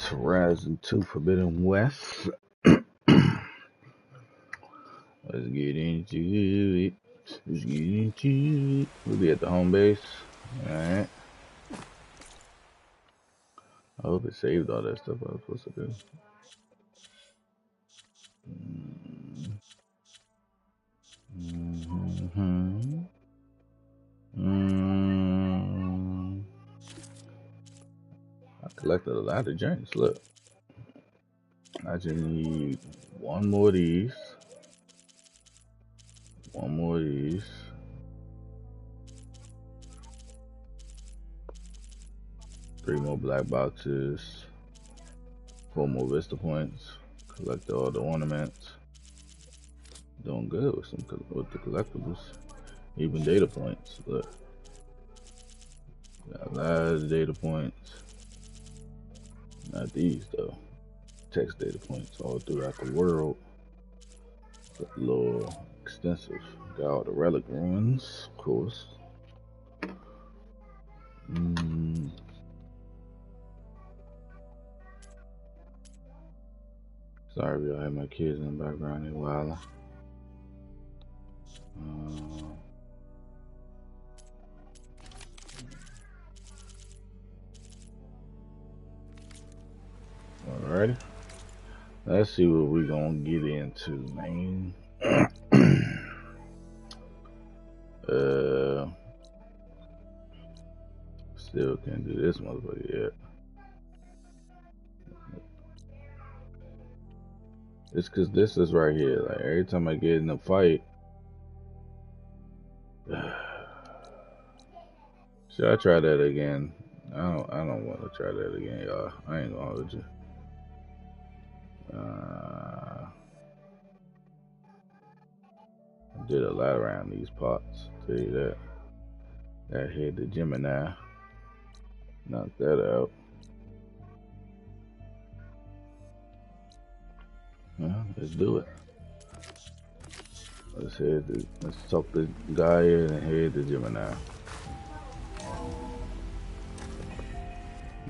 Horizon 2 Forbidden West. Let's get into it. Let's get into it. We'll be at the home base. Alright. I hope it saved all that stuff I was supposed to do. I collected a lot of drinks. Look. I just need one more of these. One more of these. 3 more black boxes. 4 more Vista points. Collect all the ornaments. Doing good with the collectibles. Even data points. Look. Got a lot of data points. Not these though. Text data points all throughout the world. Got a little extensive. Got all the relic ruins, of course. Sorry if y'all have my kids in the background, they're wilding. Alrighty. Let's see what we're gonna get into, man. Still can't do this motherfucker yet. It's cause this is right here. Like every time I get in a fight, should I try that again? I don't want to try that again, y'all. I ain't gonna hold you. I did a lot around these pots. Tell you that. That hit the Gemini. Knock that out. Well, let's do it. Let's talk the guy in and head to Gemini.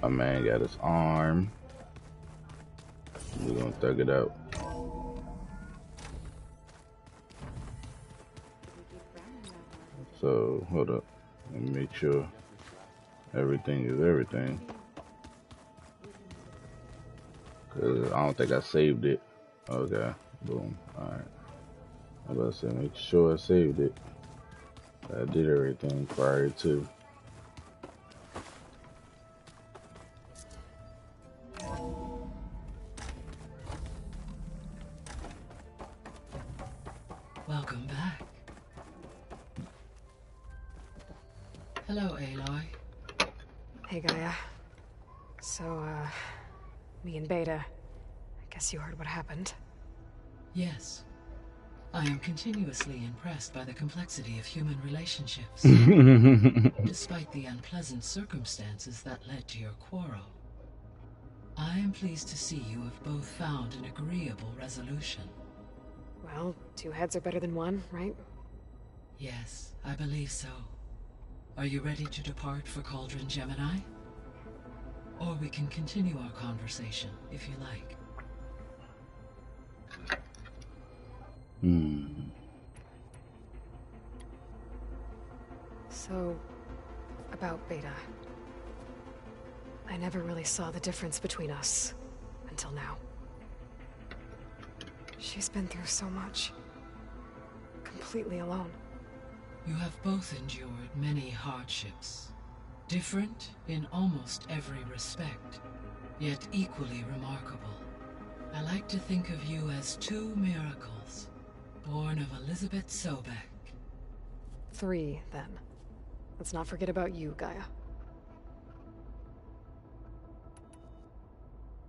My man got his arm. We're gonna thug it out. So hold up. Let me make sure everything is everything. Cause I don't think I saved it. Okay, boom. Alright. I was about to say, make sure I saved it. I did everything prior to. Welcome back. Hello, Aloy. Hey, Gaia. So, me and Beta, I guess you heard what happened. Yes. I am continuously impressed by the complexity of human relationships. Despite the unpleasant circumstances that led to your quarrel, I am pleased to see you have both found an agreeable resolution. Well, 2 heads are better than 1, right? Yes, I believe so. Are you ready to depart for Cauldron Gemini? Or we can continue our conversation, if you like. So, about Beta. I never really saw the difference between us, until now. She's been through so much. Completely alone. You have both endured many hardships. Different in almost every respect, yet equally remarkable. I like to think of you as 2 miracles, born of Elizabeth Sobek. 3, then. Let's not forget about you, Gaia.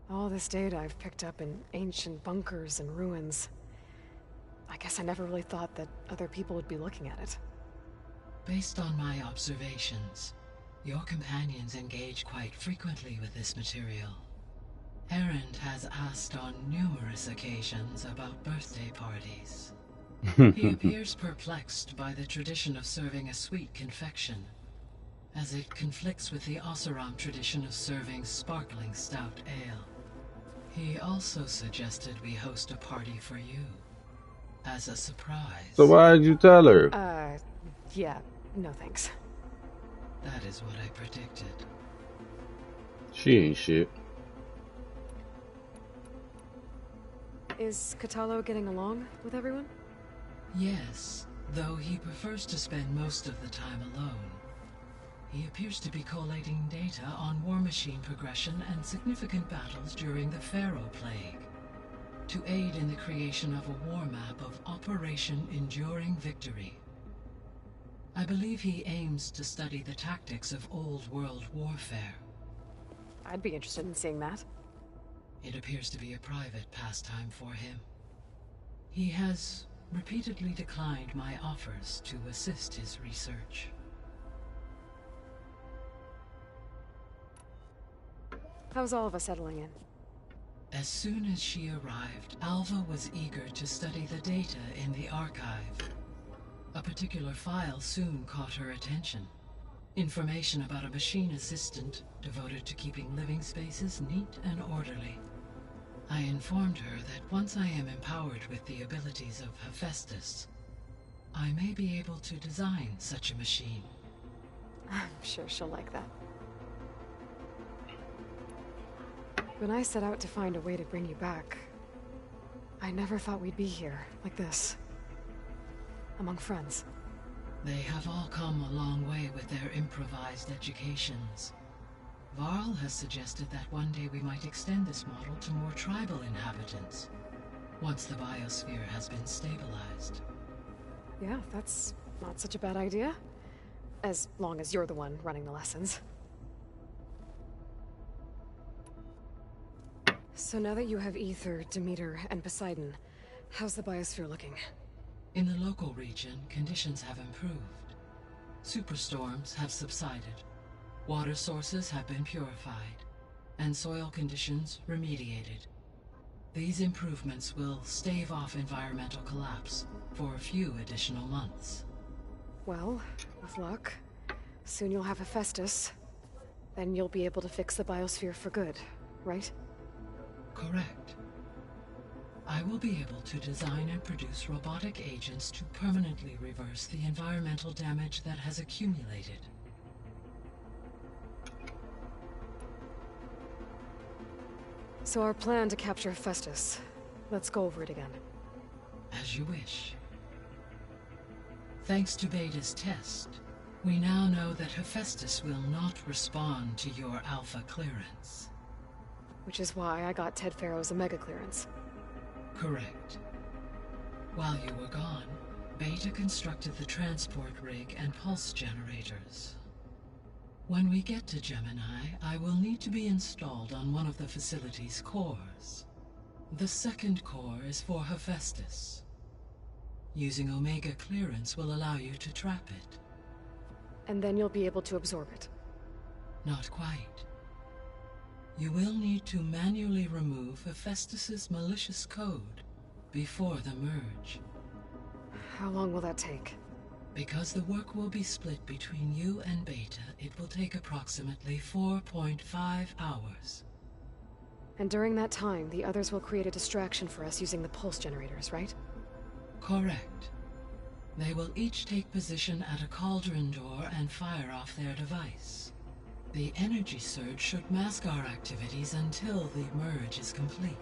All this data I've picked up in ancient bunkers and ruins. I guess I never really thought that other people would be looking at it. Based on my observations, your companions engage quite frequently with this material. Erend has asked on numerous occasions about birthday parties. He appears perplexed by the tradition of serving a sweet confection, as it conflicts with the Oseram tradition of serving sparkling stout ale. He also suggested we host a party for you, as a surprise. So why did you tell her? Yeah, no thanks. That is what I predicted. She ain't shit. Is Kotallo getting along with everyone? Yes, though he prefers to spend most of the time alone. He appears to be collating data on war machine progression and significant battles during the Pharaoh Plague, to aid in the creation of a war map of Operation Enduring Victory. I believe he aims to study the tactics of old world warfare. I'd be interested in seeing that. It appears to be a private pastime for him. He has repeatedly declined my offers to assist his research. How's all of us settling in? As soon as she arrived, Alva was eager to study the data in the archive. A particular file soon caught her attention. Information about a machine assistant devoted to keeping living spaces neat and orderly. I informed her that once I am empowered with the abilities of Hephaestus, I may be able to design such a machine. I'm sure she'll like that. When I set out to find a way to bring you back, I never thought we'd be here, like this. Among friends. They have all come a long way with their improvised educations. Varl has suggested that one day we might extend this model to more tribal inhabitants, once the biosphere has been stabilized. Yeah, that's not such a bad idea. As long as you're the one running the lessons. So now that you have Aether, Demeter, and Poseidon, how's the biosphere looking? In the local region, conditions have improved. Superstorms have subsided. Water sources have been purified, and soil conditions remediated. These improvements will stave off environmental collapse for a few additional months. Well, with luck, soon you'll have Hephaestus. Then you'll be able to fix the biosphere for good, right? Correct. I will be able to design and produce robotic agents to permanently reverse the environmental damage that has accumulated. So our plan to capture Hephaestus. Let's go over it again. As you wish. Thanks to Beta's test, we now know that Hephaestus will not respond to your Alpha clearance. Which is why I got Ted Pharaoh's Omega clearance. Correct. While you were gone, Beta constructed the transport rig and pulse generators. When we get to Gemini, I will need to be installed on one of the facility's cores. The second core is for Hephaestus. Using Omega clearance will allow you to trap it. And then you'll be able to absorb it. Not quite. You will need to manually remove Hephaestus's malicious code before the merge. How long will that take? Because the work will be split between you and Beta, it will take approximately 4.5 hours. And during that time, the others will create a distraction for us using the pulse generators, right? Correct. They will each take position at a cauldron door and fire off their device. The energy surge should mask our activities until the merge is complete.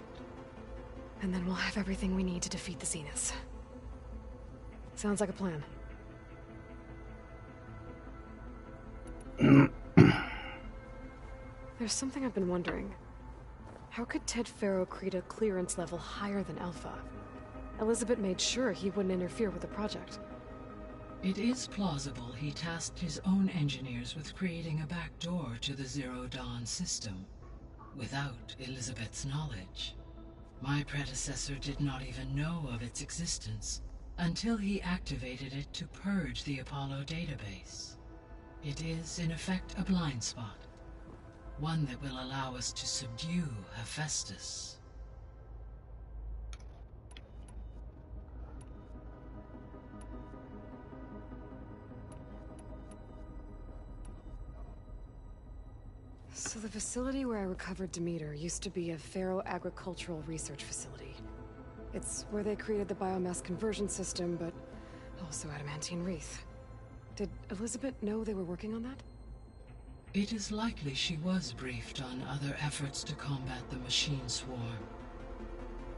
And then we'll have everything we need to defeat the Zeniths. Sounds like a plan. There's something I've been wondering. How could Ted Pharaoh create a clearance level higher than Alpha? Elizabeth made sure he wouldn't interfere with the project. It is plausible he tasked his own engineers with creating a back door to the Zero Dawn system, without Elizabeth's knowledge. My predecessor did not even know of its existence, until he activated it to purge the Apollo database. It is, in effect, a blind spot. One that will allow us to subdue Hephaestus. So the facility where I recovered Demeter used to be a Pharaoh agricultural research facility. It's where they created the biomass conversion system, but also Adamantine Wreath. Did Elizabeth know they were working on that? It is likely she was briefed on other efforts to combat the machine swarm,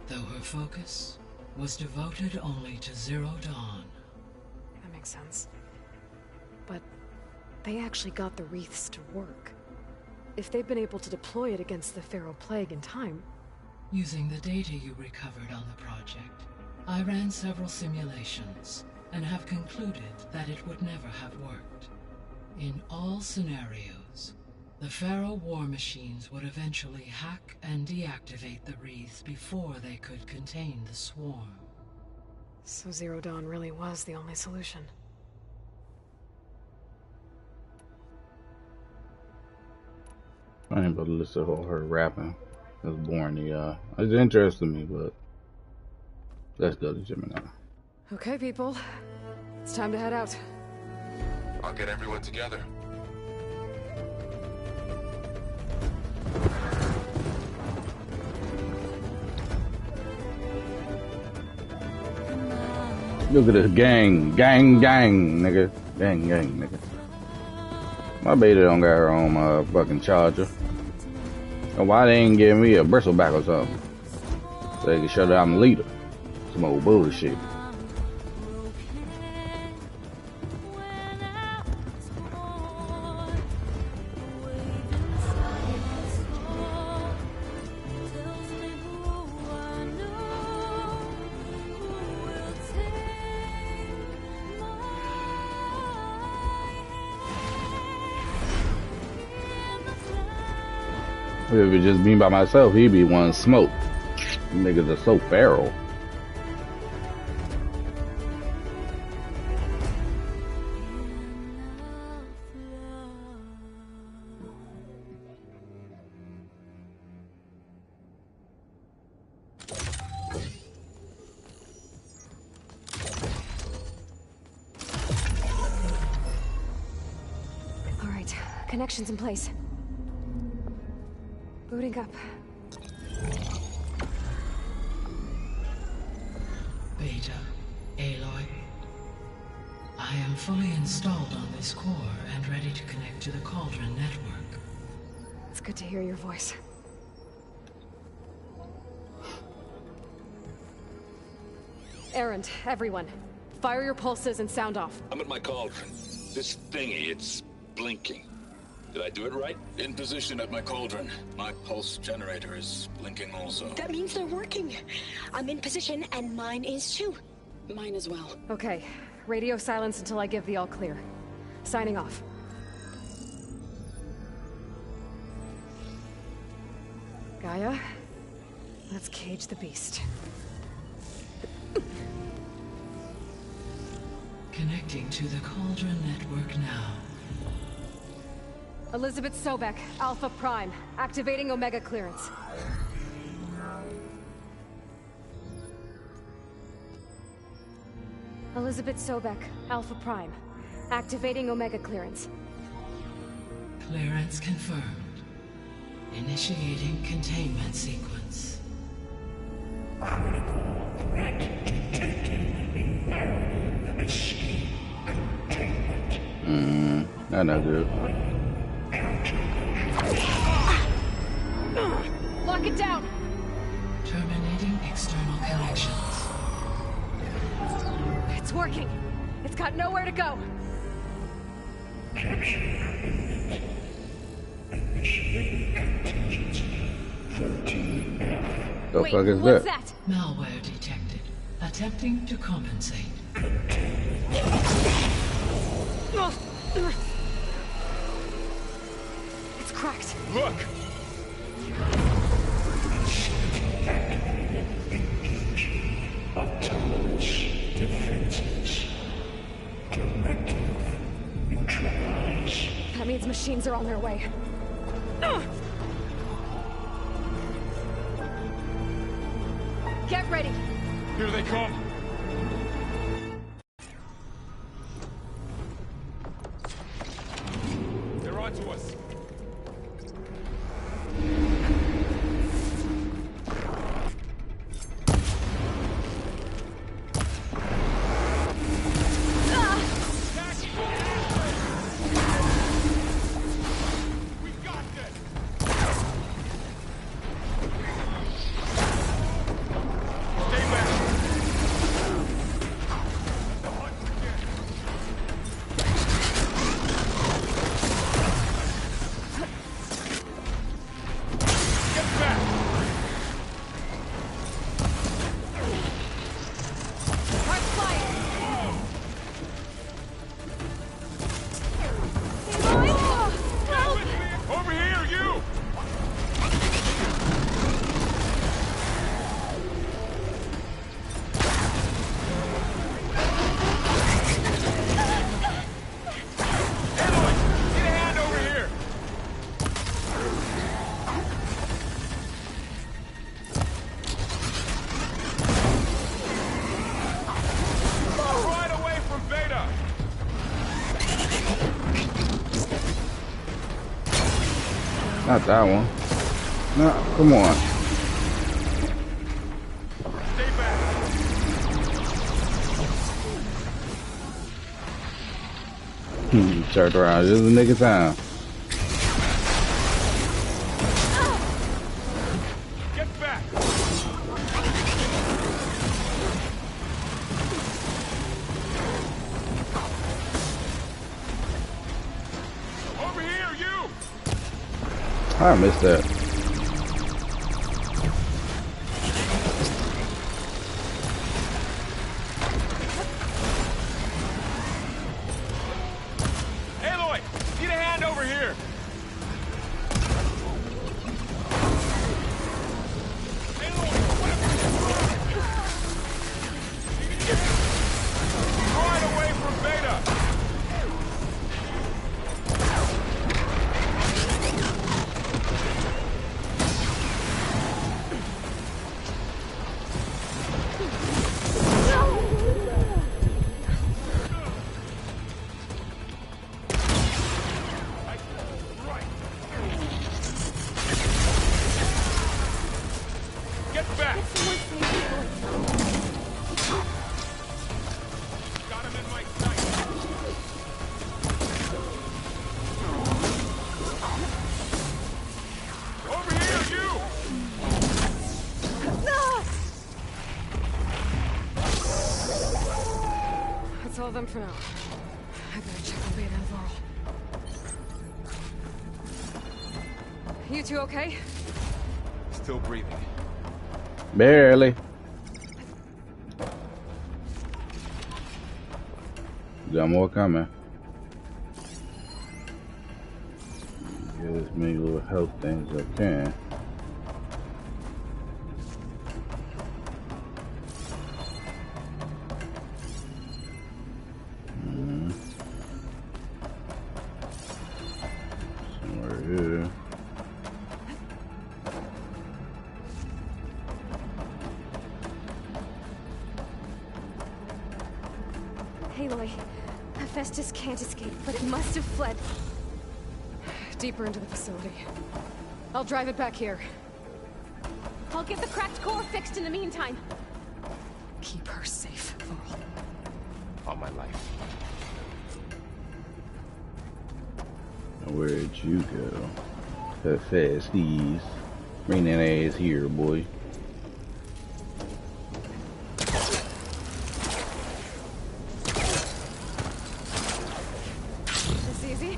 though her focus was devoted only to Zero Dawn. That makes sense. But they actually got the wreaths to work. If they've been able to deploy it against the Pharaoh Plague in time... Using the data you recovered on the project, I ran several simulations and have concluded that it would never have worked. In all scenarios, the Pharaoh war machines would eventually hack and deactivate the wreaths before they could contain the swarm. So Zero Dawn really was the only solution. I ain't about to listen to all her rapping. That's boring. It's interesting to me, but let's go to Gemini. Okay, people. It's time to head out. I'll get everyone together. Look at this gang, nigga. Gang, nigga. My beta don't got her own fucking charger. And why they ain't giving me a bristleback or something? So they can shut down the leader. Some old bullshit. If it just me by myself, he'd be one smoke. Niggas are so feral. All right, connections in place. Booting up. Beta, Aloy. I am fully installed on this core and ready to connect to the Cauldron network. It's good to hear your voice. Erend, everyone. Fire your pulses and sound off. I'm at my cauldron. This thingy, it's blinking. Did I do it right? In position at my cauldron. My pulse generator is blinking also. That means they're working. I'm in position and mine is too. Mine as well. Okay. Radio silence until I give the all clear. Signing off. Gaia, let's cage the beast. Connecting to the Cauldron network now. Elizabeth Sobek, Alpha Prime, activating Omega clearance. Elizabeth Sobek, Alpha Prime, activating Omega clearance. Clearance confirmed. Initiating containment sequence. That's not good. Lock it down! Terminating external connections. It's working. It's got nowhere to go. The Wait, fuck is what's that? Malware detected. Attempting to compensate. It's cracked. Look! That means machines are on their way. Get ready. Here they come! They're onto us! Not that one. No, come on. Stay back. Turned around just a nick of time. Get back. Over here, you. I missed that. Aloy, need a hand over here. Right away from Beta. Get back. Got him in my sight. Over here, you. That's all of them for now. I better check on Beta and Varl. You two okay? Still breathing. Barely. Got more coming. Get as many little health things as I can. Somewhere here. Aloy, Hephaestus can't escape, but it must have fled. Deeper into the facility. I'll drive it back here. I'll get the cracked core fixed in the meantime. Keep her safe, Varl. All my life. Where'd you go? Hephaestus. Bring that ass here, boy. This easy?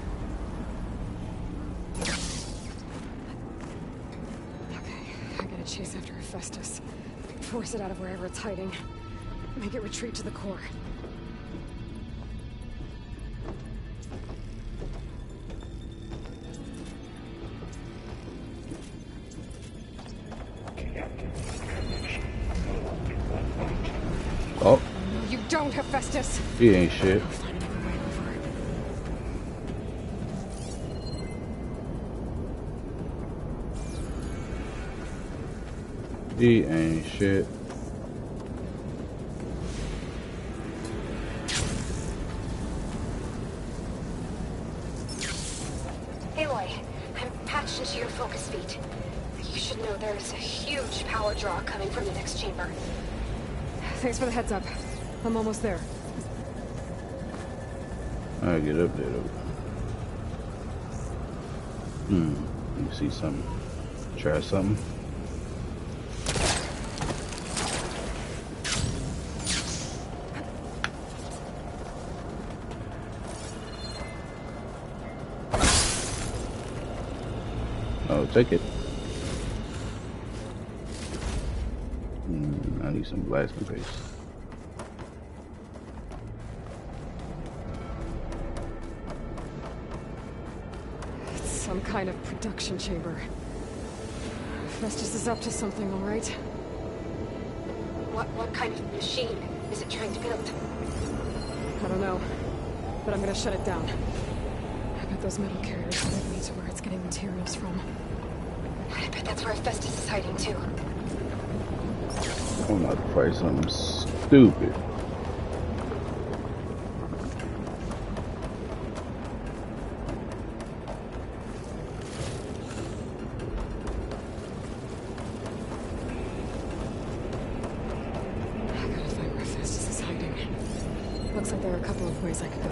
Okay, I gotta chase after Hephaestus. Force it out of wherever it's hiding. Make it retreat to the core. Oh, You don't, Hephaestus! he ain't shit. I'll find another way over. He ain't shit. Aloy, I'm patched into your focus feed. You should know there's a huge power draw coming from the next chamber. Thanks for the heads up. I'm almost there. I'll get up there though. Let me see something. Try something. Oh, take it. I need some blasting paste. It's some kind of production chamber. Hephaestus is up to something, all right? What kind of machine is it trying to build? I don't know, but I'm gonna shut it down. I bet those metal carriers led me to where it's getting materials from. I bet that's where Hephaestus is hiding too. I'm about to fight something stupid. Looks like there are a couple of ways I could go.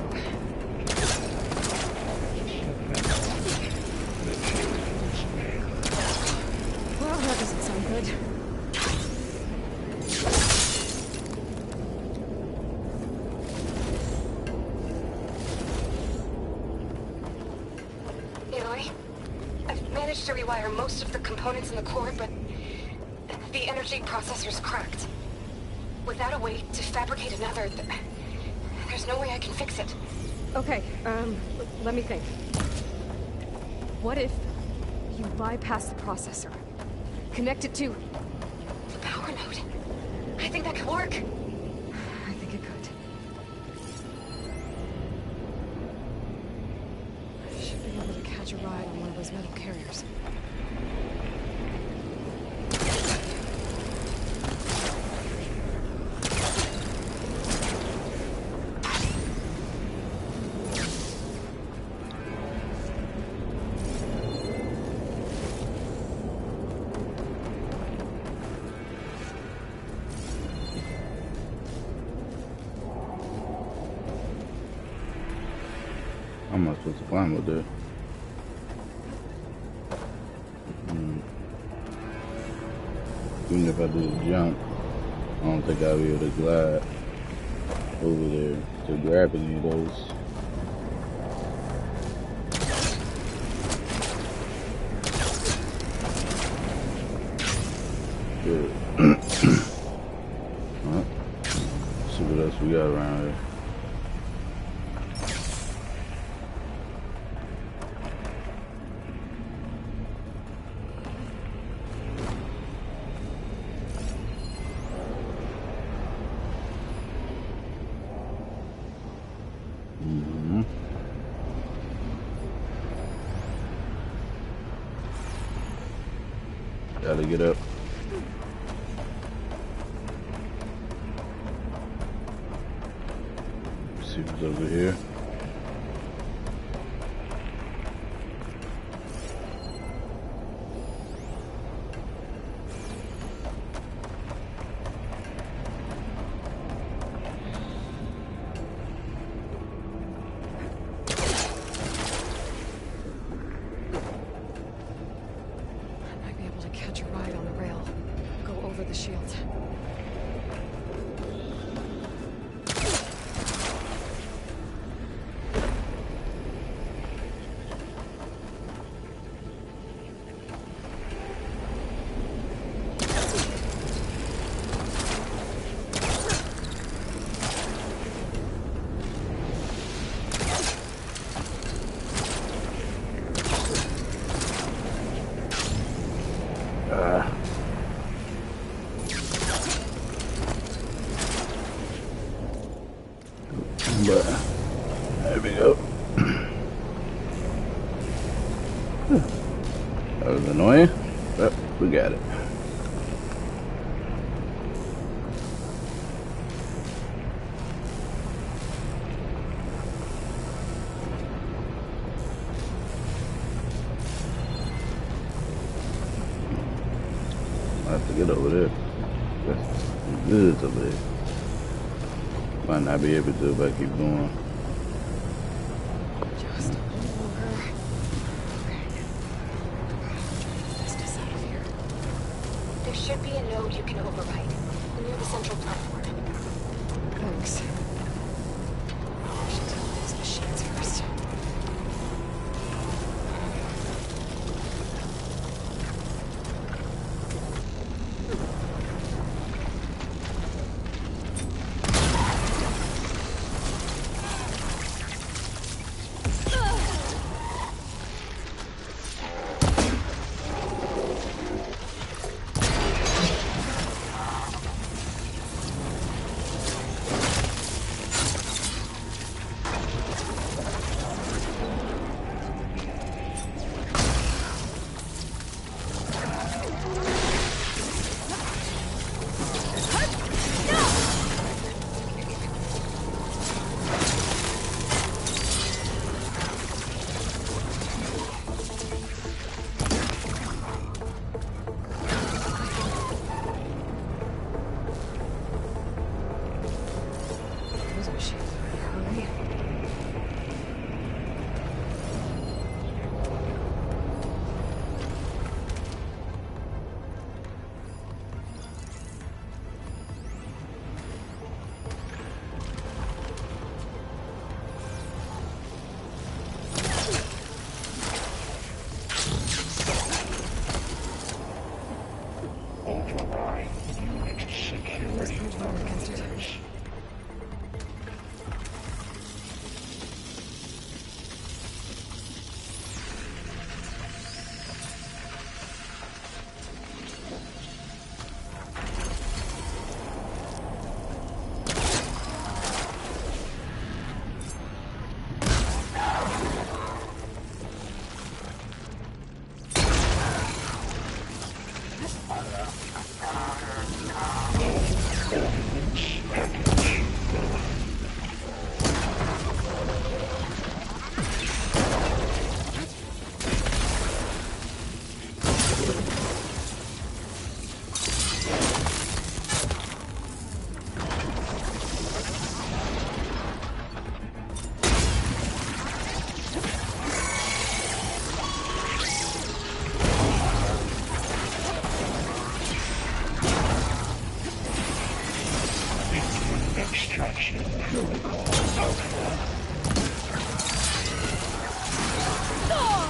Well, that doesn't sound good. Aloy, I've managed to rewire most of the components in the core, but the energy processor's cracked. Without a way to fabricate another, there's no way I can fix it. Okay, let me think. What if you bypass the processor? Connect it to... The power node. I think that could work. I think it could. I should be able to catch a ride on one of those metal carriers. I'm not supposed to climb up there. Even if I do the jump, I don't think I'll be able to glide over there to grab any of those. Good. Well, let's see what else we got around here. Gotta get up. See what's over here. But there we go. That was annoying, but we got it. I have to get over there. That's good over there. Might not be able to if I keep going. Just a little longer. Okay. Let's get out of here. There should be a node you can override near the central platform. Thanks. I should tell these machines first.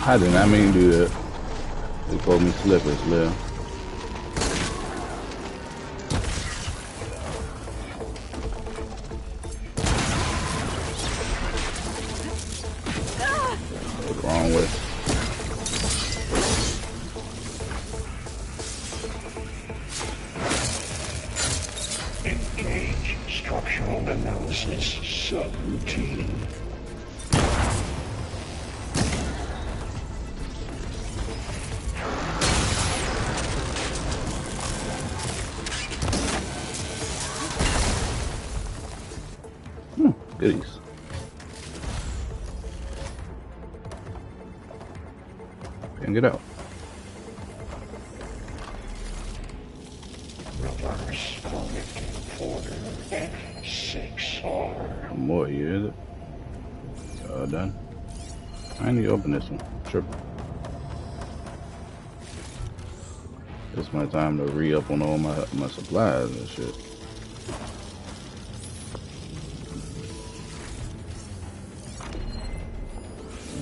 I did not mean to do that. They called me slippers, Lil. What's wrong with Engage structural analysis subroutine. goodies? Can't get out. Reverse connecting portal F6R. More here, is it? Done. I need to open this one. Sure. It's my time to re-up on all my supplies and shit.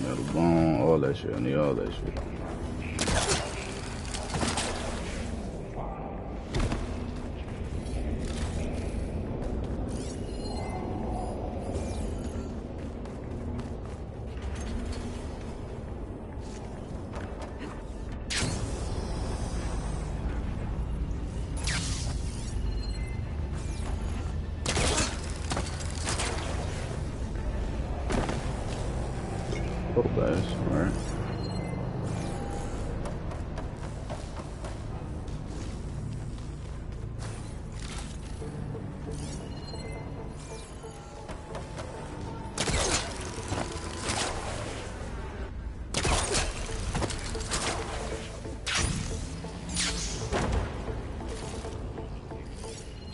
Metal bone, all that shit. I need all that shit. Oh, guys, alright.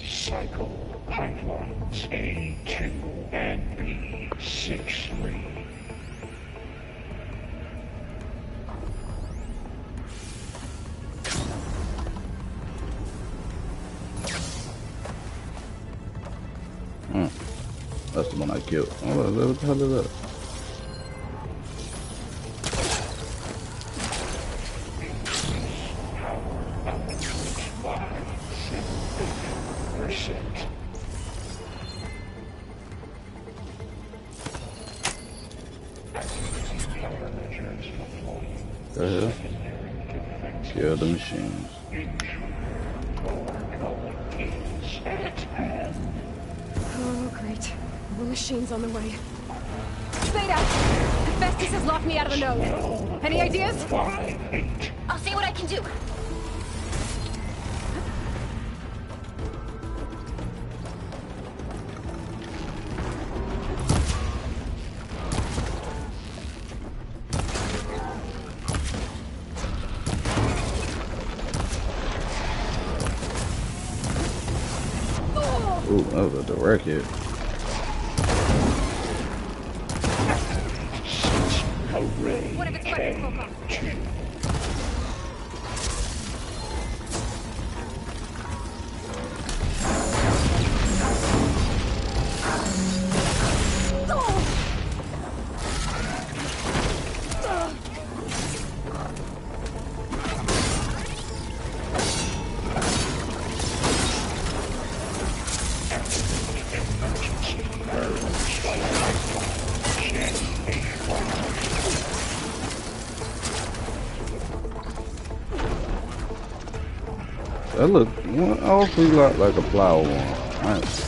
Cycle pipelines A2 and B63. That's the one I killed. Oh, what the hell is that? The hell? Kill the machines. Oh, great. More machines on the way. Beta! Hephaestus has locked me out of the node. Any ideas? I'll see what I can do. Ooh, that was a direct hit. What if it's weapons broke off? That look awfully lot like a flower one. Nice.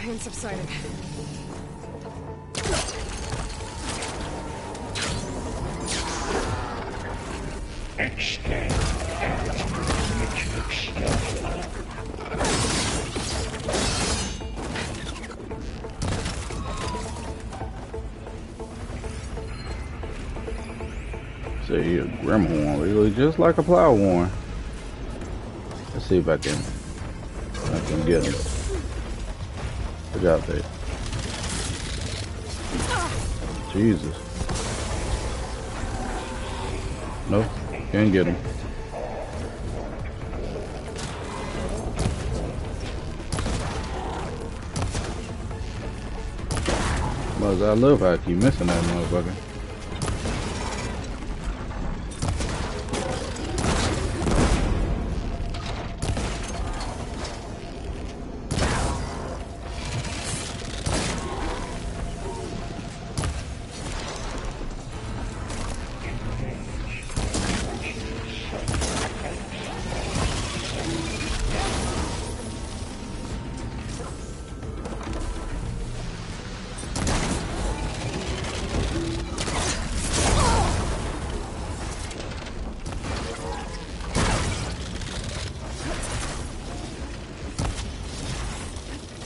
Pain subsided. Extend matrix stuff. So he a Grimhorn. He look just like a Plowhorn. Let's see if I can get him. Good job, there. Jesus. Nope, can't get him. But I love how I keep missing that motherfucker.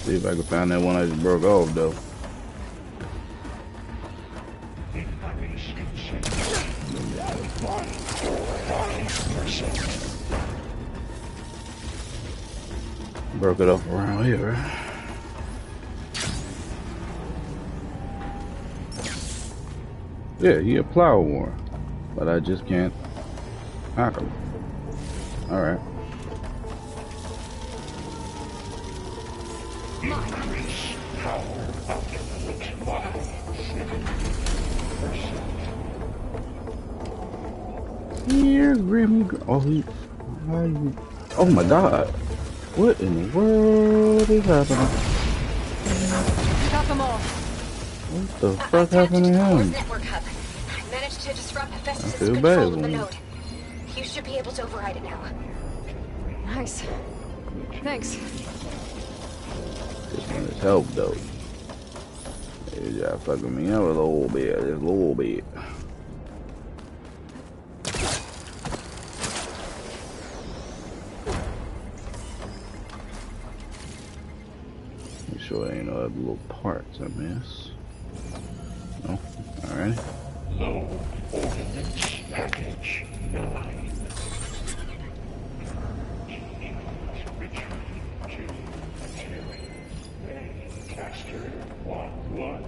See if I can find that one I just broke off though. Broke it off around here. Yeah, he a Plowhorn, but I just can't knock him. All right. Increase power output by 50%. Here, Grim. Oh my God! What in the world is happening? Got them all. What the fuck happened to him? Network hub. I managed to disrupt Hephaestus' I feel control bad of the when- node. You should be able to override it now. Nice. Thanks. This one is help though. You just fucking me up a little bit, just a little bit. Make sure there ain't no other little parts I miss. No? Alright. Low ordnance package 9. Caster 1-1.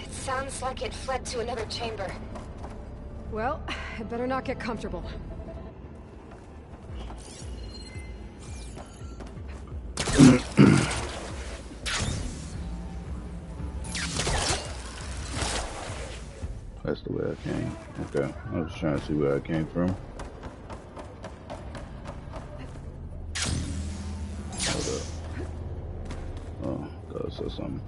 It sounds like it fled to another chamber. Well, I better not get comfortable. That's the way I came. Okay. I was trying to see where I came from. Oh, that said something.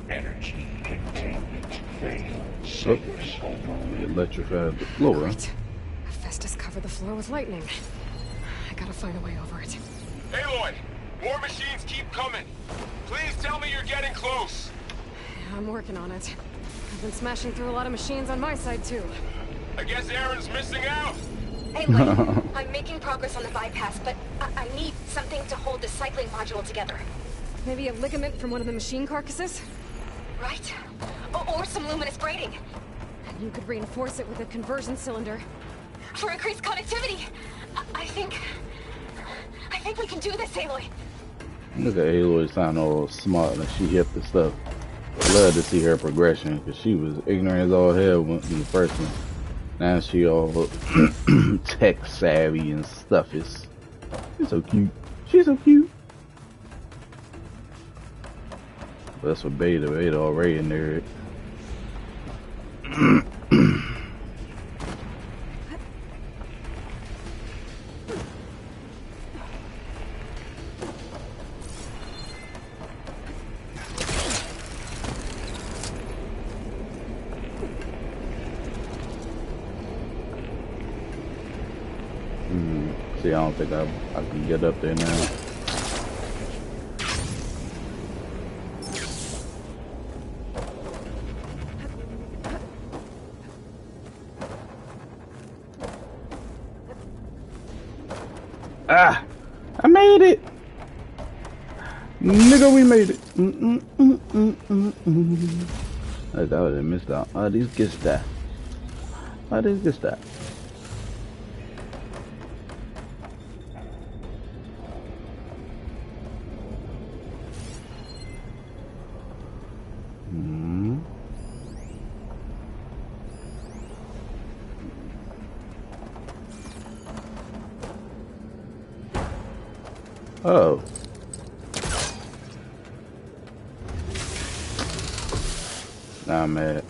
Energy containment failed. Oh, we electrified the floor. Right. Festus covered the floor with lightning. I gotta find a way over it. Aloy! More machines keep coming. Please tell me you're getting close. I'm working on it. I've been smashing through a lot of machines on my side, too. I guess Aaron's missing out. Hey, look, I'm making progress on the bypass, but I need something to hold the cycling module together. Maybe a ligament from one of the machine carcasses? Right? Or some luminous braiding. You could reinforce it with a conversion cylinder. For increased connectivity. I think we can do this, Aloy. Look at Aloy sounding all smart and she hip and stuff. I love to see her progression because she was ignorant as all hell in the first one. Now she all tech savvy and stuff. She's so cute. She's so cute. That's what Beta. Beta already in there. See, I don't think I can get up there now. Ah! I made it! Nigga, we made it! I would have missed out. Oh, these gets that. Oh, these gets that. Oh. Nah, man.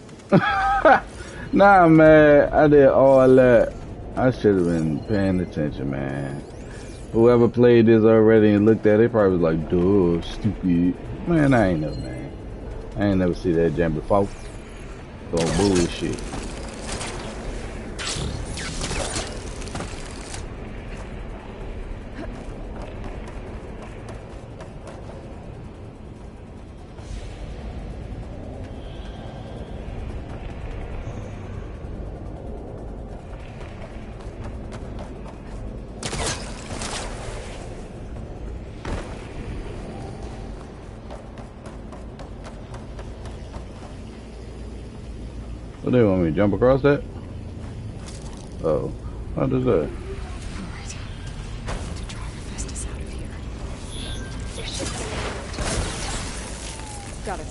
Nah, man. I did all that. I should have been paying attention, man. Whoever played this already and looked at it probably was like, duh, stupid. Man, I ain't know, man. I ain't never see that jam before. Oh, bullshit. What do they want me to jump across that? Oh, how does that? Alright. I need to draw Festus out of here. Got it.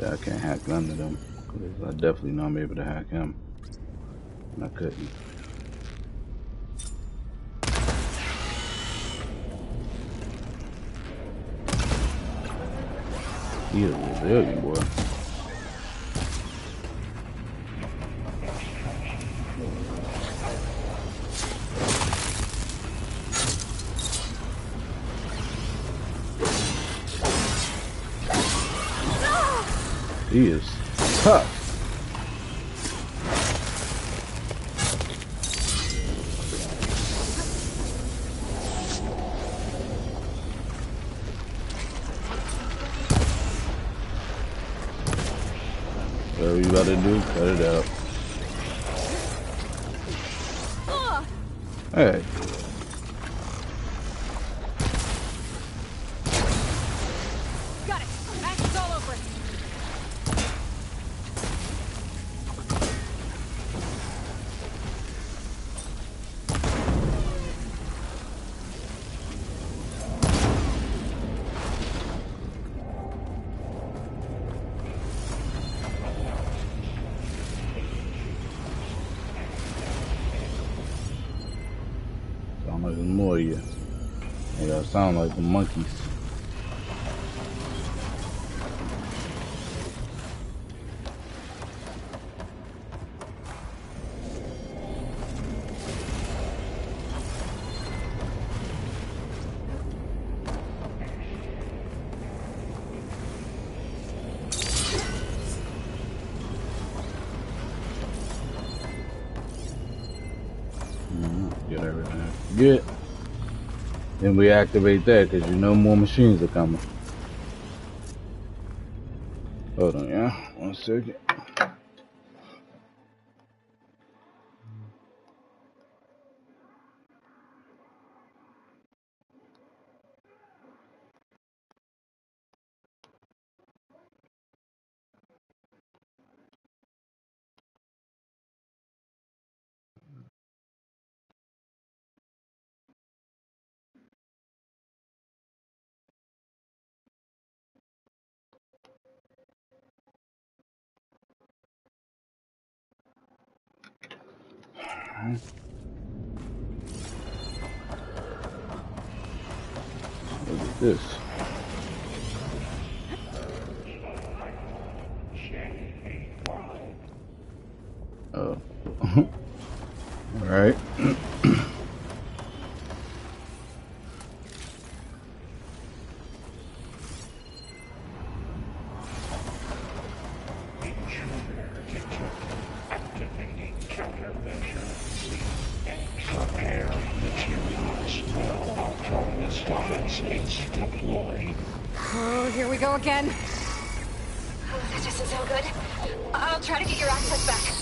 Yeah, I can't hack none of them. Cause I definitely know I'm able to hack him. And I couldn't. He's a resilient boy. He is tough. Whatever you gotta do, cut it out. Hey. Got it. Action's all over it. Sound like there's more of you. They gotta sound like the monkeys. Get everything. Good. Then we activate that because you know more machines are coming. Hold on, yeah. 1 second. Look at this. Oh. All right. Oh, here we go again. That doesn't sound good. I'll try to get your access back.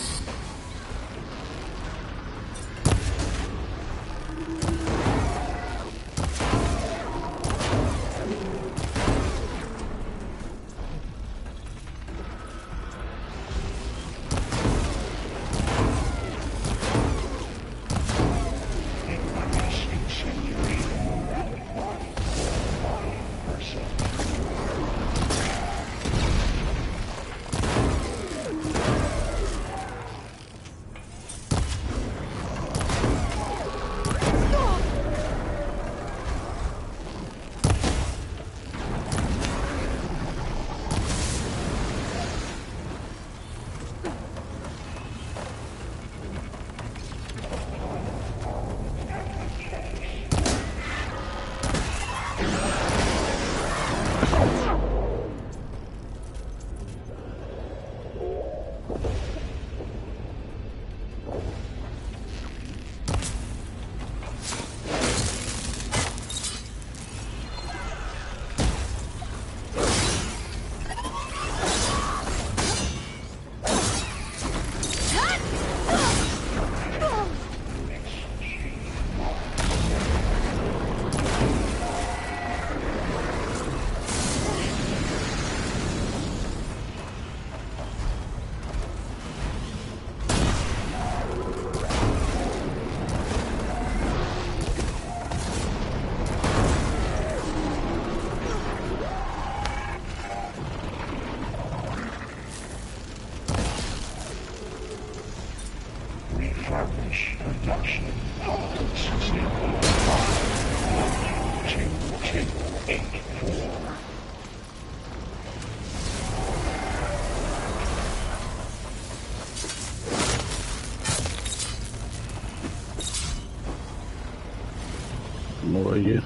More of you.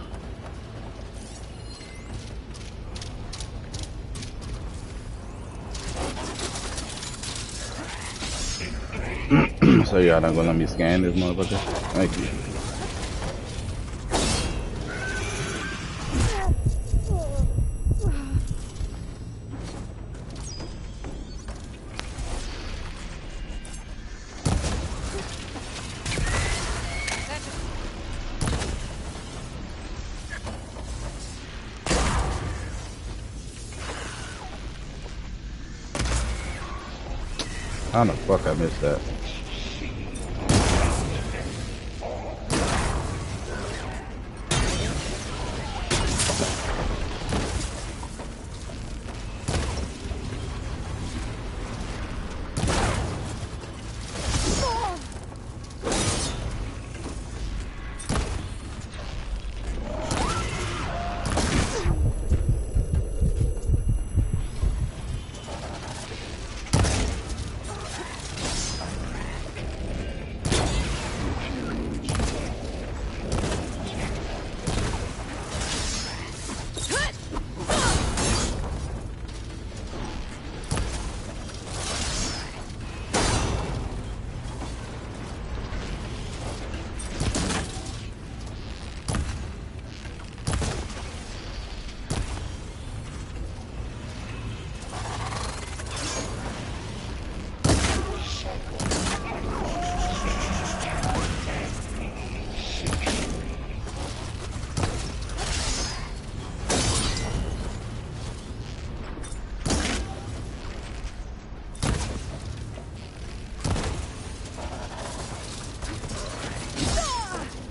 So y'all not gonna let me scan this motherfucker? Thank you. How the fuck I missed that?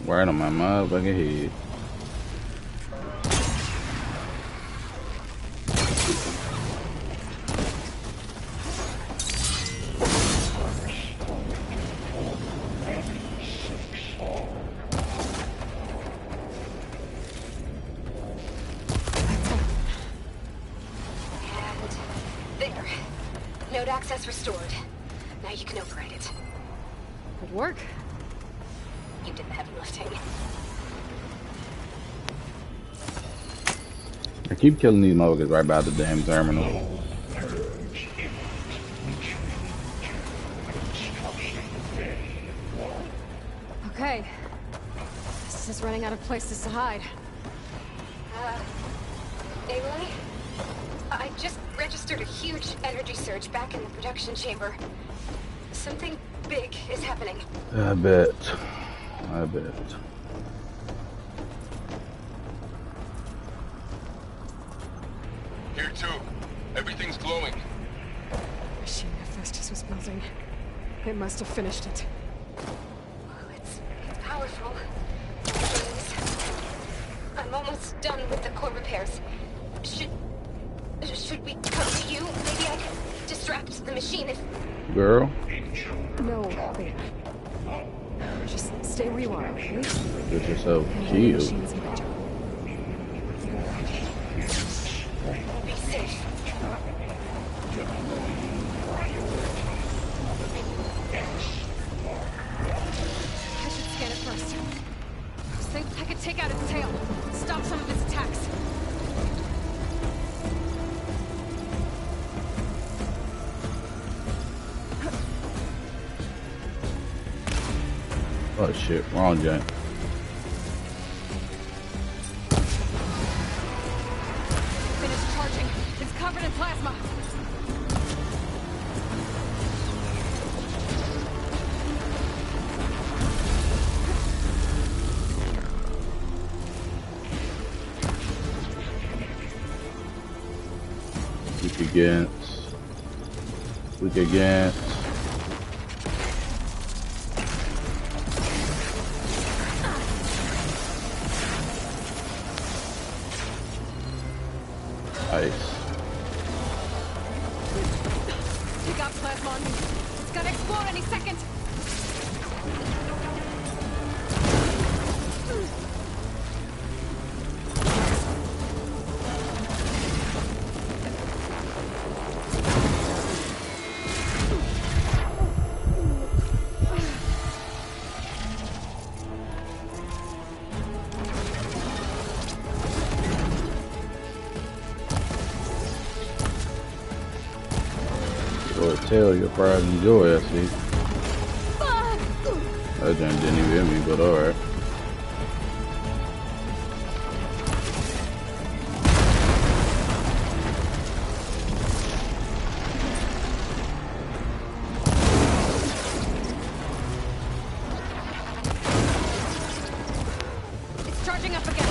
Right on my motherfucking head. There. Node access restored. Now you can override it. Good work. You did the heavy lifting. I keep killing these motherfuckers right by the damn terminal. Okay. This is running out of places to hide. Aloy? I just registered a huge energy surge back in the production chamber. Something big is happening. I bet. Here too. Everything's glowing. Machine Hephaestus was building. It must have finished it. It's powerful. I'm almost done with the core repairs. Should we come to you? Maybe I can distract the machine if... Girl? No, Beta. Just stay where you are, okay? Get yourself The killed. machine's in my job. Be safe. I should scan it first. I was thinking I could take out its tail. Stop some of its attacks. Oh shit, wrong joint. Finished charging. It's covered in plasma. Weak against. Ice. You got plasma on me. It's gonna explode any second. Tell your pride and joy, I see. That joint didn't even hit me, but alright. It's charging up again.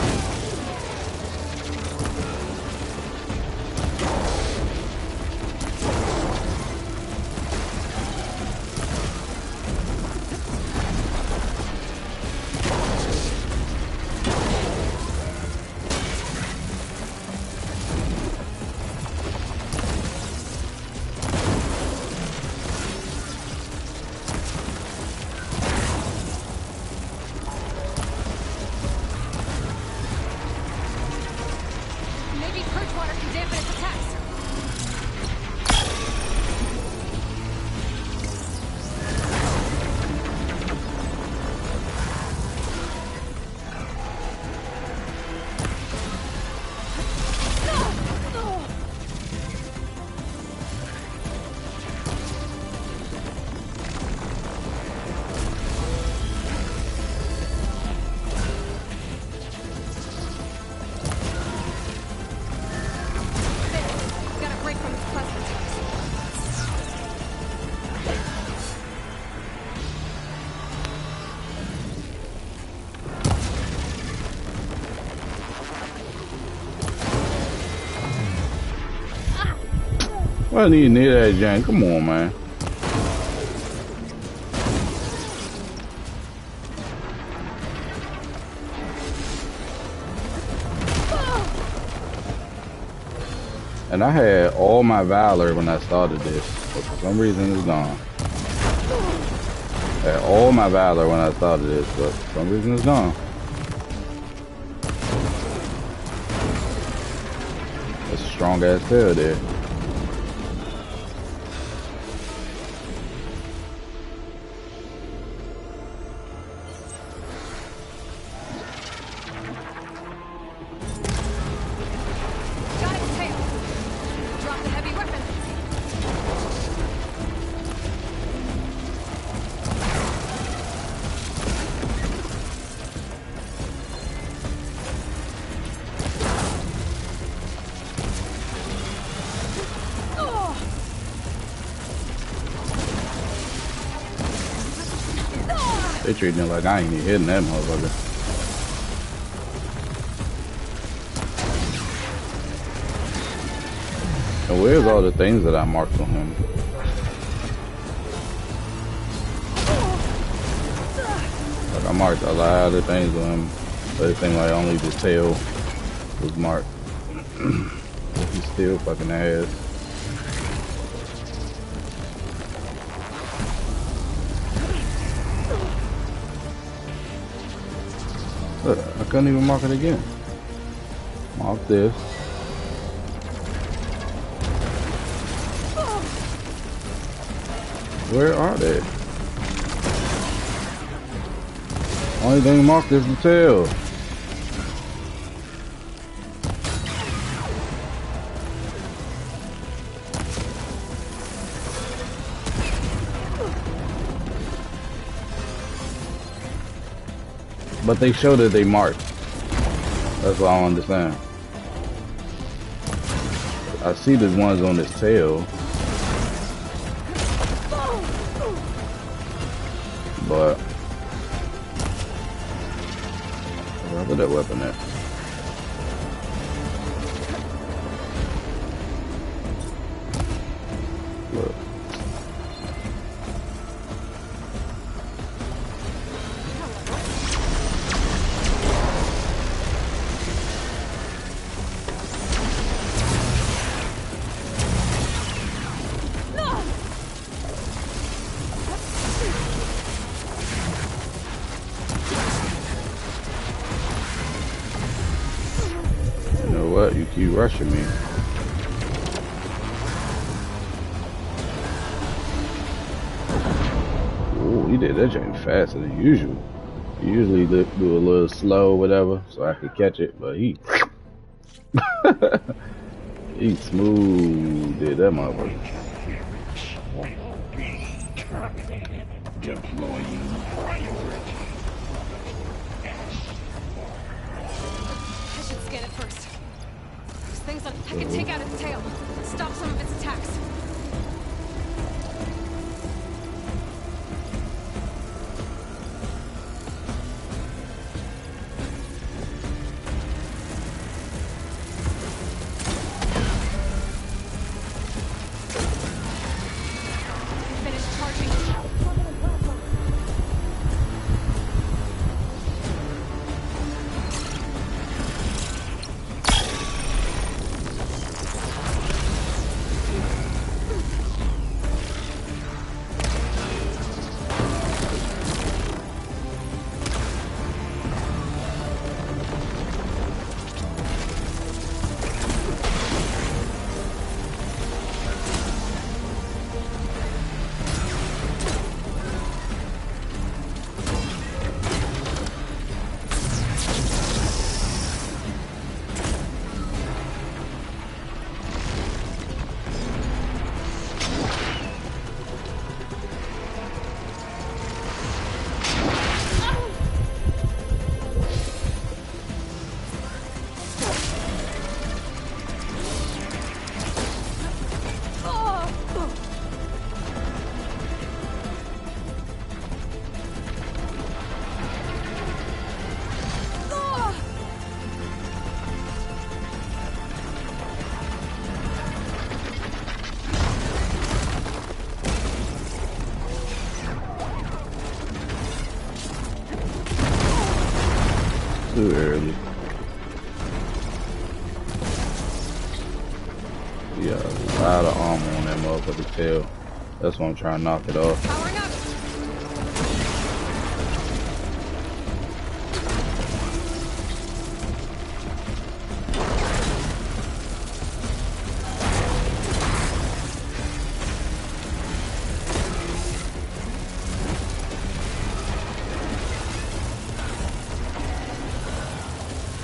Maybe purge water can dampen its attacks. Got a break from its plasma attacks. Why do you need that joint? Come on, man. And I had all my Valor when I started this, but for some reason it's gone. I had all my Valor when I started this, but for some reason it's gone. That's a strong ass tail there. They treating it like I ain't even hitting that motherfucker. And where's all the things that I marked on him? Like I marked a lot of things on him, but it seemed like only the tail was marked. He's still fucking ass. Look, I couldn't even mark it again. Mark this. Where are they? Only thing marked is the tail. But they show that they marked. That's what I don't understand. I see the ones on his tail. But wherever that weapon at. Look. You keep rushing me. Ooh, he did that joint faster than usual. He usually do a little slow, whatever, so I could catch it, but he he smooth did that motherfucker. I should scan it first. There's things I can take out its tail. Stop some of its attacks. Finish charging. Too early. lot of armor on that motherfucking tail. That's why I'm trying to knock it off. Powering up.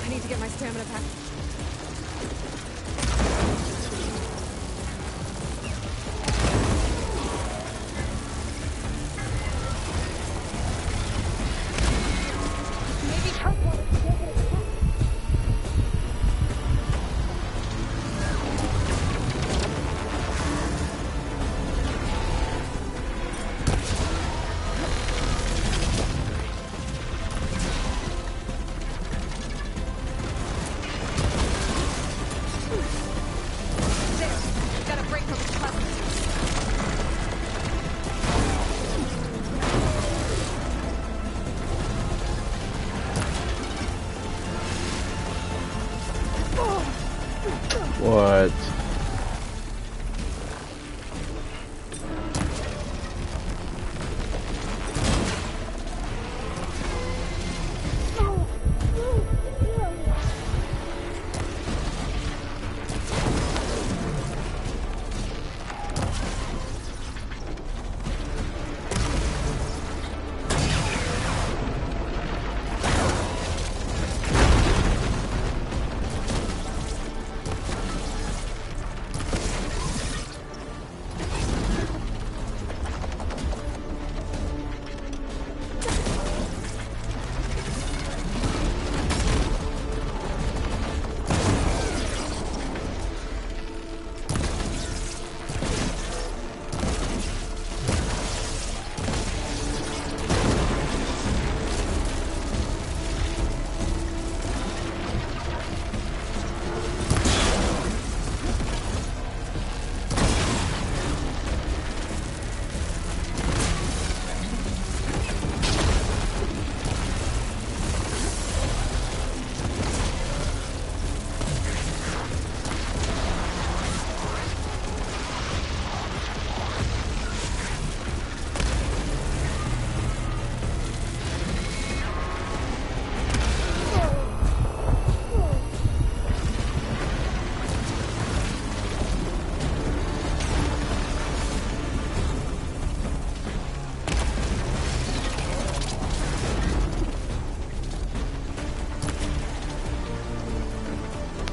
I need to get my stamina back. What?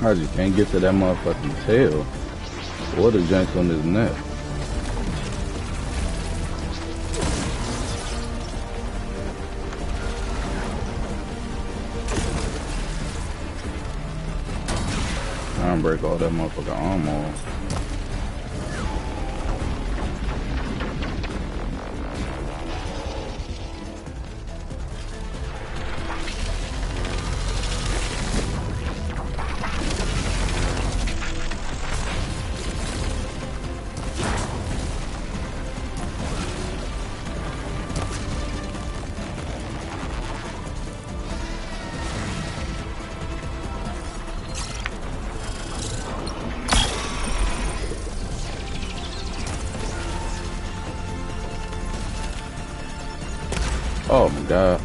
I just can't get to that motherfucking tail. Or the janks on his neck. I'm break all that motherfucking arm off. Oh my god.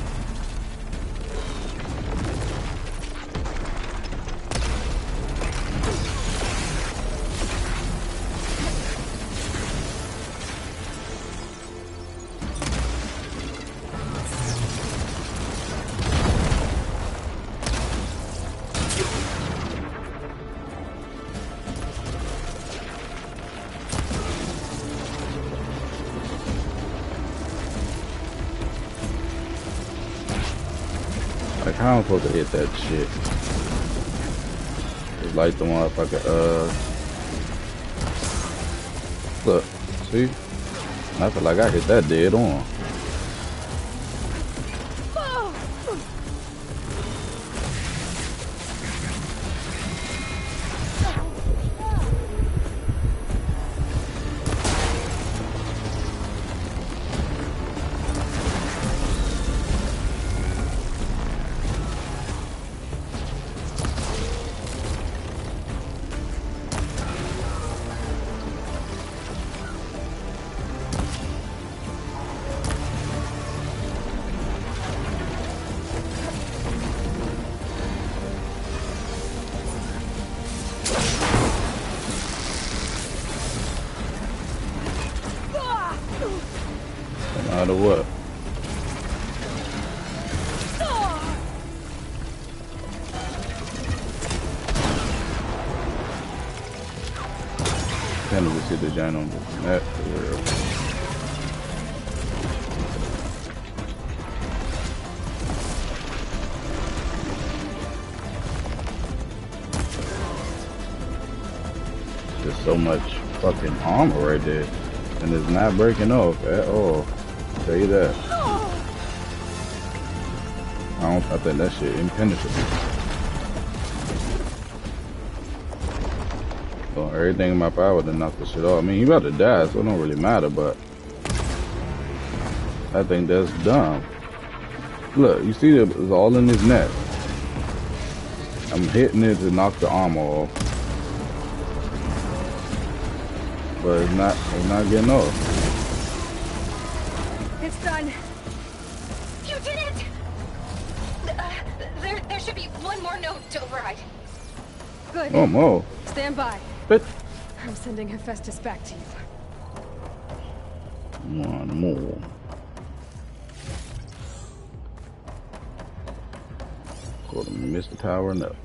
Like, how am I supposed to hit that shit? It's like the motherfucker, look, see? I feel like I hit that dead on. matter what. Kind of just hit the giant on the net for real. There's so much fucking armor right there, and it's not breaking off at all. I'll tell you that. I think that shit impenetrable. Well, everything in my power to knock the shit off. I mean, he about to die, so it don't really matter, but I think that's dumb. Look, you see it's all in his neck. I'm hitting it to knock the armor off. But it's not getting off. It's done. You did it! There should be one more node to override. Good. Oh, more. Stand by. But I'm sending Hephaestus back to you. one more. Go to Mr. Tower and up.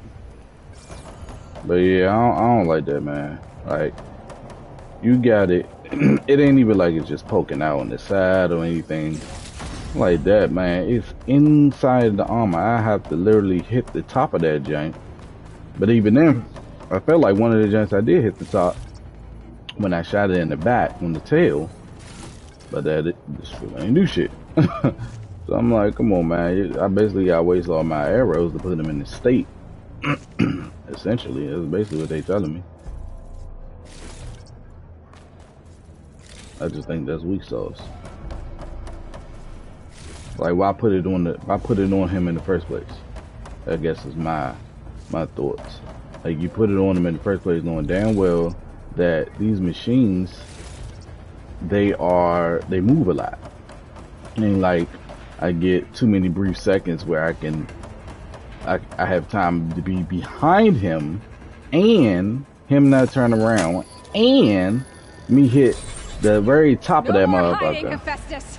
But yeah, I don't like that, man. Like, you got it. It ain't even like it's just poking out on the side or anything like that, man. It's inside the armor. I have to literally hit the top of that jank. But even then, I felt like one of the janks I did hit the top when I shot it in the back on the tail. But that just ain't do shit. So I'm like, come on, man. I basically got to waste all my arrows to put them in the state. Essentially, that's basically what they telling me. I just think that's weak sauce. Like, why put it on him in the first place? I guess is my thoughts. Like, you put it on him in the first place knowing damn well that these machines, they move a lot. And like, I get too many brief seconds where I have time to be behind him and him not turn around and me hit the very top of that motherfucker. Hephaestus.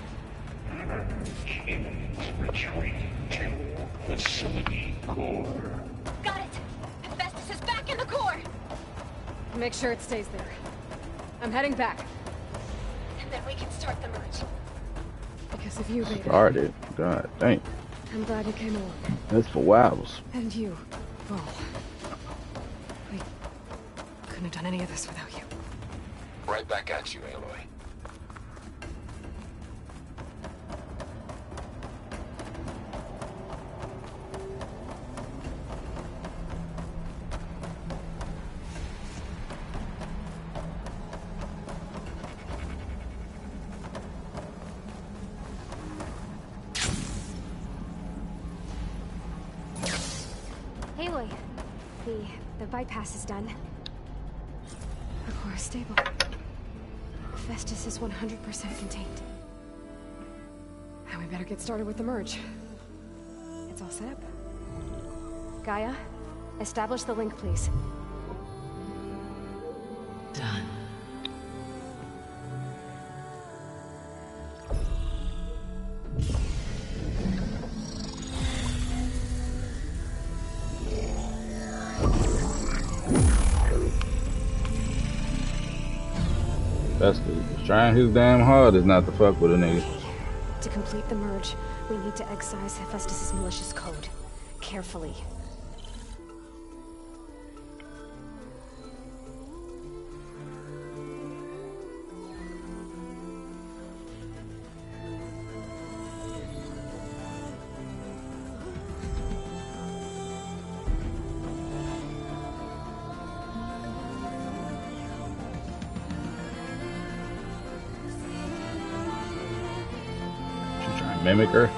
Retreating to facility core. Got it! Hephaestus is back in the core! Make sure it stays there. I'm heading back. And then we can start the merge. Because of you, Beta. Started. God dang. I'm glad you came along. That's for wows. And you, Vol. We couldn't have done any of this without you. Right back at you, Aloy. Aloy, the bypass is done. The core is stable. Hephaestus is 100% contained. Now we better get started with the merge. It's all set up. Gaia, establish the link, please. Done. That's trying his damn hardest not to fuck with a nigga. To complete the merge, we need to excise Hephaestus' malicious code. Carefully. Mimic her.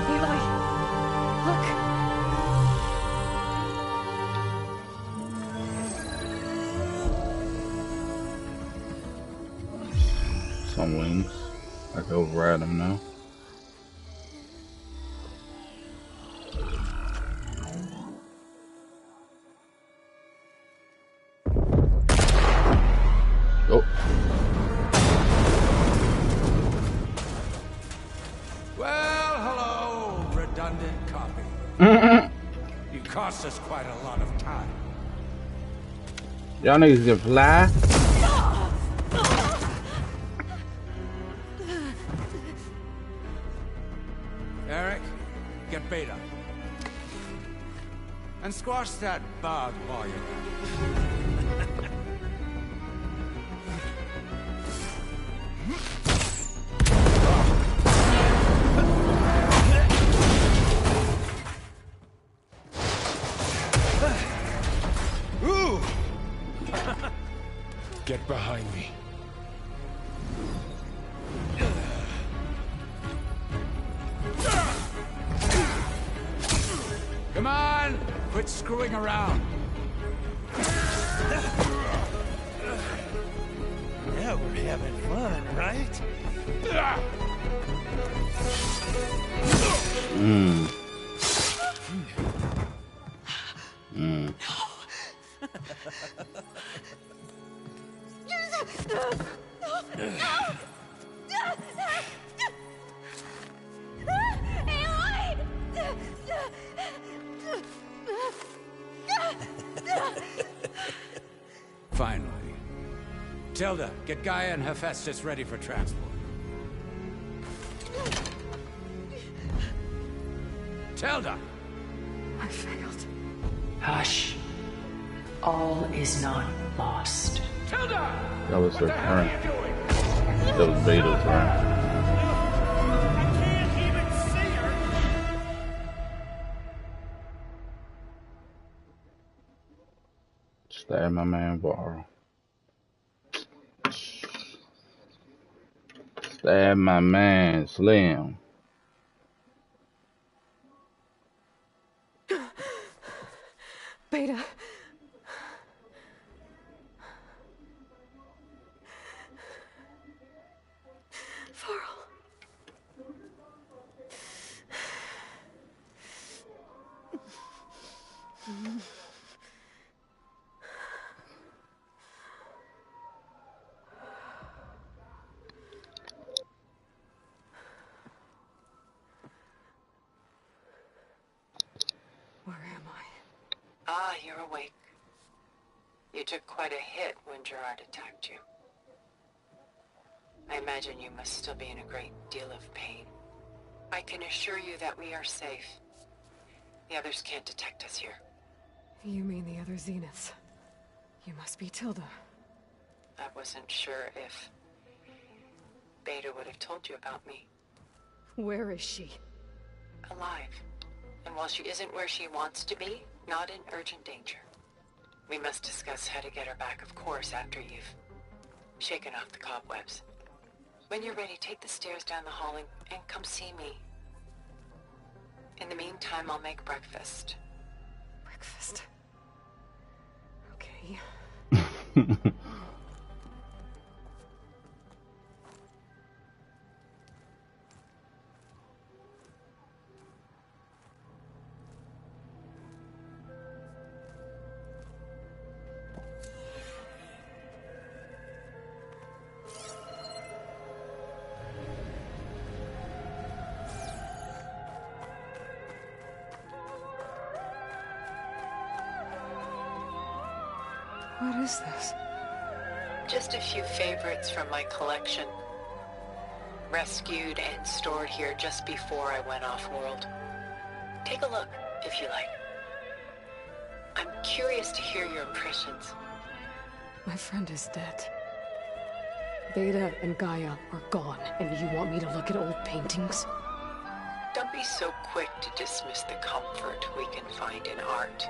Aloy, look. on wings. I can override them now. Oh. Well, hello, redundant copy. You cost us quite a lot of time. Y'all niggas can fly? Eric, get Beta. And squash that bug while you're at it. Ooh! Get behind me. Come on! Quit screwing around. Now we're having fun, right? Mmm. Mmm. Finally. Tilda, get Gaia and Hephaestus ready for transport. Tilda! I failed. Hush. All is not lost. Tilda! That was her turn. That was Beta's turn. I can't even see her! Stab my man Varl. Stab my man Slim. Beta. Varl. Where am I? Ah, you're awake. You took quite a hit when Gerard attacked you. I imagine you must still be in a great deal of pain. I can assure you that we are safe. The others can't detect us here. You mean the other Zeniths? You must be Tilda. I wasn't sure if Beta would have told you about me. Where is she? Alive. And while she isn't where she wants to be, not in urgent danger. We must discuss how to get her back, of course, after you've shaken off the cobwebs. When you're ready, take the stairs down the hall and come see me. In the meantime, I'll make breakfast. Breakfast. Okay. What is this? Just a few favorites from my collection. Rescued and stored here just before I went off-world. Take a look, if you like. I'm curious to hear your impressions. My friend is dead. Beta and Gaia are gone, and you want me to look at old paintings? Don't be so quick to dismiss the comfort we can find in art,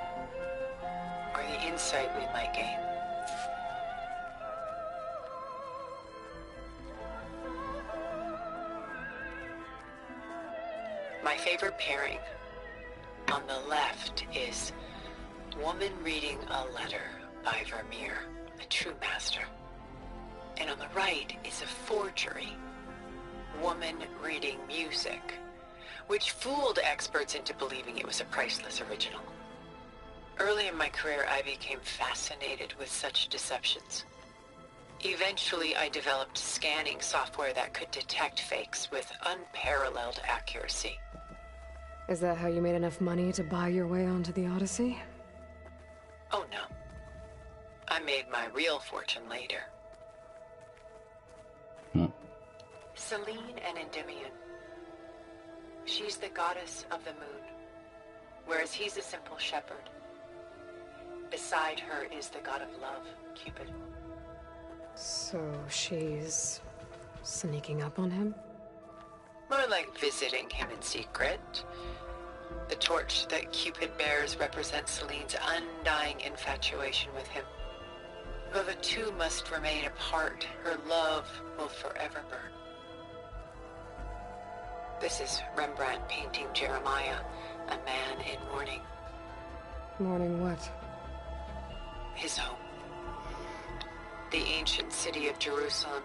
or the insight we might gain. My favorite pairing on the left is Woman Reading a Letter by Vermeer, a true master. And on the right is a forgery. Woman reading music, which fooled experts into believing it was a priceless original. Early in my career, I became fascinated with such deceptions. Eventually, I developed scanning software that could detect fakes with unparalleled accuracy. Is that how you made enough money to buy your way onto the Odyssey? Oh no. I made my real fortune later. Selene an Endymion. She's the goddess of the moon, whereas he's a simple shepherd. Beside her is the god of love, Cupid. So she's sneaking up on him? More like visiting him in secret. The torch that Cupid bears represents Selene's undying infatuation with him. Though the two must remain apart, her love will forever burn. This is Rembrandt painting Jeremiah, a man in mourning. Mourning what? His home. The ancient city of Jerusalem.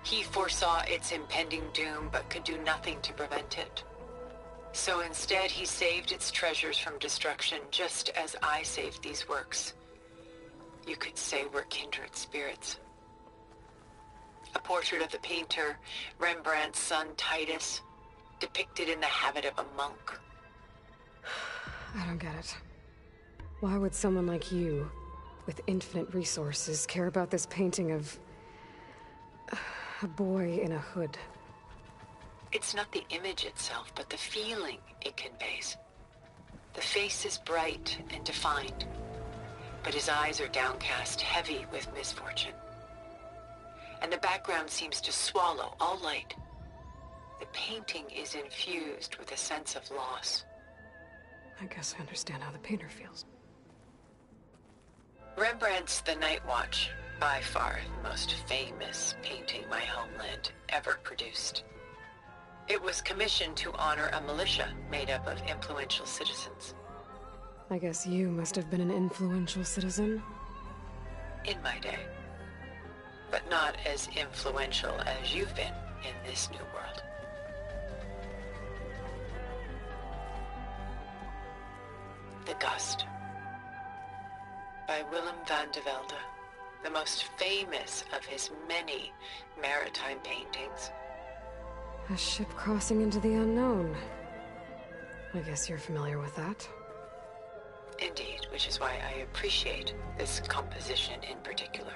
He foresaw its impending doom, but could do nothing to prevent it. So instead, he saved its treasures from destruction, just as I saved these works. You could say we're kindred spirits. A portrait of the painter, Rembrandt's son Titus, depicted in the habit of a monk. I don't get it. Why would someone like you, with infinite resources, care about this painting of a boy in a hood? It's not the image itself, but the feeling it conveys. The face is bright and defined, but his eyes are downcast, heavy with misfortune. And the background seems to swallow all light. The painting is infused with a sense of loss. I guess I understand how the painter feels. Rembrandt's The Night Watch, by far the most famous painting my homeland ever produced. It was commissioned to honor a militia made up of influential citizens. I guess you must have been an influential citizen? In my day. But not as influential as you've been in this new world. The Gust, by Willem van de Velde, the most famous of his many maritime paintings. A ship crossing into the unknown. I guess you're familiar with that. Indeed, which is why I appreciate this composition in particular.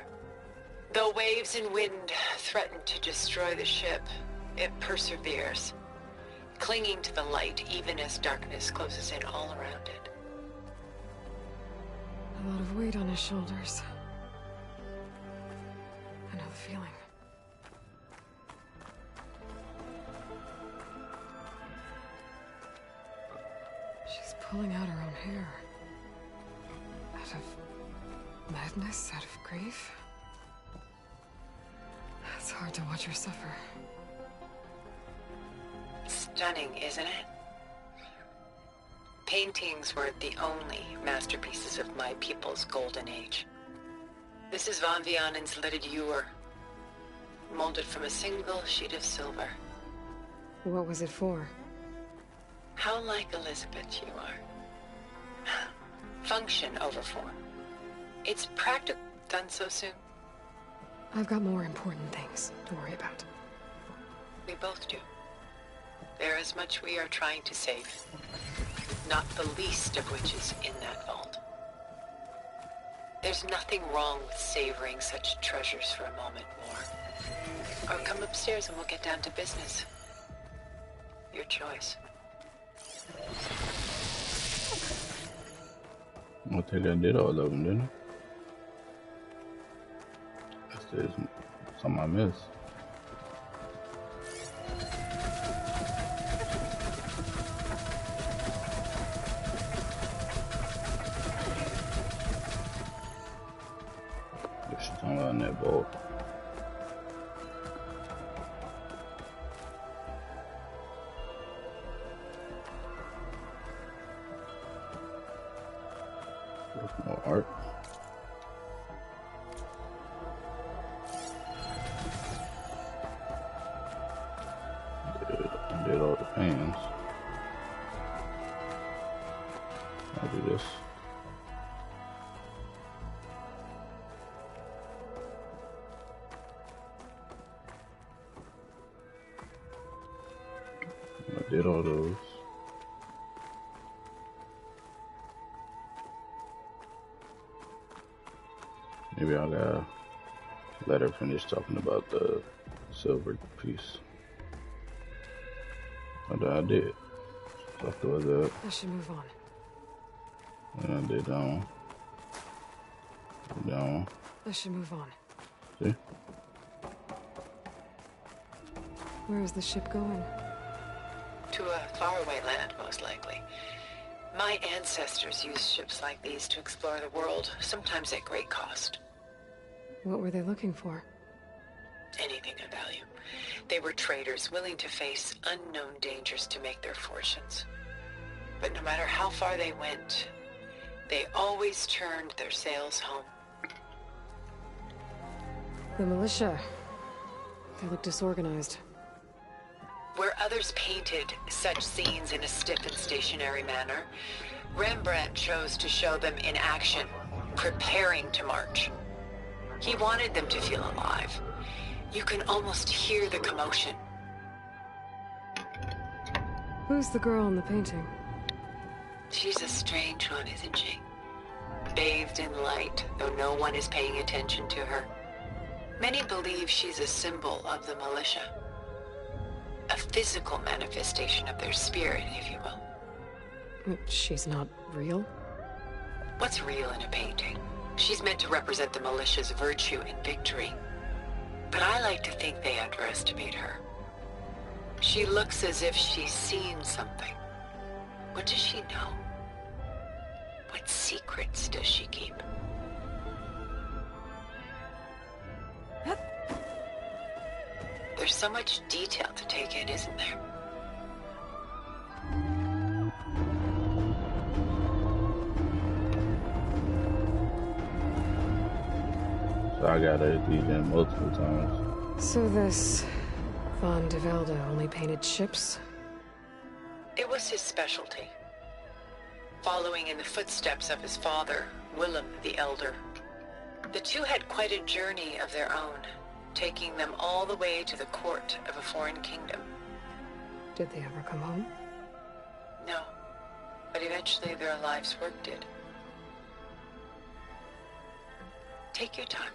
Though waves and wind threaten to destroy the ship, it perseveres, clinging to the light even as darkness closes in all around it. A lot of weight on his shoulders. I know the feeling. She's pulling out her own hair. Out of madness, out of grief. It's hard to watch her suffer. Stunning, isn't it? Paintings weren't the only masterpieces of my people's golden age. This is Van Vianen's Lidded Ewer, molded from a single sheet of silver. What was it for? How like Elizabeth you are. Function over form. It's practical. Done so soon? I've got more important things to worry about. We both do. There is much we are trying to save. Not the least of which is in that vault. There's nothing wrong with savoring such treasures for a moment more. Or come upstairs and we'll get down to business. Your choice. I think I did all of them, didn't I? There's some I missed. There's something on that boat. There's more art. this. I did all those. Maybe I gotta let her finish talking about the silver piece. I did. So after that, I should move on. and I did that one. That one. I should move on. See? Where is the ship going? To a faraway land, most likely. My ancestors used ships like these to explore the world, sometimes at great cost. What were they looking for? Anything of value. They were traders willing to face unknown dangers to make their fortunes. But no matter how far they went, they always turned their sails home. The militia. They look disorganized. Where others painted such scenes in a stiff and stationary manner, Rembrandt chose to show them in action, preparing to march. He wanted them to feel alive. You can almost hear the commotion. Who's the girl in the painting? She's a strange one, isn't she? Bathed in light, though no one is paying attention to her. Many believe she's a symbol of the militia. A physical manifestation of their spirit, if you will. She's not real? What's real in a painting? She's meant to represent the militia's virtue and victory. But I like to think they underestimate her. She looks as if she's seen something. What does she know? What secrets does she keep? There's so much detail to take in, isn't there? So I got it these in multiple times. So this Von de Velde only painted ships? It was his specialty. Following in the footsteps of his father, Willem the Elder. The two had quite a journey of their own, taking them all the way to the court of a foreign kingdom. Did they ever come home? No, but eventually their life's work did. Take your time.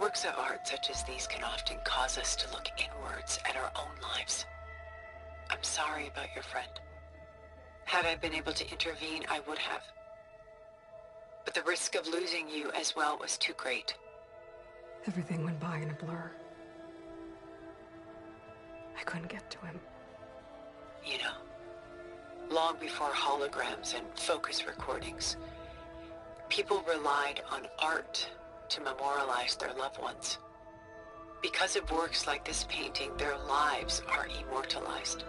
Works of art such as these can often cause us to look inwards at our own lives. I'm sorry about your friend. Had I been able to intervene, I would have. But the risk of losing you as well was too great. Everything went by in a blur. I couldn't get to him. You know, long before holograms and focus recordings, people relied on art to memorialize their loved ones. Because of works like this painting, their lives are immortalized.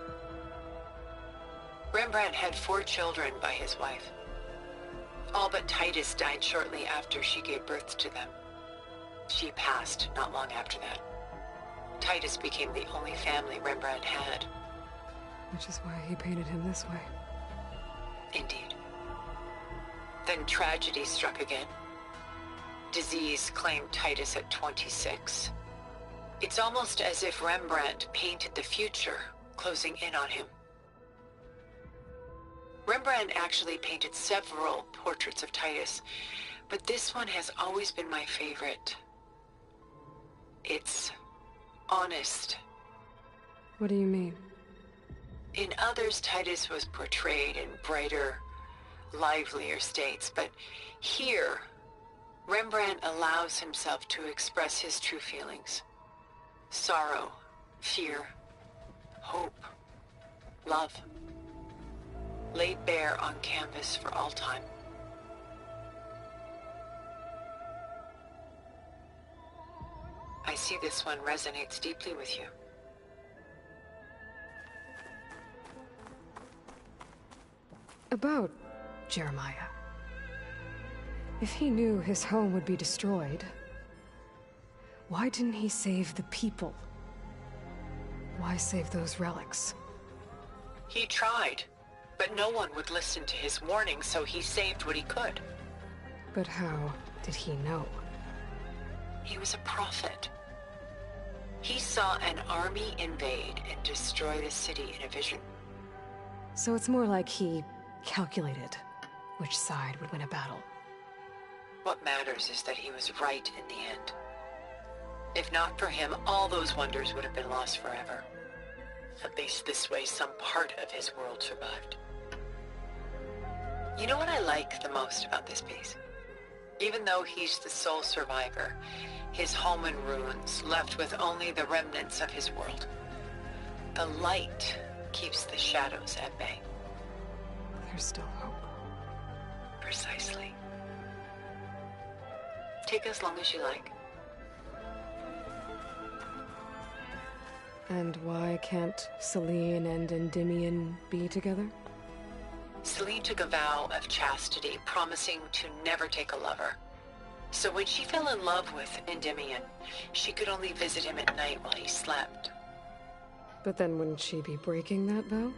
Rembrandt had 4 children by his wife. All but Titus died shortly after she gave birth to them. She passed not long after that. Titus became the only family Rembrandt had. Which is why he painted him this way. Indeed. Then tragedy struck again. Disease claimed Titus at 26. It's almost as if Rembrandt painted the future, closing in on him. Rembrandt actually painted several portraits of Titus, but this one has always been my favorite. It's honest. What do you mean? In others, Titus was portrayed in brighter, livelier states, but here, Rembrandt allows himself to express his true feelings. Sorrow, fear, hope, love. Laid bare on canvas for all time. I see this one resonates deeply with you. About Jeremiah. If he knew his home would be destroyed, why didn't he save the people? Why save those relics? He tried, but no one would listen to his warning, so he saved what he could. But how did he know? He was a prophet. He saw an army invade and destroy the city in a vision. So it's more like he calculated which side would win a battle. What matters is that he was right in the end. If not for him, all those wonders would have been lost forever. At least this way, some part of his world survived. You know what I like the most about this piece? Even though he's the sole survivor, his home in ruins, left with only the remnants of his world. The light keeps the shadows at bay. There's still hope. Precisely. Take as long as you like. And why can't Selene and Endymion be together? Selene took a vow of chastity, promising to never take a lover. So when she fell in love with Endymion, she could only visit him at night while he slept. But then wouldn't she be breaking that vow?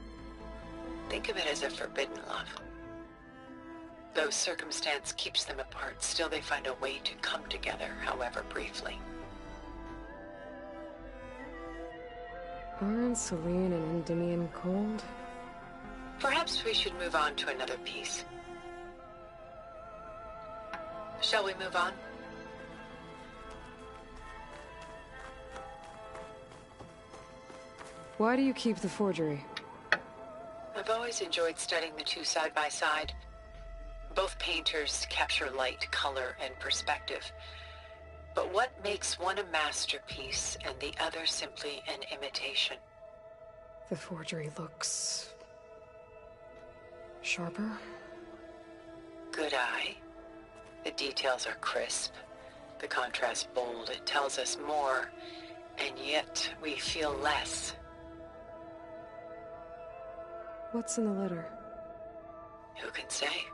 Think of it as a forbidden love. Though circumstance keeps them apart, still they find a way to come together, however briefly. Aren't Selene and Endymion cold? Perhaps we should move on to another piece. Shall we move on? Why do you keep the forgery? I've always enjoyed studying the two side by side. Both painters capture light, color, and perspective. But what makes one a masterpiece and the other simply an imitation? The forgery looks... sharper? Good eye. The details are crisp. The contrast bold. It tells us more, and yet we feel less. What's in the letter? Who can say?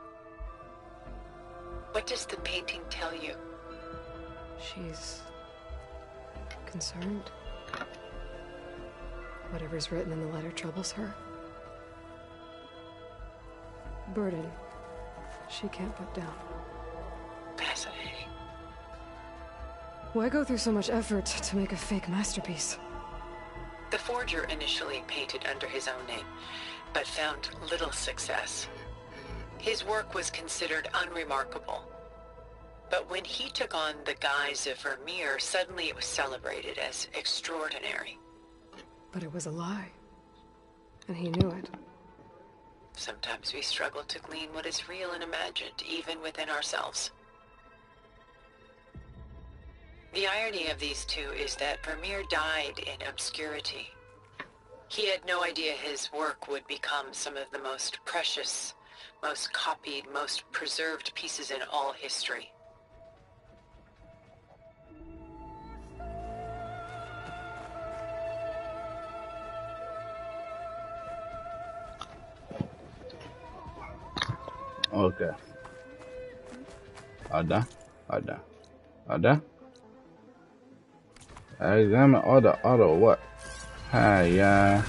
What does the painting tell you? She's... concerned. Whatever's written in the letter troubles her. Burden she can't put down. Fascinating. Why go through so much effort to make a fake masterpiece? The forger initially painted under his own name, but found little success. His work was considered unremarkable. But when he took on the guise of Vermeer, suddenly it was celebrated as extraordinary. But it was a lie. And he knew it. Sometimes we struggle to glean what is real and imagined, even within ourselves. The irony of these two is that Vermeer died in obscurity. He had no idea his work would become some of the most precious, most copied, most preserved pieces in all history. Okay. Ada. Examine auto what? Hi,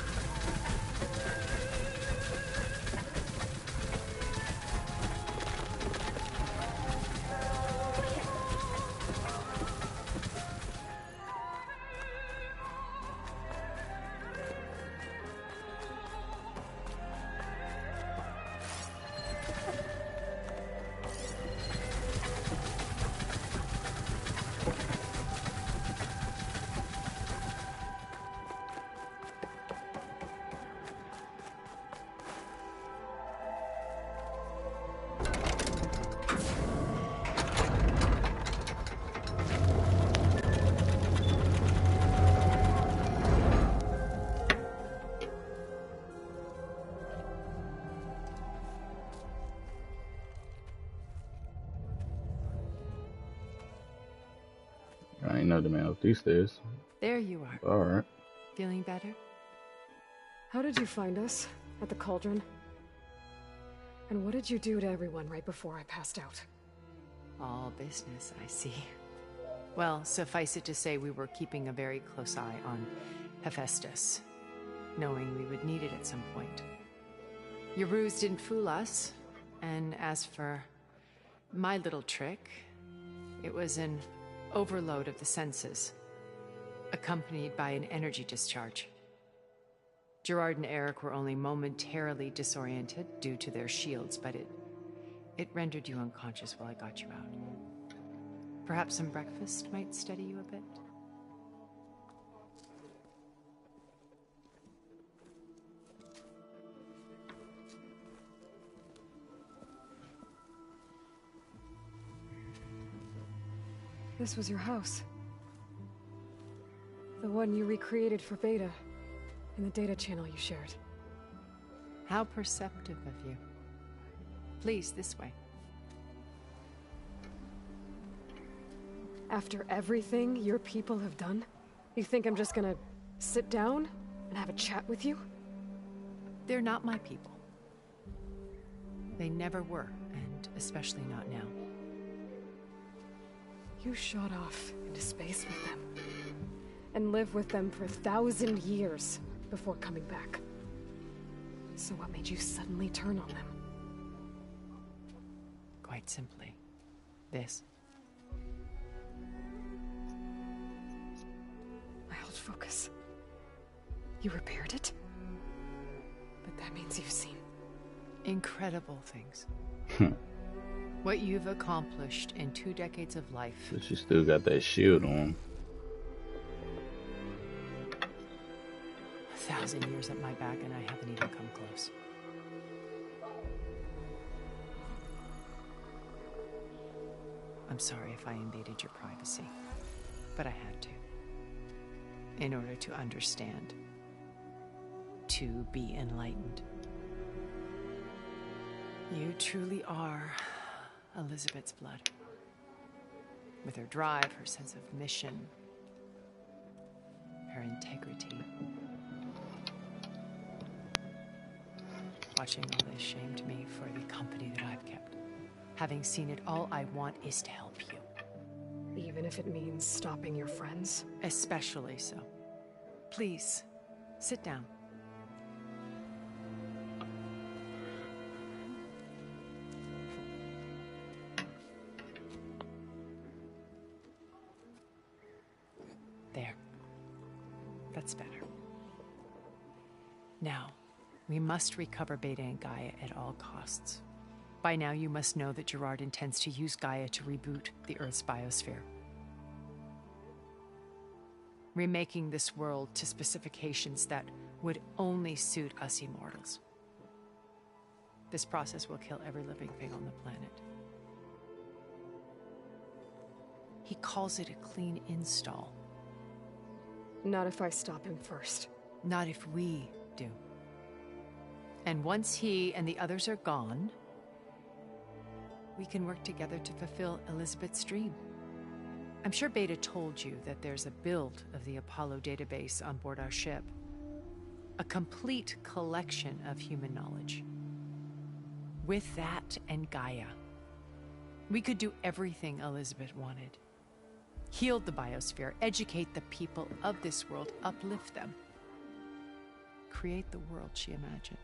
I ain't know the man up these stairs. There you are. Alright. Feeling better? How did you find us? At the cauldron? And what did you do to everyone right before I passed out? All business, I see. Well, suffice it to say we were keeping a very close eye on Hephaestus, knowing we would need it at some point. Your ruse didn't fool us. And as for my little trick, it was an overload of the senses, accompanied by an energy discharge. Gerard and Eric were only momentarily disoriented due to their shields, but it rendered you unconscious while I got you out. Perhaps some breakfast might steady you a bit? This was your house. The one you recreated for Beta, in the data channel you shared. How perceptive of you. Please, this way. After everything your people have done, you think I'm just gonna sit down and have a chat with you? They're not my people. They never were, and especially not now. You shot off into space with them, and lived with them for 1,000 years before coming back. So what made you suddenly turn on them? Quite simply, this. I held focus. You repaired it? But that means you've seen... incredible things. What you've accomplished in 2 decades of life. But you still got that shield on. 1,000 years at my back and I haven't even come close. I'm sorry if I invaded your privacy, but I had to. In order to understand. To be enlightened. You truly are Elizabeth's blood. With her drive, her sense of mission, her integrity. Watching all this shamed me for the company that I've kept. Having seen it, all I want is to help you. Even if it means stopping your friends? Especially so. Please, sit down. There. That's better. Now, we must recover Beta and Gaia at all costs. By now, you must know that Gerard intends to use Gaia to reboot the Earth's biosphere. Remaking this world to specifications that would only suit us immortals. This process will kill every living thing on the planet. He calls it a clean install. Not if I stop him first. Not if we do. And once he and the others are gone, we can work together to fulfill Elizabeth's dream. I'm sure Beta told you that there's a build of the Apollo database on board our ship. A complete collection of human knowledge. With that and Gaia, we could do everything Elizabeth wanted. Heal the biosphere, educate the people of this world, uplift them. Create the world she imagined.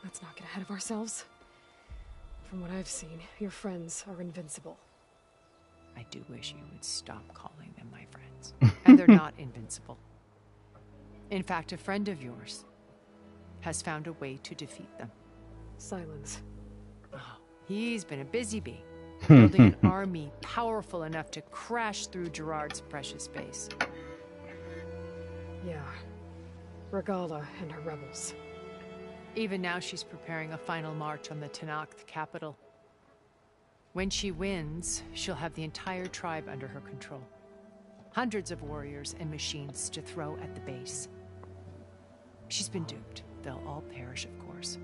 Let's not get ahead of ourselves. From what I've seen, your friends are invincible. I do wish you would stop calling them my friends. And they're not invincible. In fact, a friend of yours has found a way to defeat them. Silence. Oh, he's been a busy bee. Building an army powerful enough to crash through Gerard's precious base. Yeah. Regala and her rebels. Even now she's preparing a final march on the Tenakth capital. When she wins, she'll have the entire tribe under her control. Hundreds of warriors and machines to throw at the base. She's been duped. They'll all perish, of course.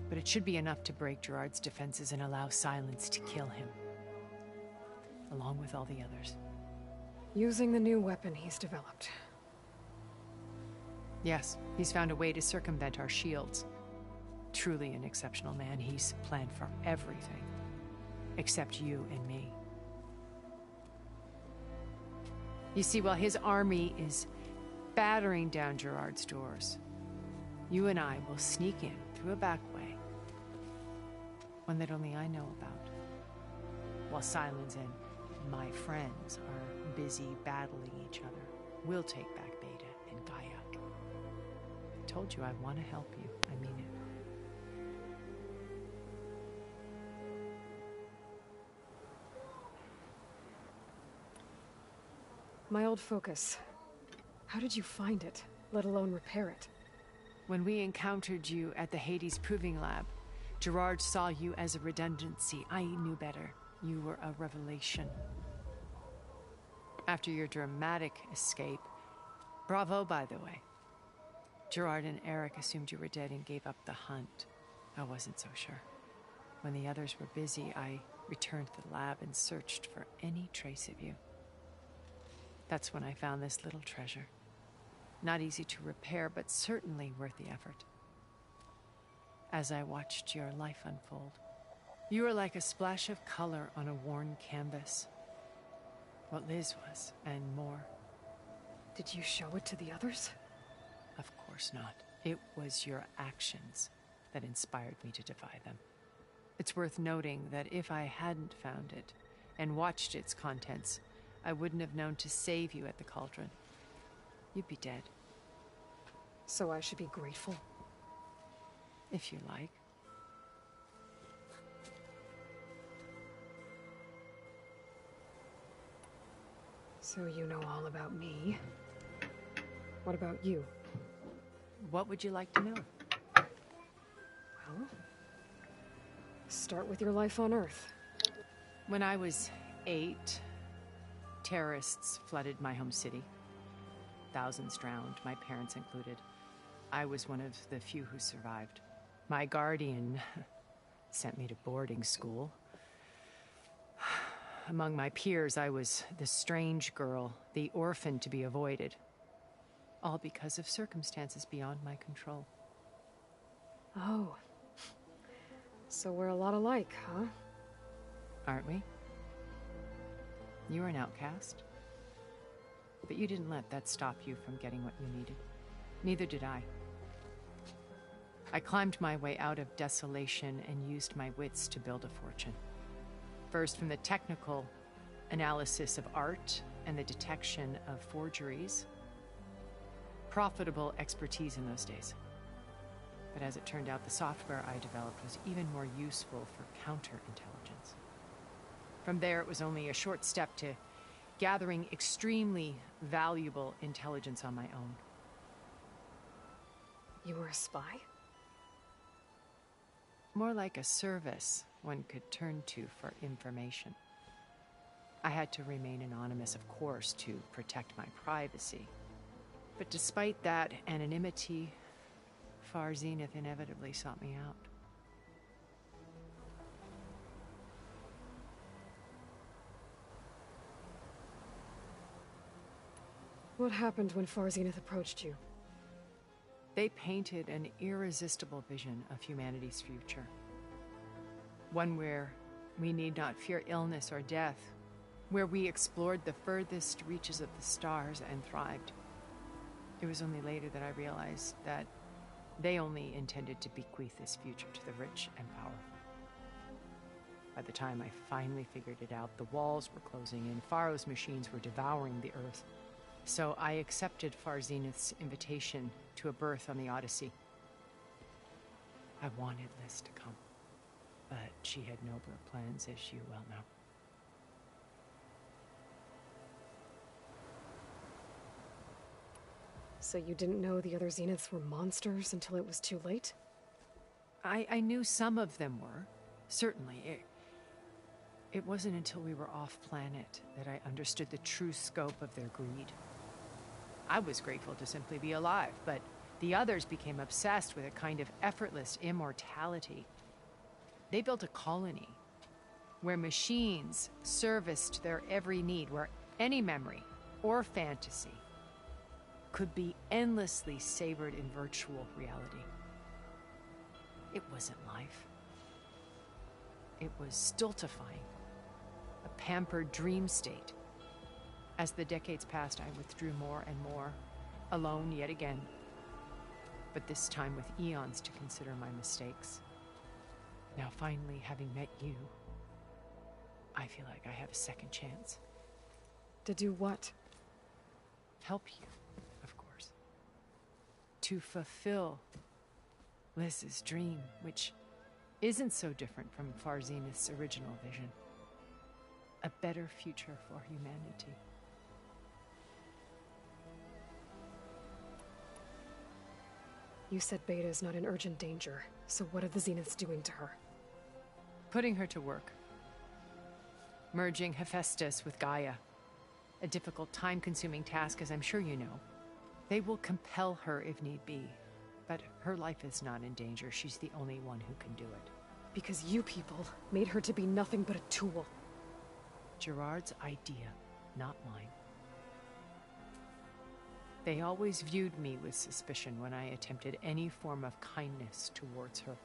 But it should be enough to break Gerard's defenses and allow Silence to kill him. Along with all the others. Using the new weapon he's developed. Yes, he's found a way to circumvent our shields. Truly an exceptional man. He's planned for everything. Except you and me. You see, while his army is battering down Gerard's doors, You and I will sneak in through a back way, one that only I know about, while Sylens and my friends are busy battling each other. We'll take back Beta and Gaia. I told you I want to help you. I mean it. My old focus. How did you find it, let alone repair it? When we encountered you at the Hades Proving Lab, Gerard saw you as a redundancy. I knew better. You were a revelation. After your dramatic escape, bravo, by the way. Gerard and Eric assumed you were dead and gave up the hunt. I wasn't so sure. When the others were busy, I returned to the lab and searched for any trace of you. That's when I found this little treasure. Not easy to repair, but certainly worth the effort. As I watched your life unfold, you were like a splash of color on a worn canvas. What Liz was, and more. Did you show it to the others? Of course not. It was your actions that inspired me to defy them. It's worth noting that if I hadn't found it and watched its contents, I wouldn't have known to save you at the Cauldron. You'd be dead. So I should be grateful? If you like. So you know all about me. What about you? What would you like to know? Well, start with your life on Earth. When I was 8, terrorists flooded my home city. Thousands drowned, my parents included. I was one of the few who survived. My guardian sent me to boarding school. Among my peers, I was the strange girl, the orphan to be avoided. All because of circumstances beyond my control. Oh. So we're a lot alike, huh? Aren't we? You were an outcast. But you didn't let that stop you from getting what you needed. Neither did I. I climbed my way out of desolation and used my wits to build a fortune. First, from the technical analysis of art and the detection of forgeries. Profitable expertise in those days. But as it turned out, the software I developed was even more useful for counterintelligence. From there, it was only a short step to gathering extremely valuable intelligence on my own. You were a spy? More like a service one could turn to for information. I had to remain anonymous, of course, to protect my privacy. But despite that anonymity, Far Zenith inevitably sought me out. What happened when Far Zenith approached you? They painted an irresistible vision of humanity's future. One where we need not fear illness or death, where we explored the furthest reaches of the stars and thrived. It was only later that I realized that they only intended to bequeath this future to the rich and powerful. By the time I finally figured it out, the walls were closing in, Pharaoh's machines were devouring the Earth. So I accepted Far Zenith's invitation to a berth on the Odyssey. I wanted Liz to come, but she had nobler plans, as you well know. So you didn't know the other Zeniths were monsters until it was too late? I knew some of them were, certainly. It wasn't until we were off-planet that I understood the true scope of their greed. I was grateful to simply be alive, but the others became obsessed with a kind of effortless immortality. They built a colony where machines serviced their every need, where any memory or fantasy could be endlessly savored in virtual reality. It wasn't life. It was stultifying, a pampered dream state. As the decades passed, I withdrew more and more, alone yet again. but this time with eons to consider my mistakes. Now finally, having met you, I feel like I have a second chance. To do what? Help you, of course. To fulfill Liz's dream, which isn't so different from Far Zenith's original vision. A better future for humanity. You said Beta is not in urgent danger, so what are the Zeniths doing to her? Putting her to work. Merging Hephaestus with Gaia. A difficult, time-consuming task, as I'm sure you know. They will compel her if need be. But her life is not in danger. She's the only one who can do it. Because you people made her to be nothing but a tool. Gerard's idea, not mine. They always viewed me with suspicion when I attempted any form of kindness towards her.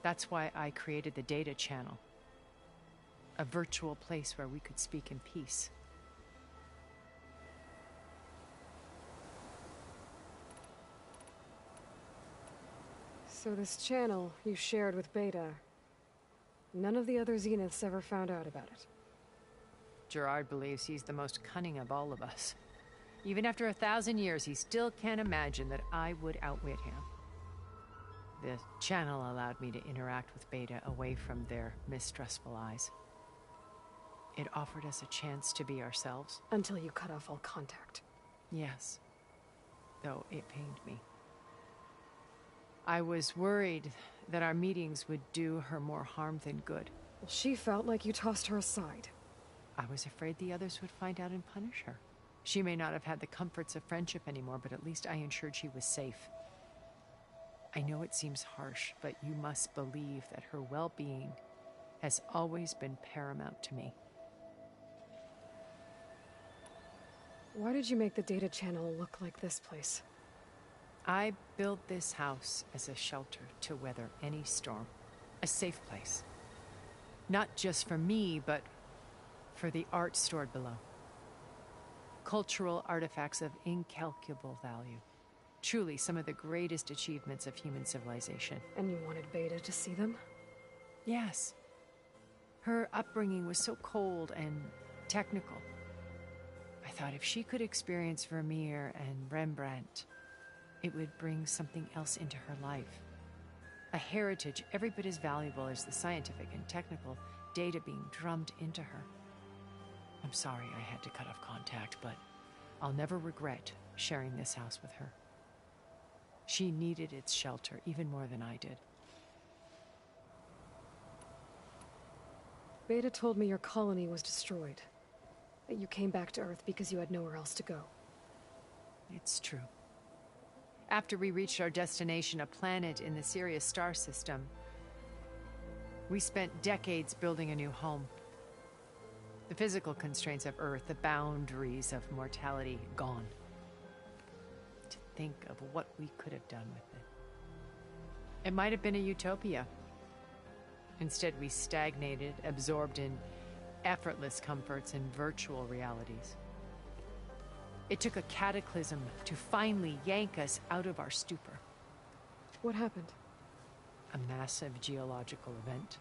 That's why I created the data channel. A virtual place where we could speak in peace. So this channel you shared with Beta, none of the other Zeniths ever found out about it? Gerard believes he's the most cunning of all of us. Even after 1,000 years, he still can't imagine that I would outwit him. The channel allowed me to interact with Beta away from their mistrustful eyes. It offered us a chance to be ourselves. Until you cut off all contact. Yes. Though it pained me. I was worried that our meetings would do her more harm than good. Well, she felt like you tossed her aside. I was afraid the others would find out and punish her. She may not have had the comforts of friendship anymore, but at least I ensured she was safe. I know it seems harsh, but you must believe that her well-being has always been paramount to me. Why did you make the data channel look like this place? I built this house as a shelter to weather any storm. A safe place. Not just for me, but for the art stored below. Cultural artifacts of incalculable value. Truly some of the greatest achievements of human civilization. And you wanted Beta to see them? Yes. Her upbringing was so cold and technical. I thought if she could experience Vermeer and Rembrandt, it would bring something else into her life. A heritage every bit as valuable as the scientific and technical data being drummed into her. I'm sorry I had to cut off contact, but I'll never regret sharing this house with her. She needed its shelter even more than I did. Beta told me your colony was destroyed. That you came back to Earth because you had nowhere else to go. It's true. After we reached our destination, a planet in the Sirius star system, we spent decades building a new home. The physical constraints of Earth, the boundaries of mortality, gone. To think of what we could have done with it. It might have been a utopia. Instead, we stagnated, absorbed in effortless comforts and virtual realities. It took a cataclysm to finally yank us out of our stupor. What happened? A massive geological event.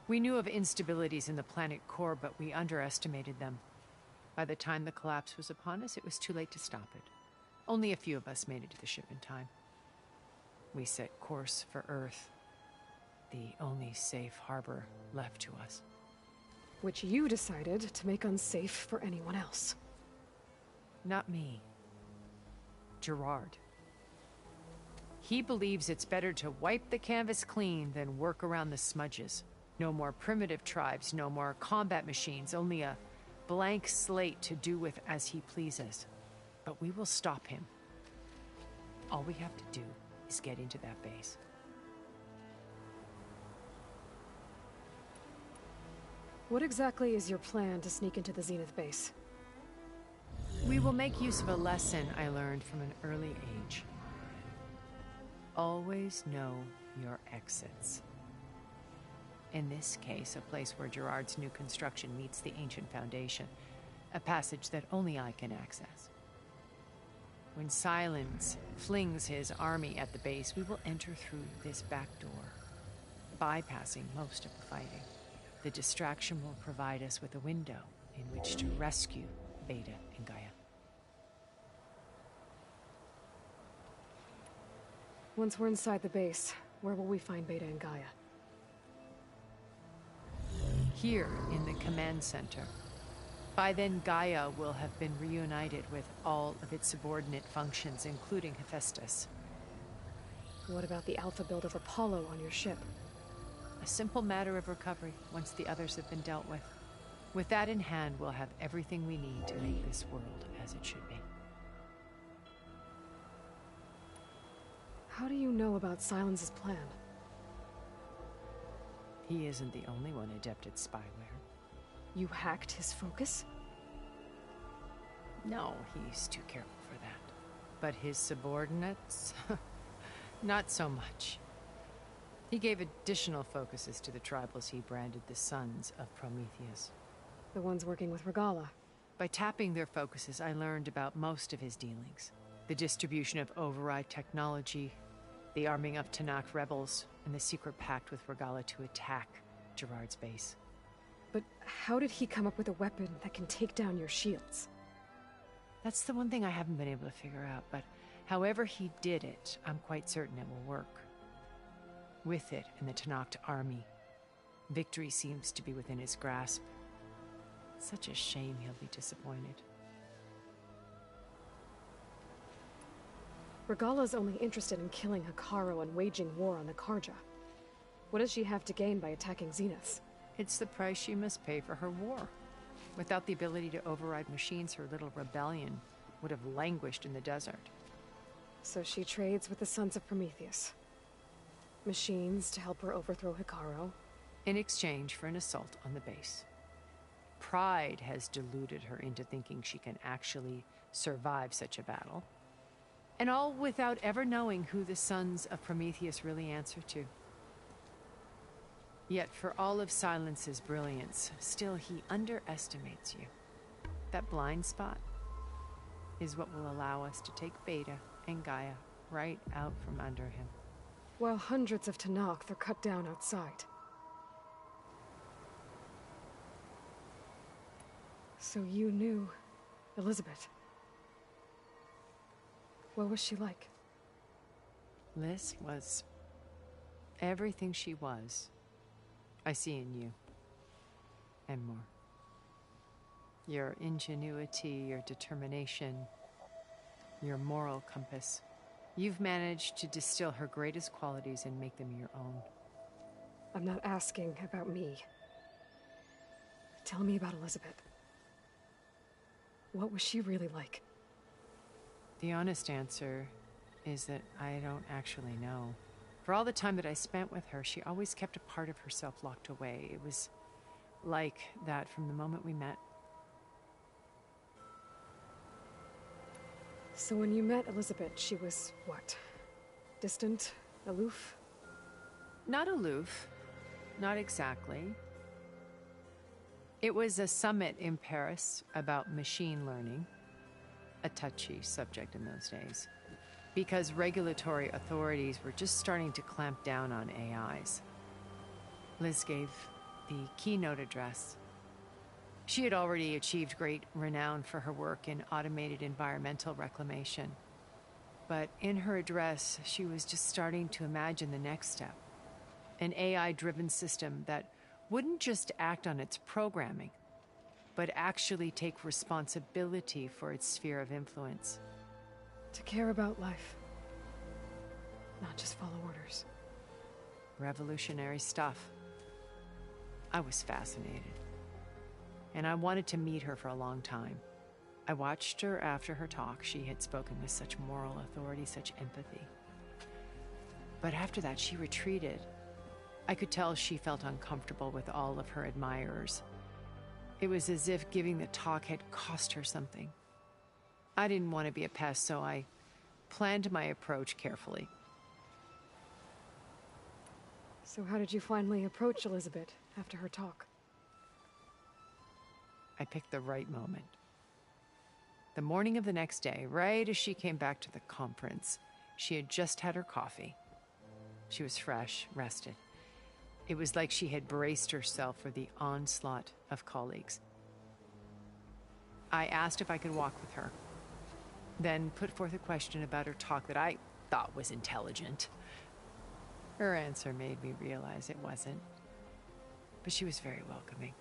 We knew of instabilities in the planet core, but we underestimated them. By the time the collapse was upon us, it was too late to stop it. Only a few of us made it to the ship in time. We set course for Earth, the only safe harbor left to us. Which you decided to make unsafe for anyone else. Not me. Gerard. He believes it's better to wipe the canvas clean than work around the smudges. No more primitive tribes, no more combat machines, only a blank slate to do with as he pleases. But we will stop him. All we have to do is get into that base. What exactly is your plan to sneak into the Zenith base? We will make use of a lesson I learned from an early age. Always know your exits. In this case, a place where Gerard's new construction meets the ancient foundation, a passage that only I can access. When Sylens flings his army at the base, we will enter through this back door, bypassing most of the fighting. The distraction will provide us with a window in which to rescue Beta and Gaia. Once we're inside the base, where will we find Beta and Gaia? Here in the command center. By then, Gaia will have been reunited with all of its subordinate functions, including Hephaestus. What about the Alpha build of Apollo on your ship? A simple matter of recovery once the others have been dealt with. With that in hand, we'll have everything we need to make this world as it should be. How do you know about Sylens' plan? He isn't the only one adept at spyware. You hacked his focus? No, he's too careful for that. But his subordinates? Not so much. He gave additional focuses to the tribals he branded the Sons of Prometheus. The ones working with Regalla. By tapping their focuses, I learned about most of his dealings. The distribution of override technology, the arming of Tenakth rebels, and the secret pact with Regalla to attack Gerard's base. But how did he come up with a weapon that can take down your shields? That's the one thing I haven't been able to figure out, but however he did it, I'm quite certain it will work. With it and the Tenakth army, victory seems to be within his grasp. Such a shame he'll be disappointed. Regalla's only interested in killing Hekarro and waging war on the Karja. What does she have to gain by attacking Zeniths? It's the price she must pay for her war. Without the ability to override machines, her little rebellion would have languished in the desert. So she trades with the Sons of Prometheus. Machines to help her overthrow Hekarro. In exchange for an assault on the base. Pride has deluded her into thinking she can actually survive such a battle. And all without ever knowing who the Sons of Prometheus really answer to. Yet for all of Sylens' brilliance, still he underestimates you. That blind spot is what will allow us to take Beta and Gaia right out from under him. While hundreds of Tenakth are cut down outside. So you knew Elizabeth. What was she like? Liz was everything she was. I see in you. And more. Your ingenuity, your determination, your moral compass. You've managed to distill her greatest qualities and make them your own. I'm not asking about me. Tell me about Elizabeth. What was she really like? The honest answer is that I don't actually know. For all the time that I spent with her, she always kept a part of herself locked away. It was like that from the moment we met. So when you met Elizabeth, she was what? Distant? Aloof? Not aloof. Not exactly. It was a summit in Paris about machine learning. A touchy subject in those days. Because regulatory authorities were just starting to clamp down on AIs. Liz gave the keynote address. She had already achieved great renown for her work in automated environmental reclamation. But in her address, she was just starting to imagine the next step. An AI-driven system that wouldn't just act on its programming, but actually take responsibility for its sphere of influence. To care about life. Not just follow orders. Revolutionary stuff. I was fascinated. And I wanted to meet her for a long time. I watched her after her talk. She had spoken with such moral authority, such empathy. But after that, she retreated. I could tell she felt uncomfortable with all of her admirers. It was as if giving the talk had cost her something. I didn't want to be a pest, so I planned my approach carefully. So how did you finally approach Elizabeth after her talk? I picked the right moment. The morning of the next day, right as she came back to the conference, she had just had her coffee. She was fresh, rested. It was like she had braced herself for the onslaught of colleagues. I asked if I could walk with her, then put forth a question about her talk that I thought was intelligent. Her answer made me realize it wasn't, but she was very welcoming.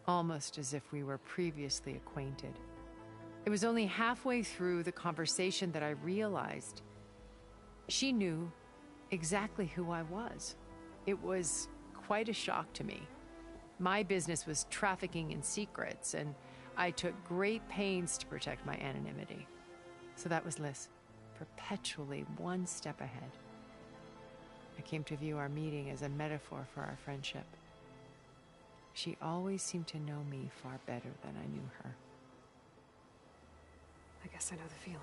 Almost as if we were previously acquainted. It was only halfway through the conversation that I realized she knew exactly who I was. It was quite a shock to me. My business was trafficking in secrets, and I took great pains to protect my anonymity. So that was Liz, perpetually one step ahead. I came to view our meeting as a metaphor for our friendship. She always seemed to know me far better than I knew her. I guess I know the feeling.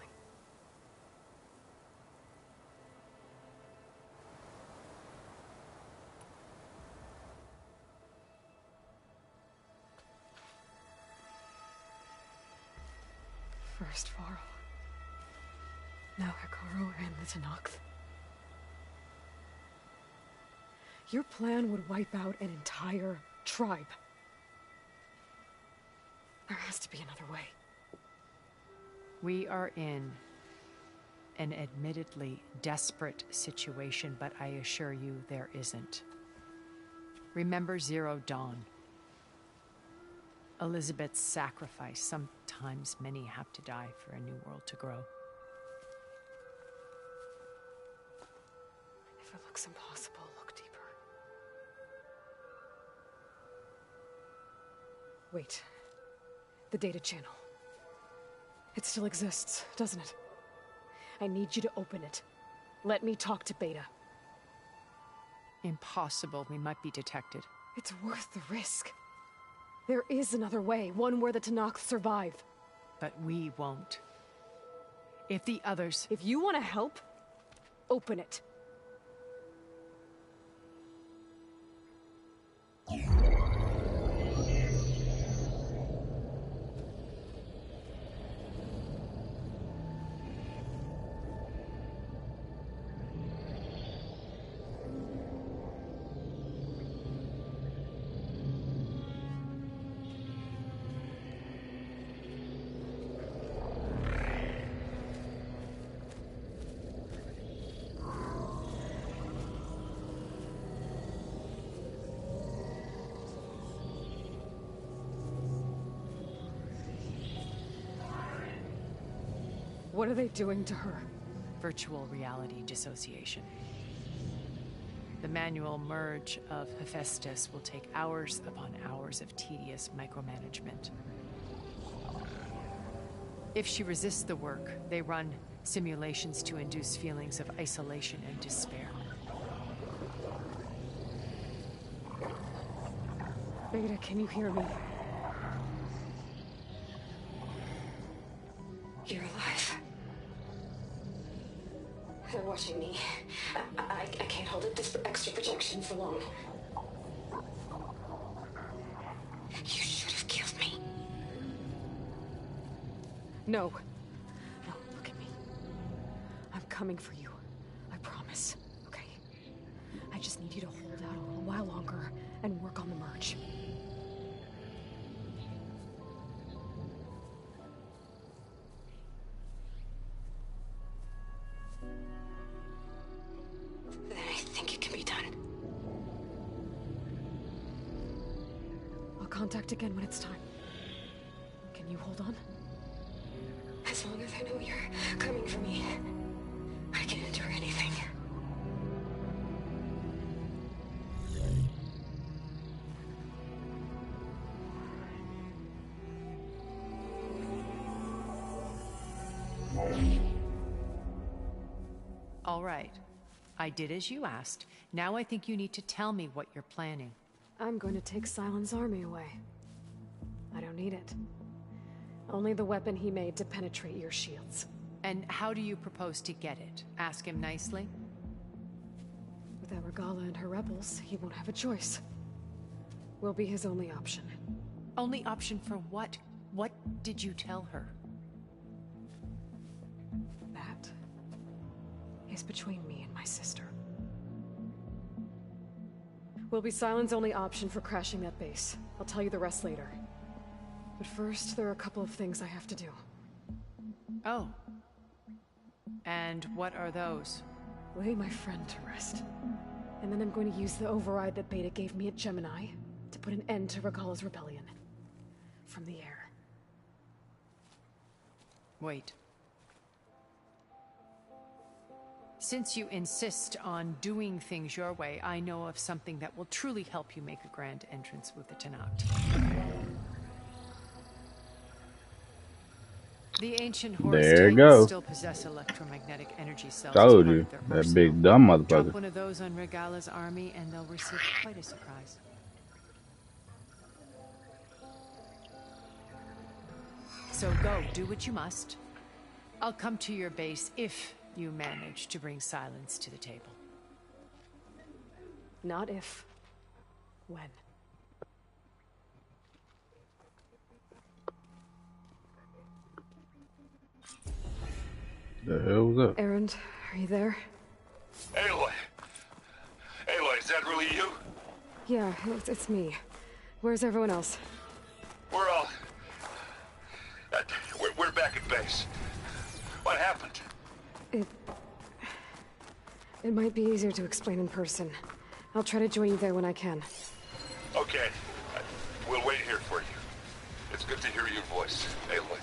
First Varl, now Hekarro and the Tenakth. Your plan would wipe out an entire tribe. There has to be another way. We are in an admittedly desperate situation, but I assure you there isn't. Remember Zero Dawn. Elizabeth's sacrifice. Sometimes many have to die for a new world to grow. If it looks impossible, look deeper. Wait. The data channel. It still exists, doesn't it? I need you to open it. Let me talk to Beta. Impossible. We might be detected. It's worth the risk. There is another way, one where the Tenakth survive. But we won't. If the others... If you want to help, open it. What are they doing to her? Virtual reality dissociation. The manual merge of Hephaestus will take hours upon hours of tedious micromanagement. If she resists the work, they run simulations to induce feelings of isolation and despair. Beta, can you hear me? You're alive. They're watching me. I can't hold it this extra protection for long. You should have killed me. No. No, look at me. I'm coming for you. I promise. Okay? I just need you to hold out a little while longer and work on the merge. Contact again when it's time. Can you hold on? As long as I know you're coming for me, I can endure anything. All right. I did as you asked. Now I think you need to tell me what you're planning. I'm going to take Sylens' army away. I don't need it. Only the weapon he made to penetrate your shields. And how do you propose to get it? Ask him nicely? Without Regalla and her rebels, he won't have a choice. We'll be his only option. Only option for what? What did you tell her? That is between me and my sister. Will be Sylens' only option for crashing that base. I'll tell you the rest later. But first, there are a couple of things I have to do. Oh. And what are those? Lay my friend to rest. And then I'm going to use the override that Beta gave me at Gemini to put an end to Regalla's rebellion. From the air. Wait. Since you insist on doing things your way, I know of something that will truly help you make a grand entrance with the Tenakth. The ancient Horus There you Titans go. still possess electromagnetic energy cells. Told as part you. of their That arsenal. big dumb Drop motherfucker. one of those on Regalla's army and they'll receive quite a surprise. So go, do what you must. I'll come to your base if you manage to bring Sylens to the table. Not if. When. The hell was up? Erend, are you there? Aloy! Aloy, is that really you? Yeah, it's me. Where's everyone else? We're all... we're back at base. What happened? It might be easier to explain in person. I'll try to join you there when I can. Okay. We'll wait here for you. It's good to hear your voice, Aloy.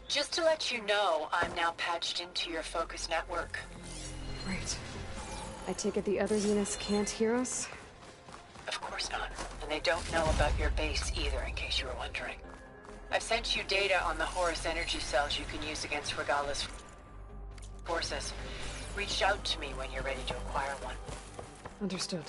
Just to let you know, I'm now patched into your focus network. Great. I take it the other Zeniths can't hear us? Of course not. And they don't know about your base either, in case you were wondering. I've sent you data on the Horus energy cells you can use against Regalla's forces. Reach out to me when you're ready to acquire one. Understood.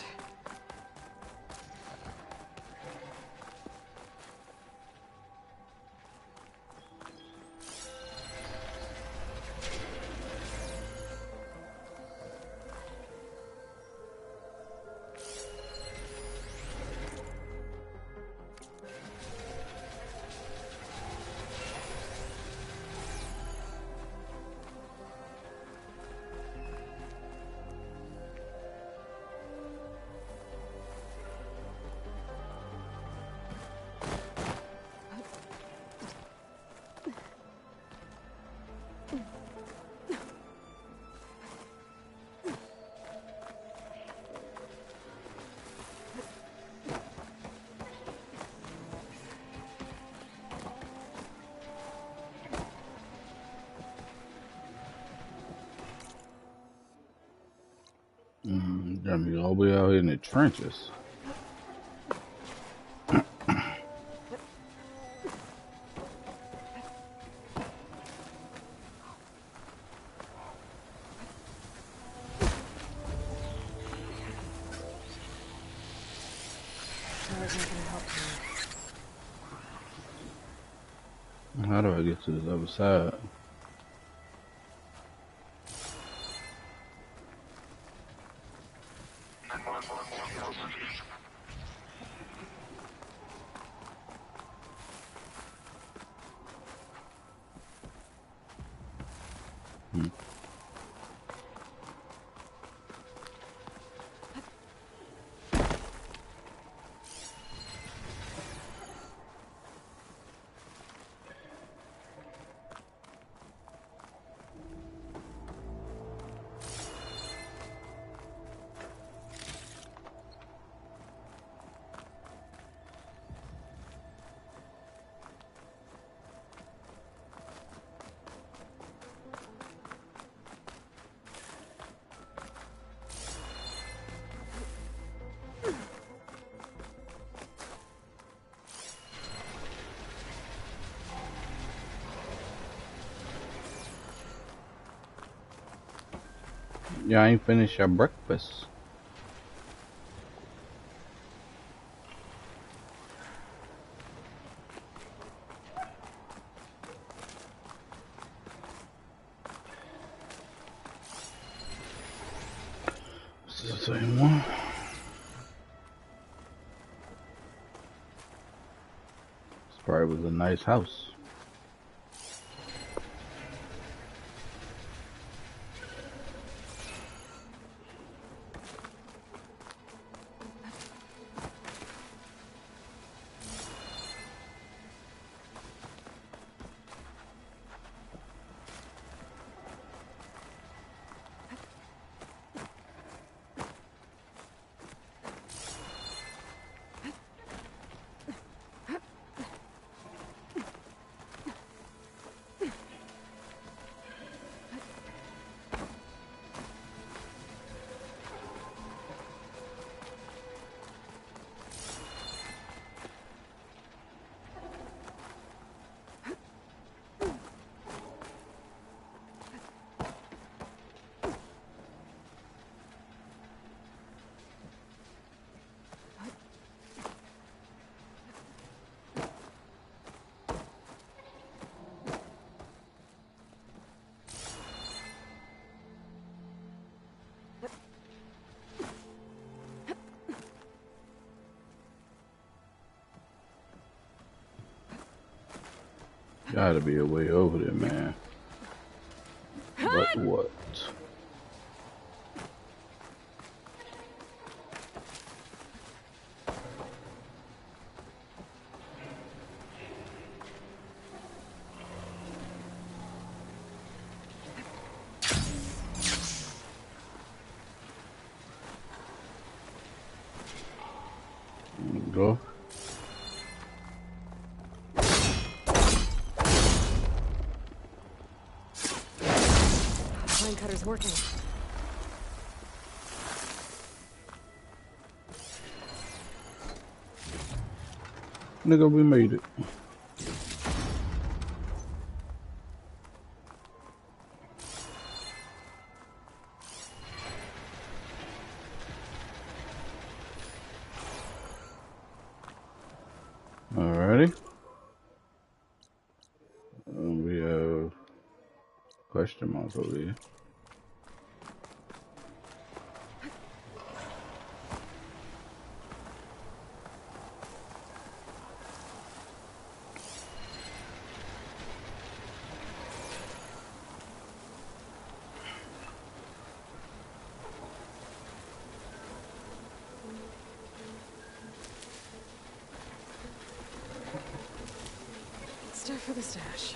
Got me all the way out here in the trenches. How do I get to this other side? Y'all ain't finished your breakfast. This is the same one. This probably was a nice house. Gotta be a way over there, man. But what? There we go. Cutter's working. Nigga, we made it. Alrighty. We have question marks over here. Stuff for the stash.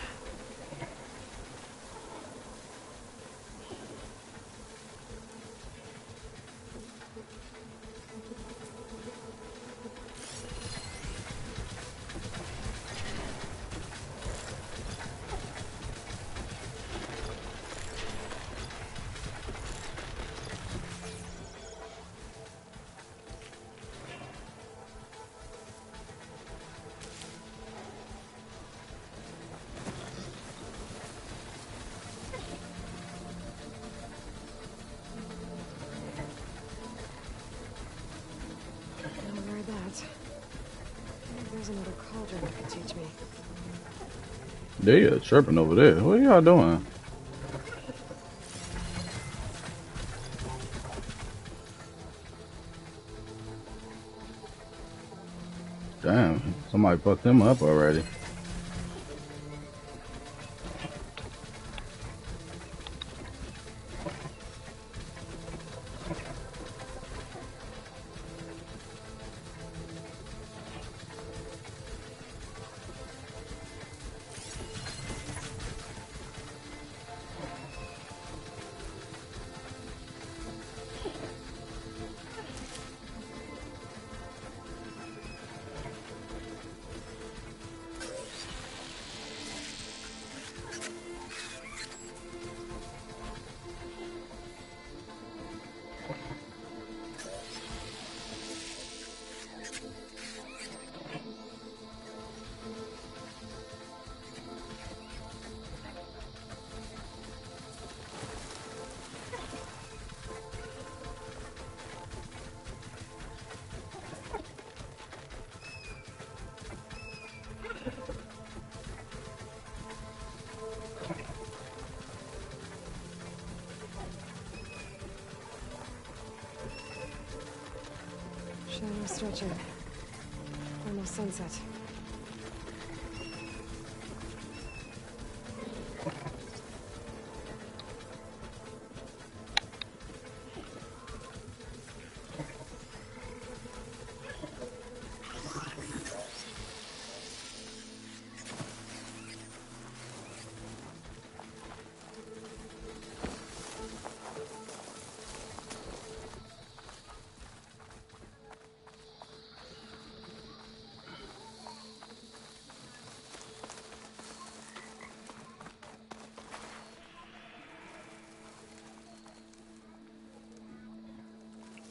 There's another cauldron that could teach me. They are chirping over there. What are y'all doing? Damn, somebody fucked him up already. Shadow stretching. Almost sunset.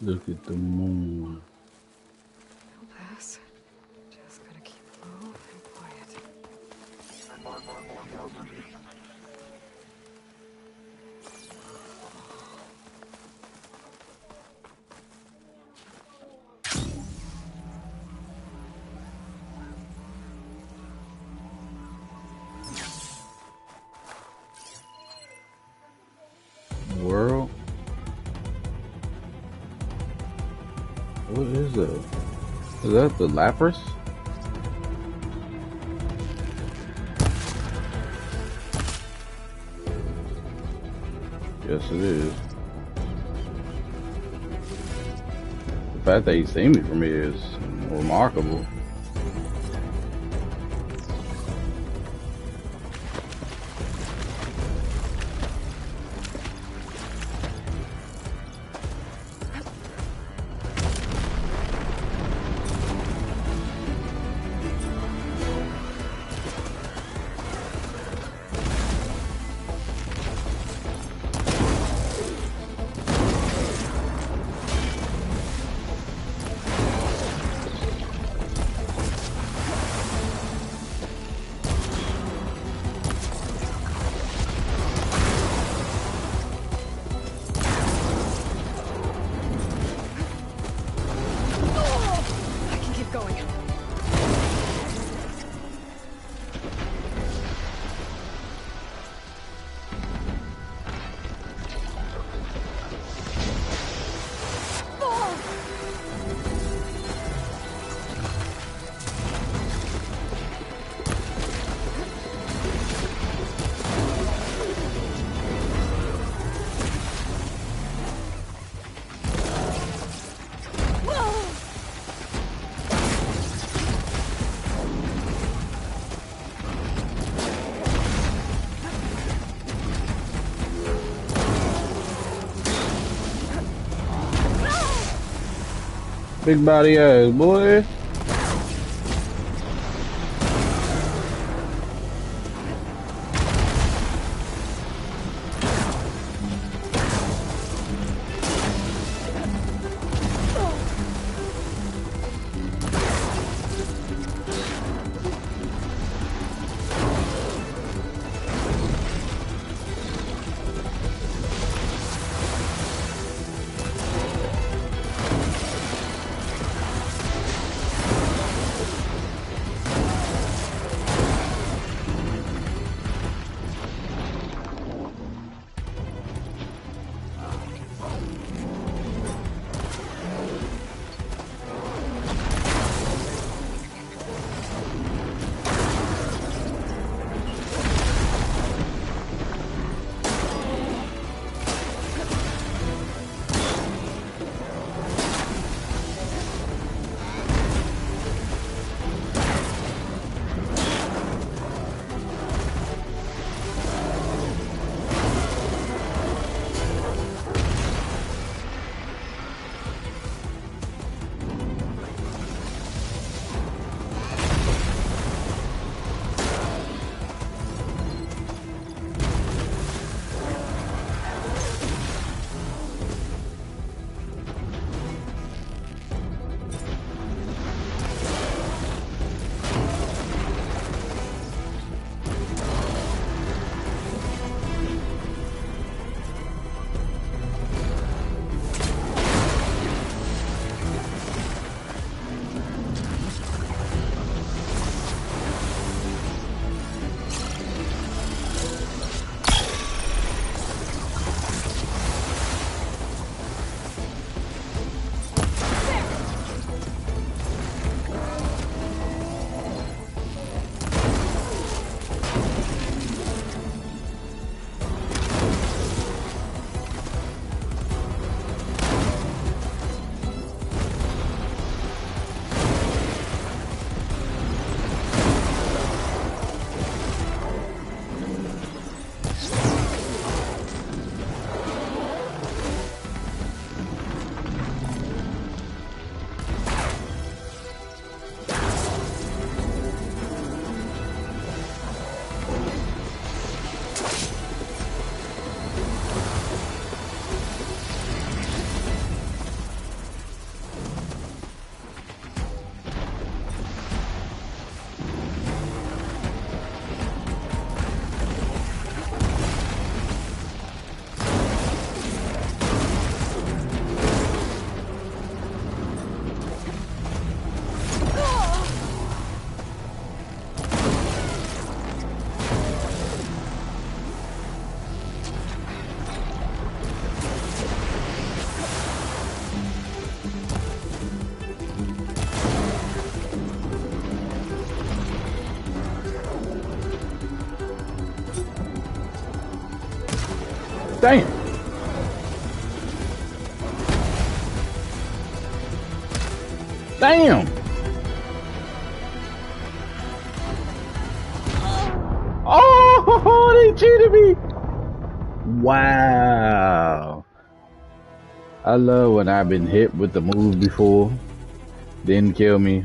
Look at the moon. It'll pass. Just gotta keep low and quiet. World? What is that? Is that the Lapras? Yes, it is. The fact that he's seen me from here is remarkable. Big body ass, boy. Damn. Damn. Oh, they cheated me. Wow. I love when I've been hit with the move before. Didn't kill me.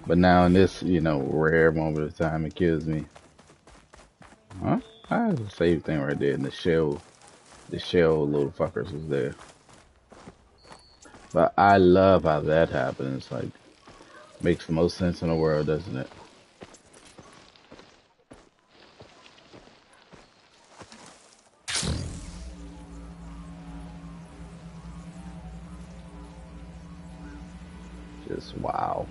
But now in this, you know, rare moment of time, it kills me. Huh? That's the same thing right there. And the shell little fuckers is there. But I love how that happens. Like, makes the most sense in the world, doesn't it? Just wow.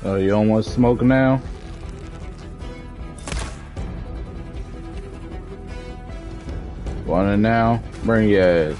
Oh, you don't want smoke now? Want it now? Bring your ass.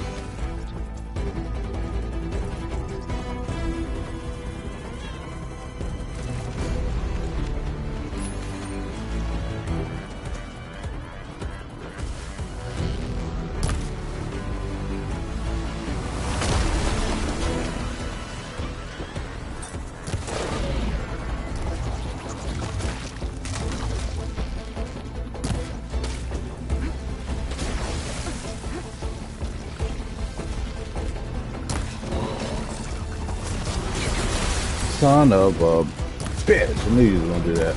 Son of a bitch. I knew you was gonna do that.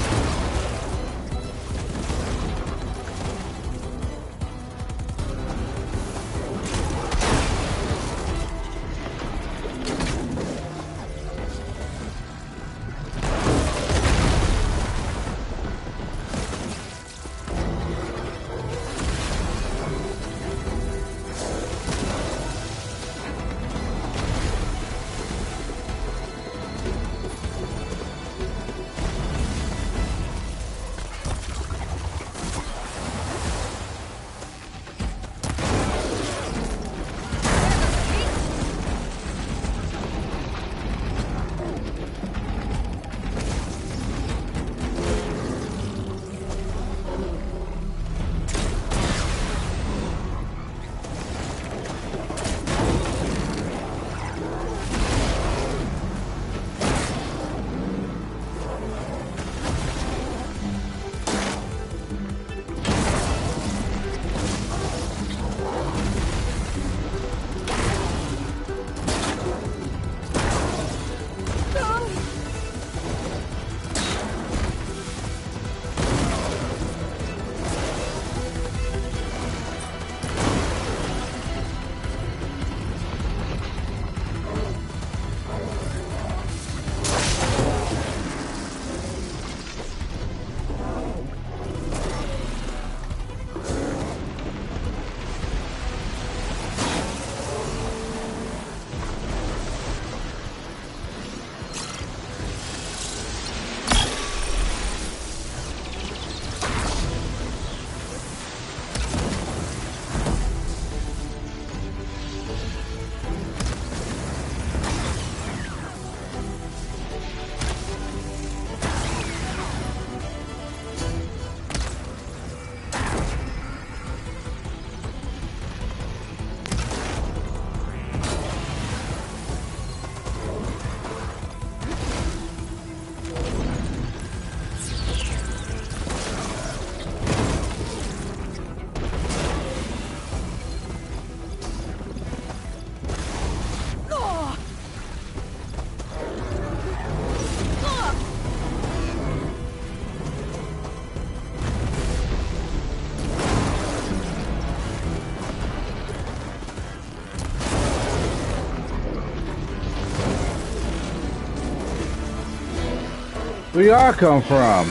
Where y'all come from?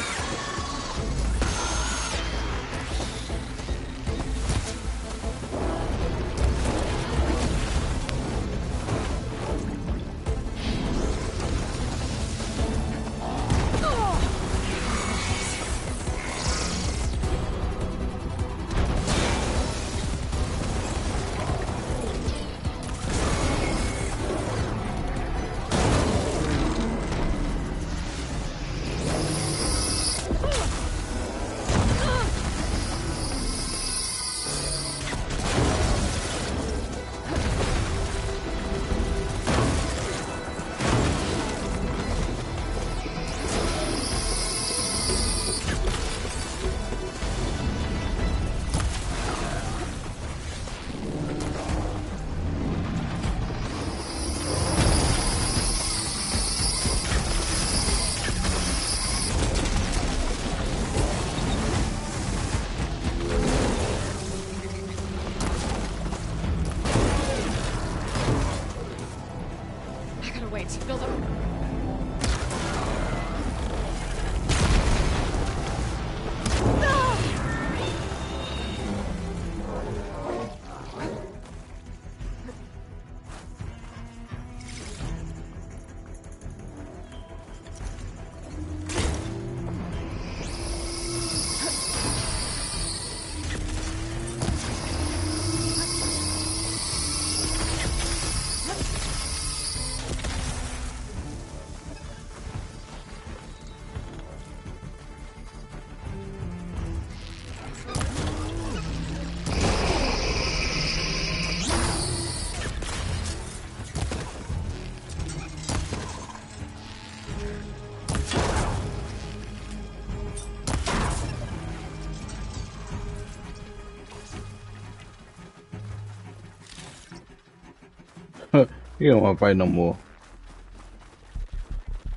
You don't want to fight no more.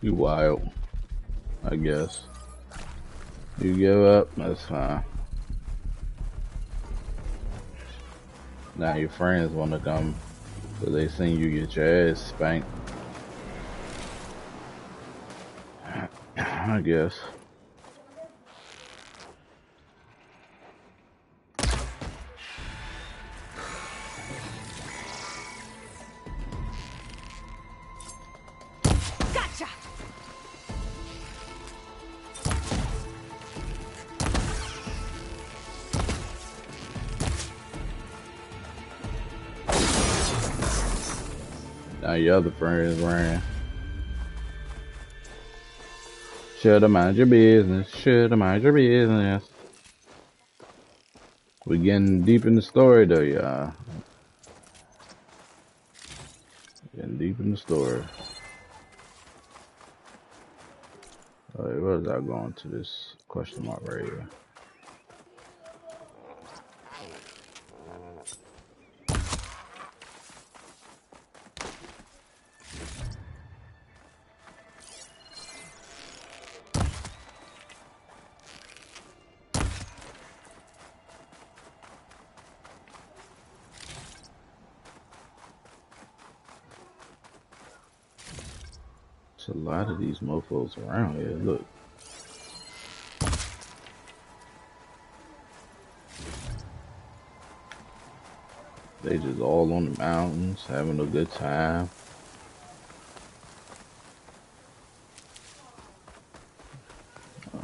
You wild, I guess. You give up, that's fine. Now your friends want to come, so they seen you get your ass spanked. I guess. Now your other friends ran. Shoulda mind your business. Shoulda mind your business. We getting deep in the story though, y'all. Getting deep in the story. Alright, where is I going to this question mark right here? A lot of these mofos around here, look. They just all on the mountains, having a good time.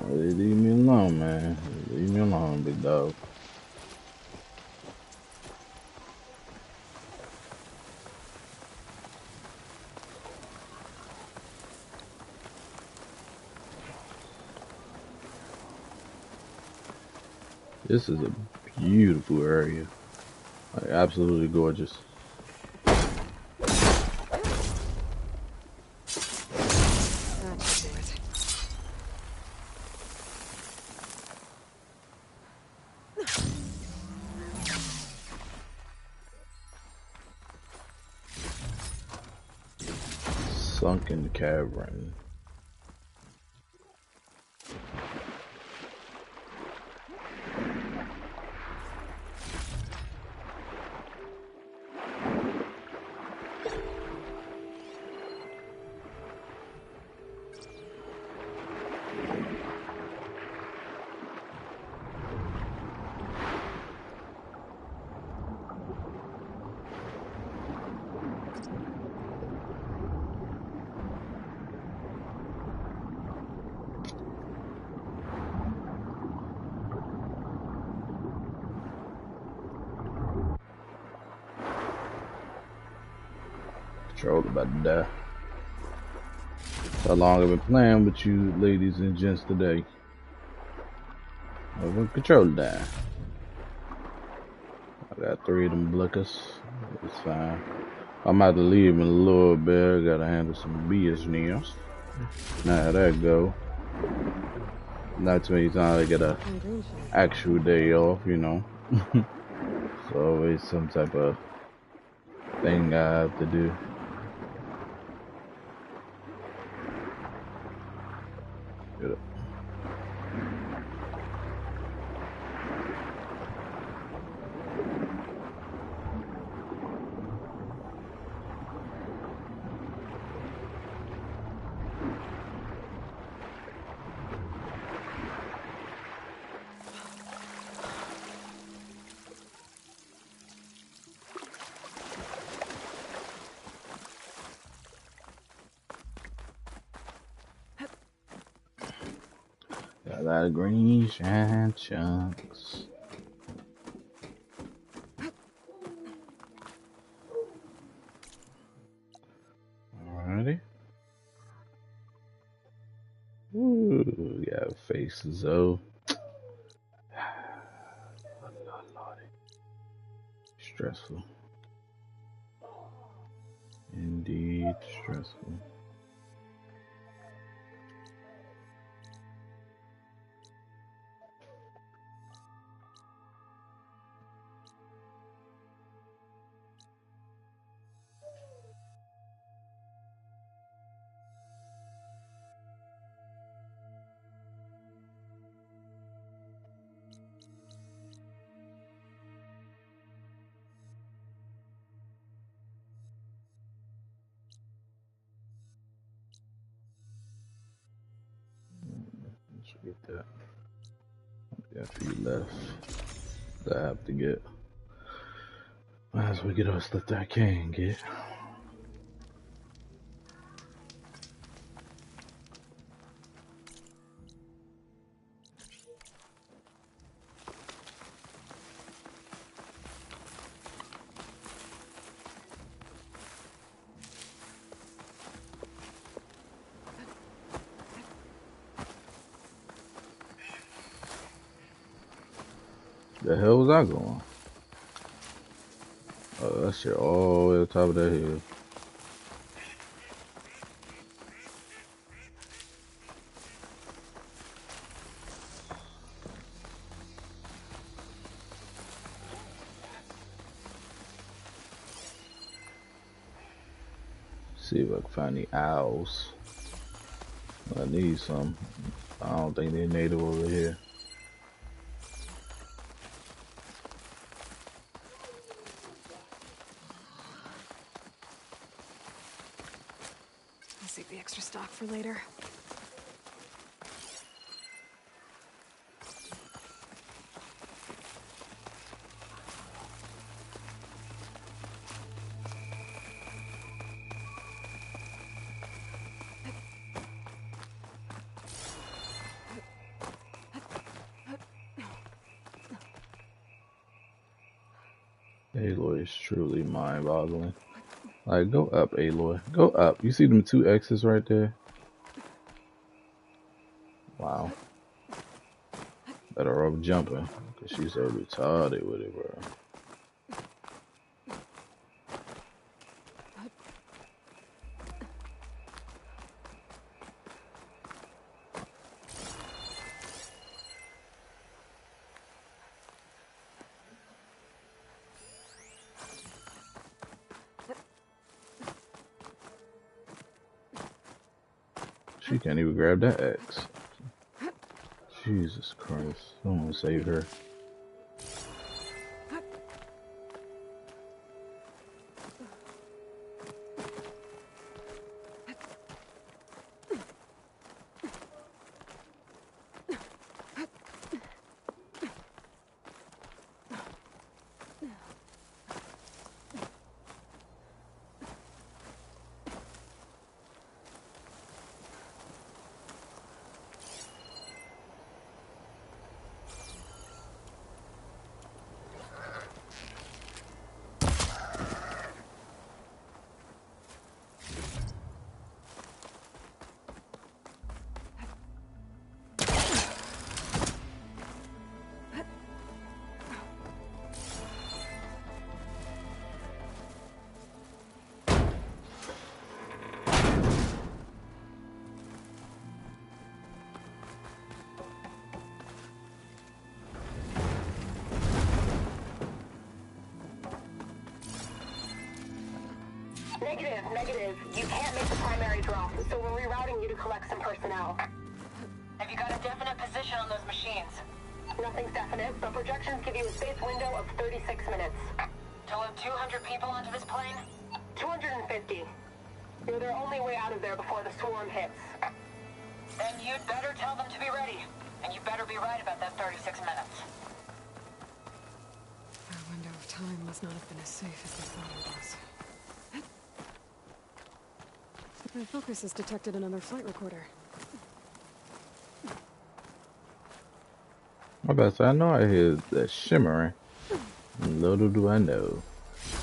Leave me alone, man. Leave me alone, big dog. This is a beautiful area. Like, absolutely gorgeous. Sunken cavern. Controller about to die. How long I've been playing with you ladies and gents today. Over controller die. I got 3 of them blickers. It's fine. I'm about to leave in a little bit. I gotta handle some business. Now how that go. Not too many times I get a actual day off, you know. So always some type of thing I have to do. Get up. Got a lot of green shine chunks. Alrighty. Ooh, got faces though. Stressful. Indeed stressful. Let's get that. Got a few left that I have to get. Might as well get all the stuff that I can get. The hell was I going? Oh, that shit all the way to the top of that hill. See if I can find the owls. I need some. I don't think they're native over here. I'll save the extra stock for later. Aloy is truly mind-boggling. Like, go up, Aloy. Go up. You see them 2 X's right there? Wow. Better off jumping, because she's so retarded with it, bro. She can't even grab that X. Jesus Christ. Someone save her. Negative. You can't make the primary drop, so we're rerouting you to collect some personnel. Have you got a definite position on those machines? Nothing's definite, but projections give you a safe window of 36 minutes. To load 200 people onto this plane? 250. You're their only way out of there before the swarm hits. Then you'd better tell them to be ready. And you better be right about that 36 minutes. Our window of time must not have been as safe as we thought it was. My focus has detected another flight recorder. My bad, I know I hear that shimmering. Little do I know,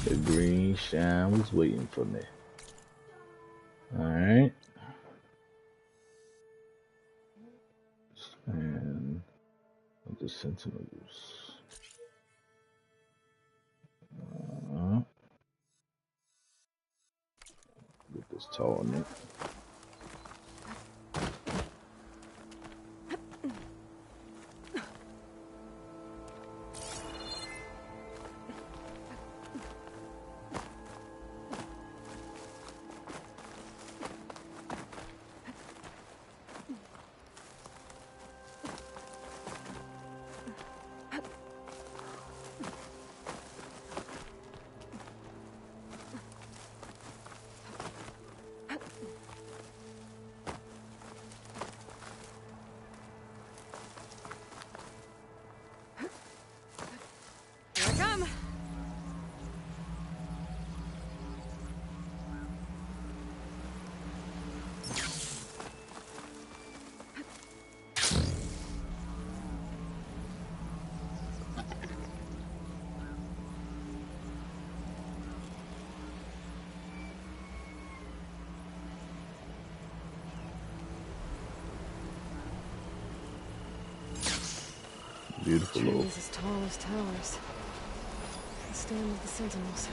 the green shine was waiting for me. Alright. And the Sentinels. Get this tall on it. Beautiful. Trees as tall as towers. The stand of the Sentinels.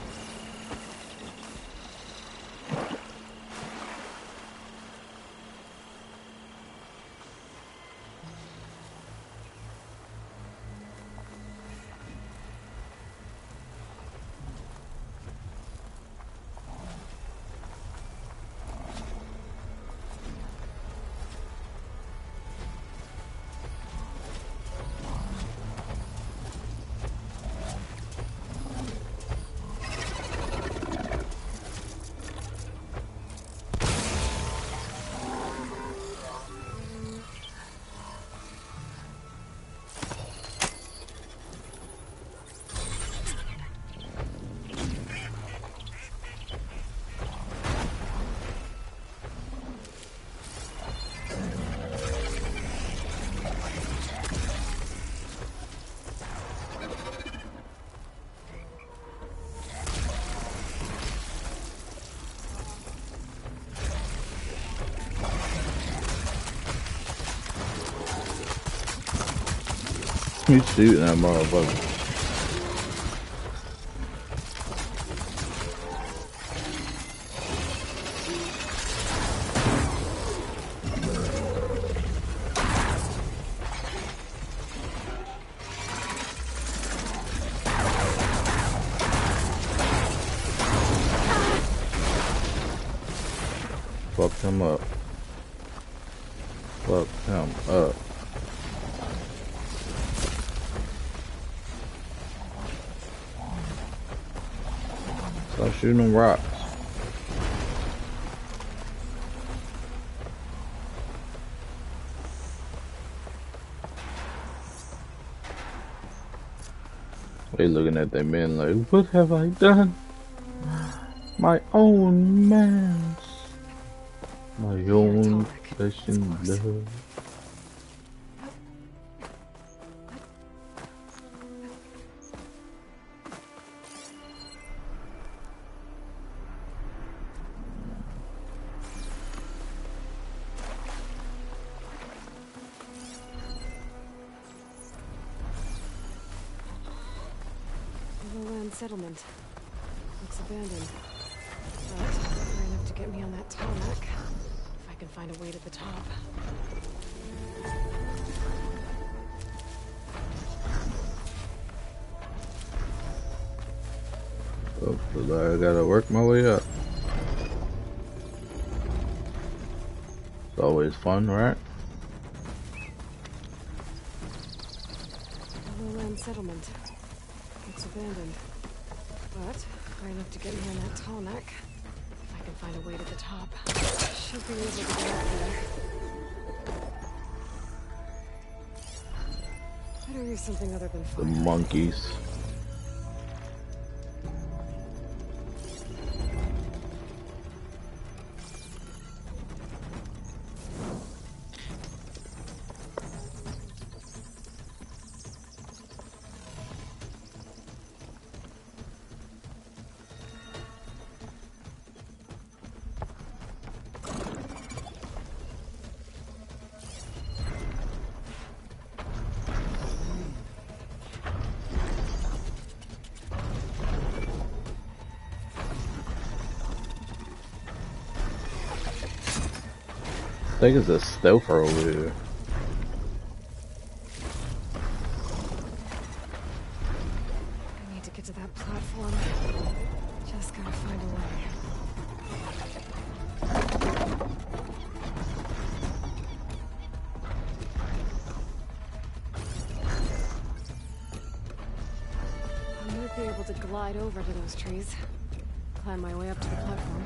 You shooting that motherfucker. Fuck him up. Fuck him up. Stop shooting them rocks. They looking at their men like, what have I done? My own man's. My own flesh and blood. Settlement. Looks abandoned. But far enough to get me on that tarmac. If I can find a way to the top. Oh, I gotta work my way up. always fun, right? Lowland settlement. It's abandoned. But high enough to get me on that tall neck. If I can find a way to the top, should be able to get up there. Better use something other than fire. The monkeys. I think it's a stealther over here. I need to get to that platform. Just gotta find a way. I might be able to glide over to those trees. Climb my way up to the platform.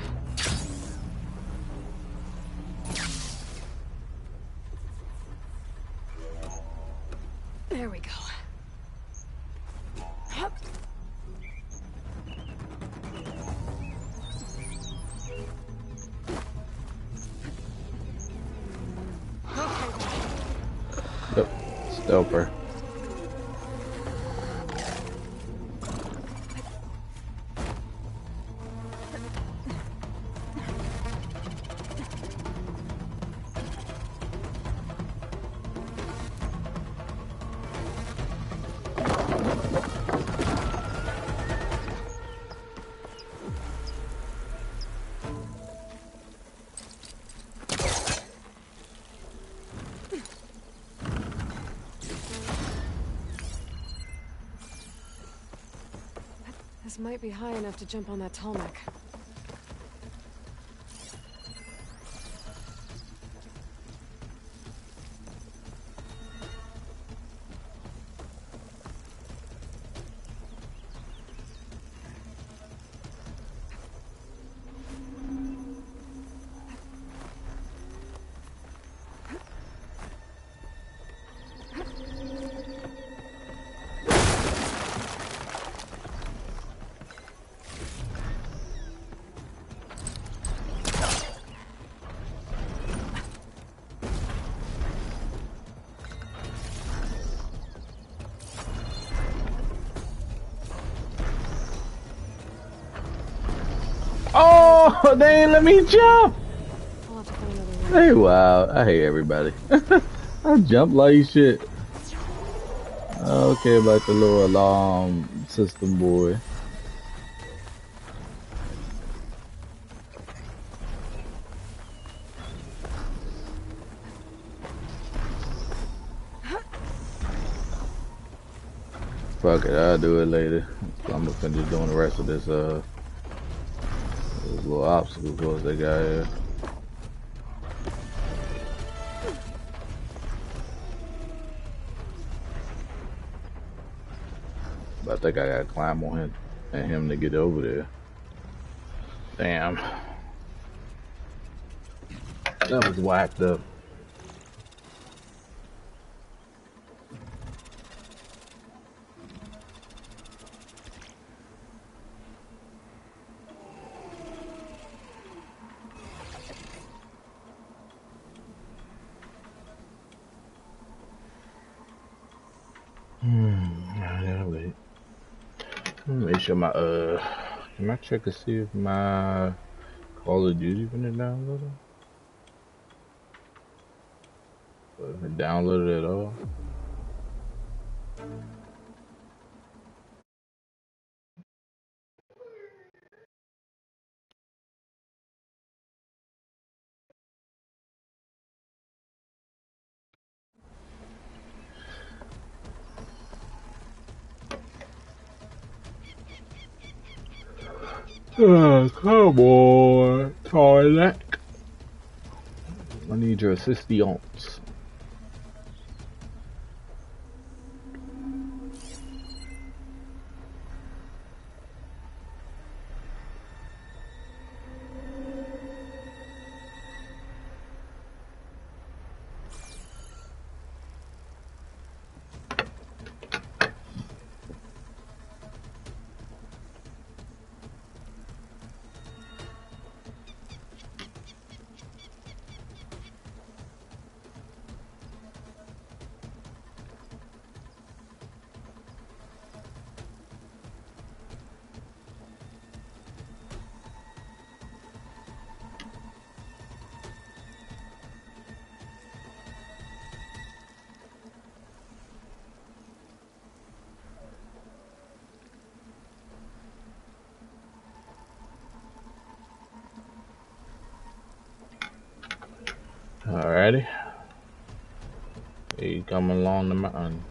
There we go. Hup. Yep, stealther. This might be high enough to jump on that tall neck. Oh, they ain't let me jump. Hey, wow. I hate everybody. I jump like shit. I don't care about the little alarm system, boy. Fuck it, I'll do it later. I'm gonna finish doing the rest of this, those little obstacle course they got here. But I think I gotta climb on him and him to get over there. Damn. That was whacked up. I gotta wait. Make sure my can I check to see if my Call of Duty been downloaded? If it downloaded at all? Oh, come on, toilet. I need your assistance. Alrighty. You come along the mountain.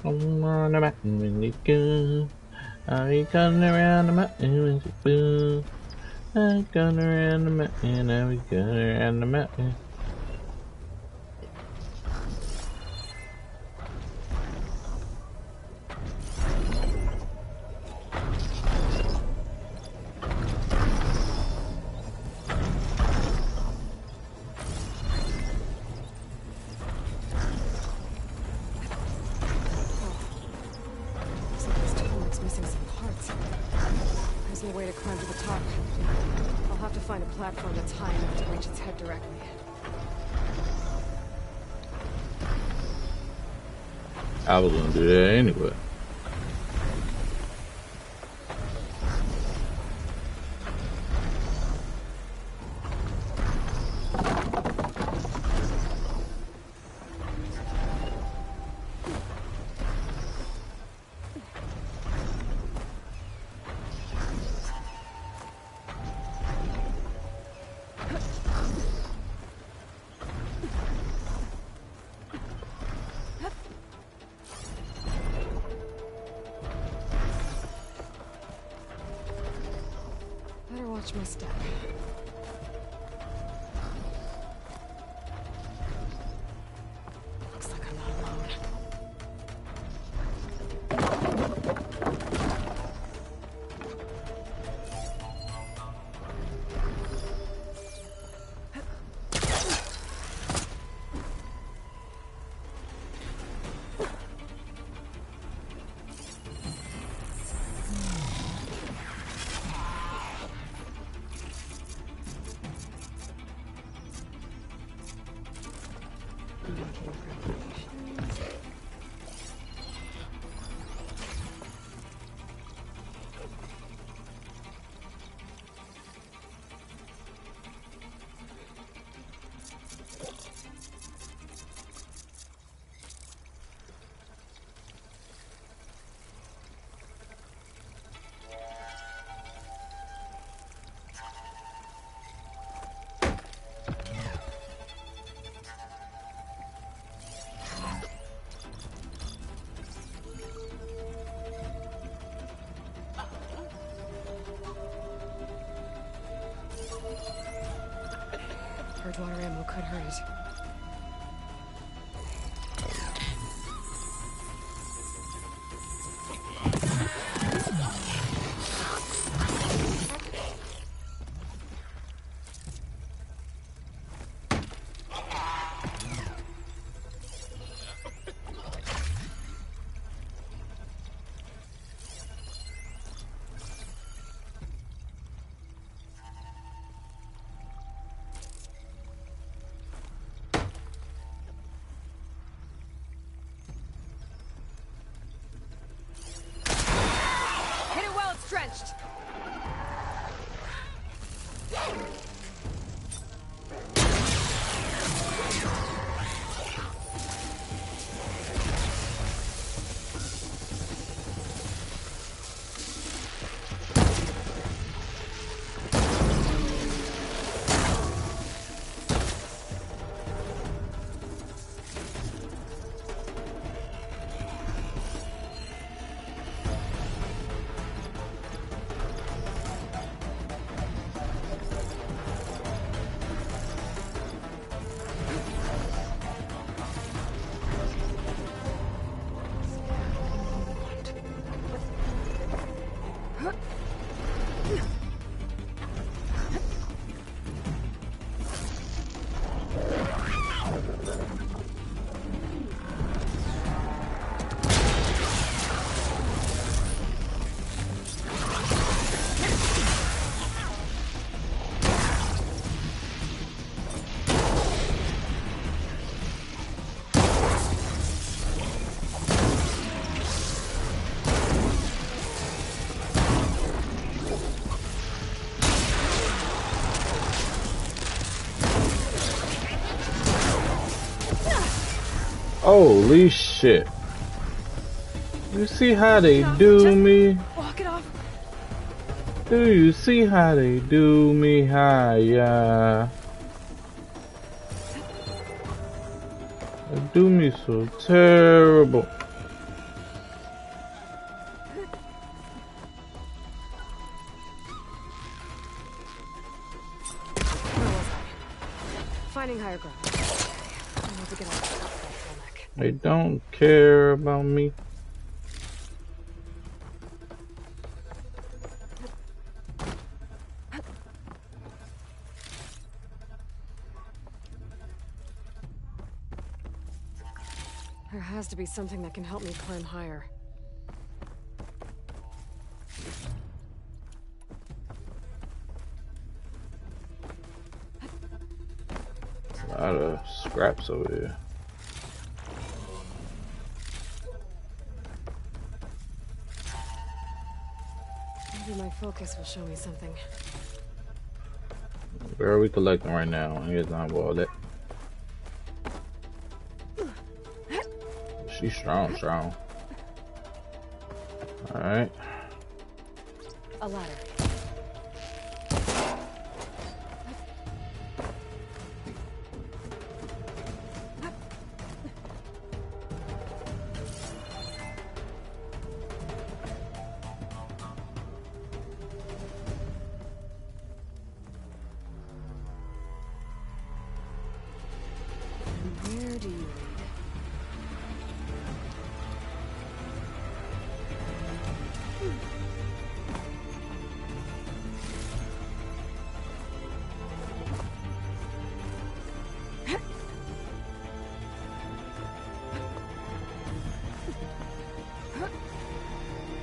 Come on the mountain when you go. I come around the mountain when you go. I come around the mountain. I come around the mountain. I was gonna do that anyway. Watch my step. Looks like I'm not alone. Water ammo could hurt it. Holy shit. You see how they do me? Walk it off. Do you see how they do me? Hiya. They do me so terrible. Finding higher ground. I need to get off the bottleneck. They don't care about me. There has to be something that can help me climb higher. A lot of scraps over here. Maybe my focus will show me something. Where are we collecting right now? Here's not all that. She's strong. Alright. A ladder. Where do you lead?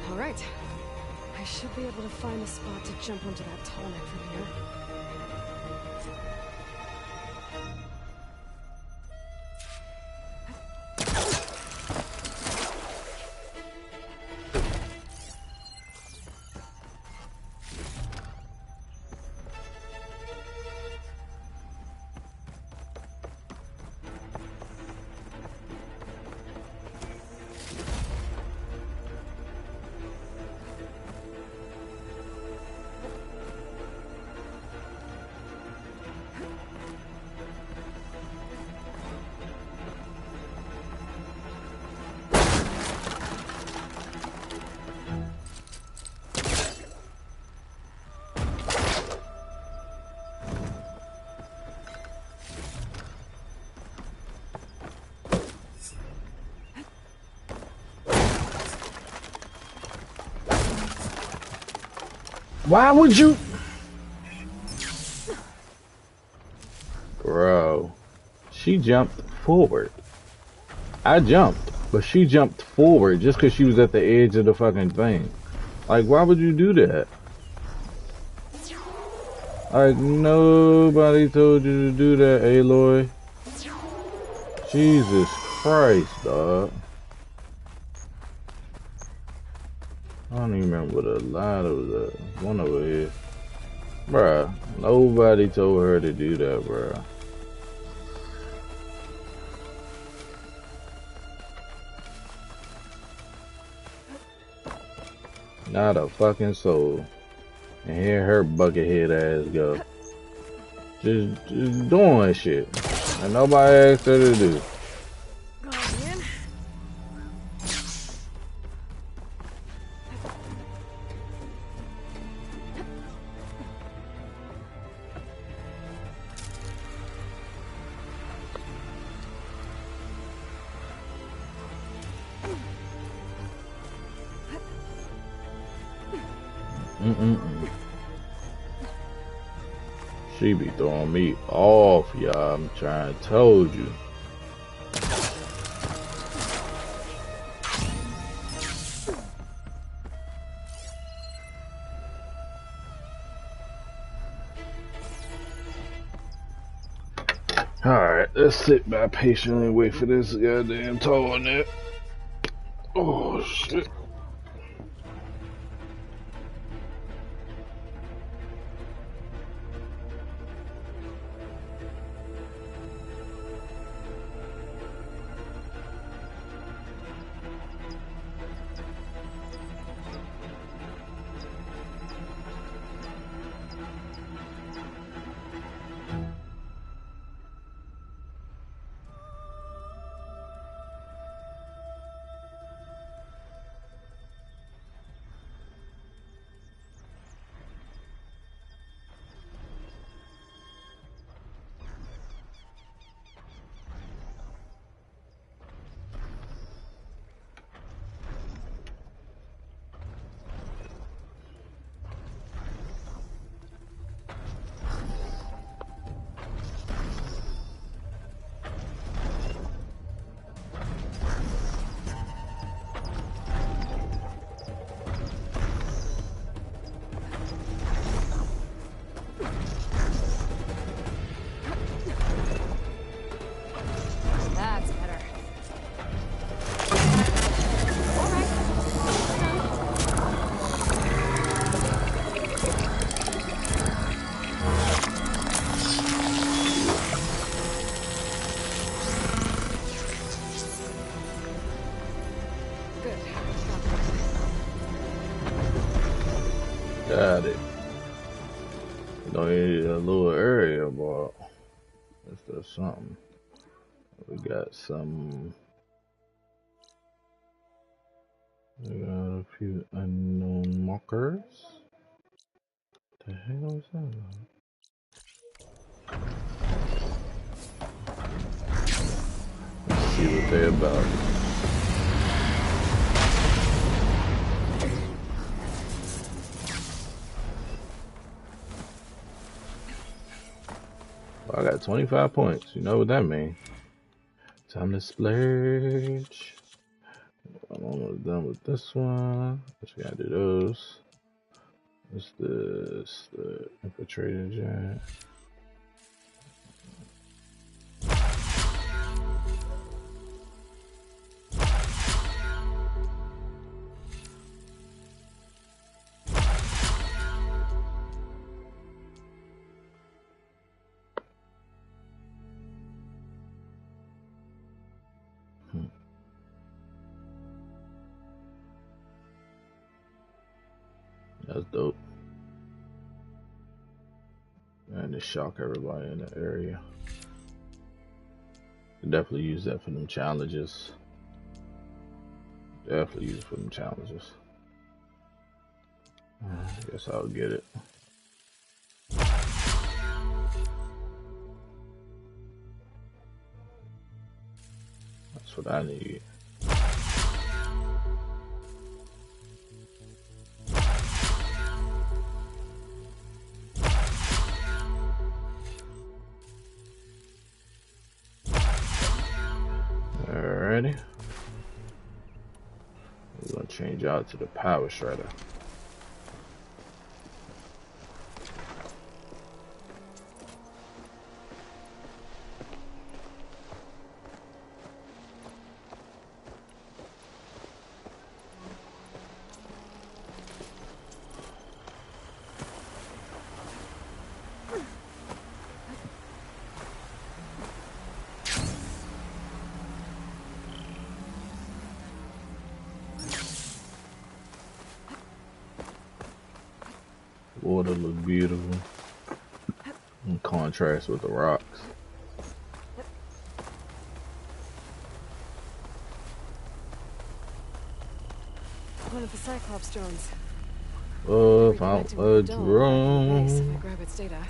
All right. I should be able to find a spot to jump onto that tall neck from here. Why would you? Bro, she jumped forward. I jumped, but she jumped forward just because she was at the edge of the fucking thing. Like, why would you do that? Like, nobody told you to do that, Aloy. Jesus Christ, dog. I don't even remember what a ladder was at. One over here. Bruh, nobody told her to do that, bruh. Not a fucking soul. And here her buckethead ass go. Just doing shit. And nobody asked her to do. She be throwing me off, y'all. I'm trying to told you. Alright, let's sit back patiently and wait for this goddamn tall net. Oh shit. or something. We got some. We got a few unknown markers. The hell is that? Let's see what they're about. Well, I got 25 points. You know what that means. Time to splurge. I'm almost done with this one. We gotta do those. What's this? The infiltrator giant. That's dope. And to shock everybody in the area. Definitely use that for them challenges. Definitely use it for them challenges. I guess I'll get it. That's what I need. Alrighty. We're gonna change out to the power shredder. Water look beautiful in contrast with the rocks. One of the Cyclops drones. Oh, found a drone. Grab its data.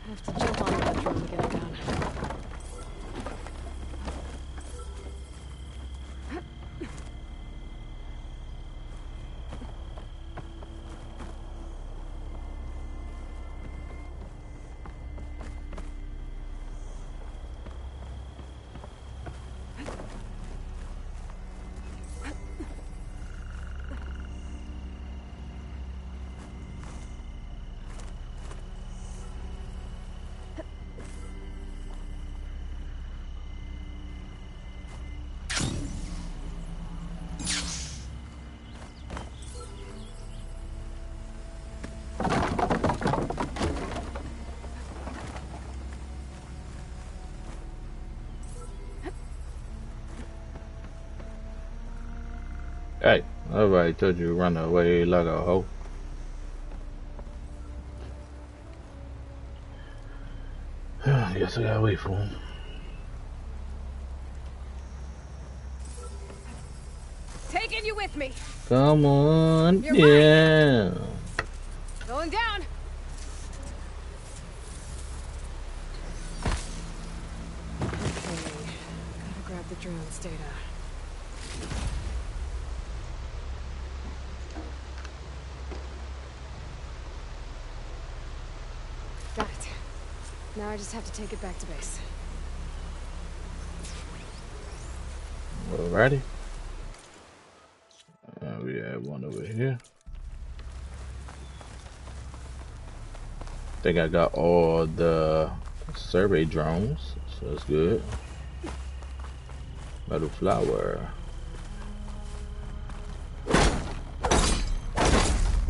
I have to jump on that drone to get it down. Hey, nobody told you to run away like a hoe. I guess I gotta wait for him. Taking you with me. Come on, You're yeah. mine. Going down. Okay, gotta grab the drone's data. Got it. Now I just have to take it back to base. Alrighty. We have one over here. I think I got all the survey drones, so that's good. Metal flower.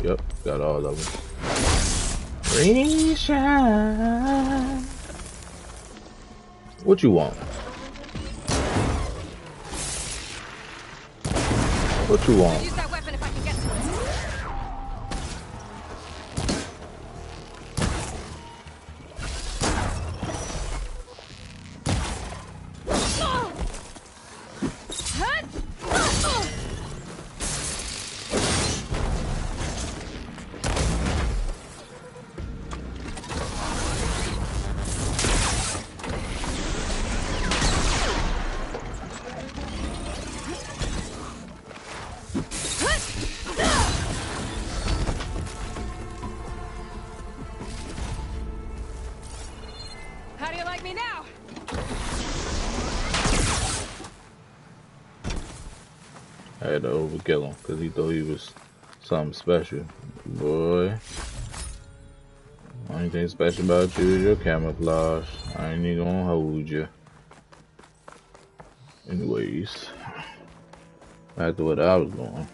Yep, got all of them. Reshine. What you want? What you want? Use that weapon if I can get to it. How do you like me now? I had to overkill him because he thought he was something special. Boy, only thing special about you is your camouflage. I ain't even gonna hold you. Anyways, back to what I was doing.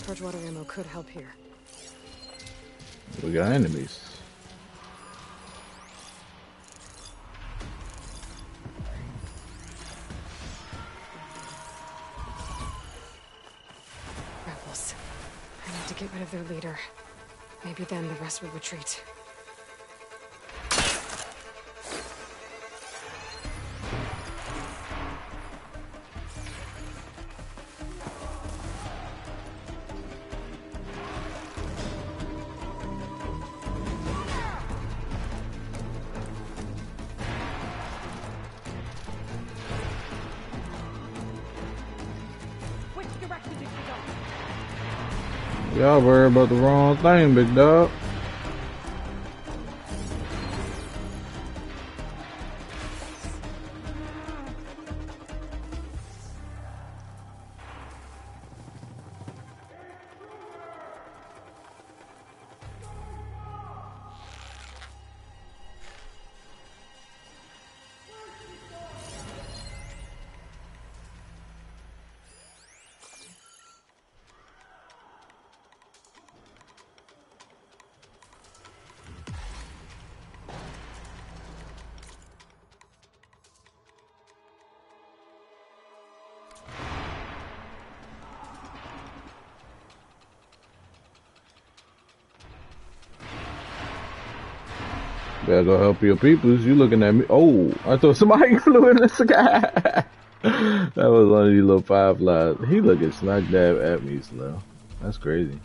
Purge water ammo could help here. We got enemies. Rebels. I need to get rid of their leader. Maybe then the rest will retreat. Y'all worry about the wrong thing, big dog. Better go help your peoples. You looking at me? Oh, I thought somebody flew in the sky. That was one of these little fireflies. He looking smack dab at me, Slow. That's crazy.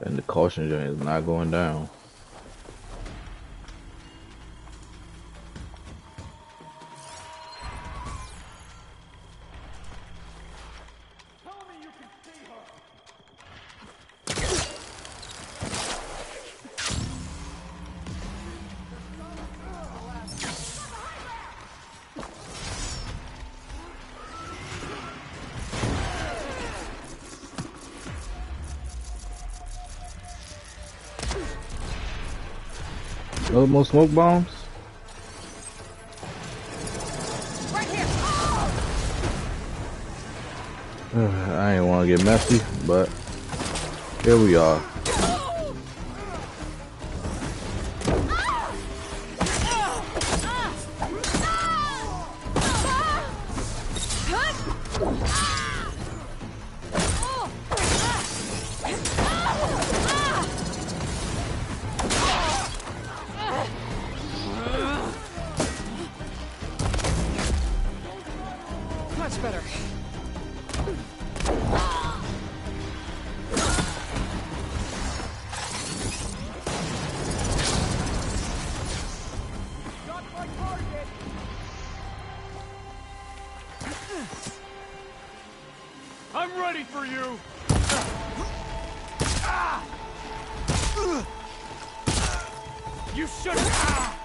And the caution joint is not going down. No more smoke bombs? Right here. I ain't want to get messy, but here we are. for you! You should have...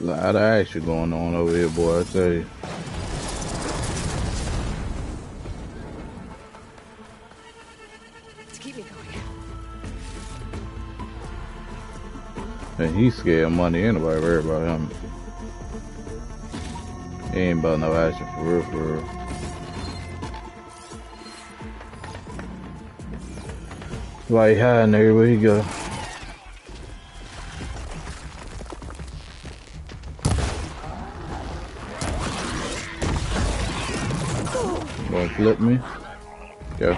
A lot of action going on over here, boy, I tell you. Keep me going. And he's scared of money anyway, worry about him. He ain't about no action for real, for real. Why he hiding everywhere he go? Gonna flip me? Go.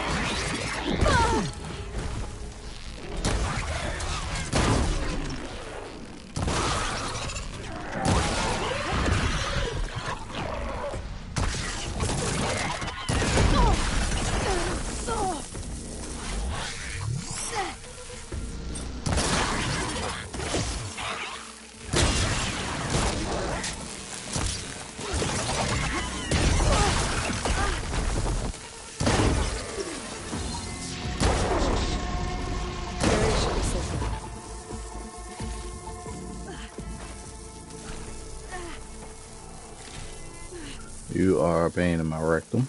You are a pain in my rectum.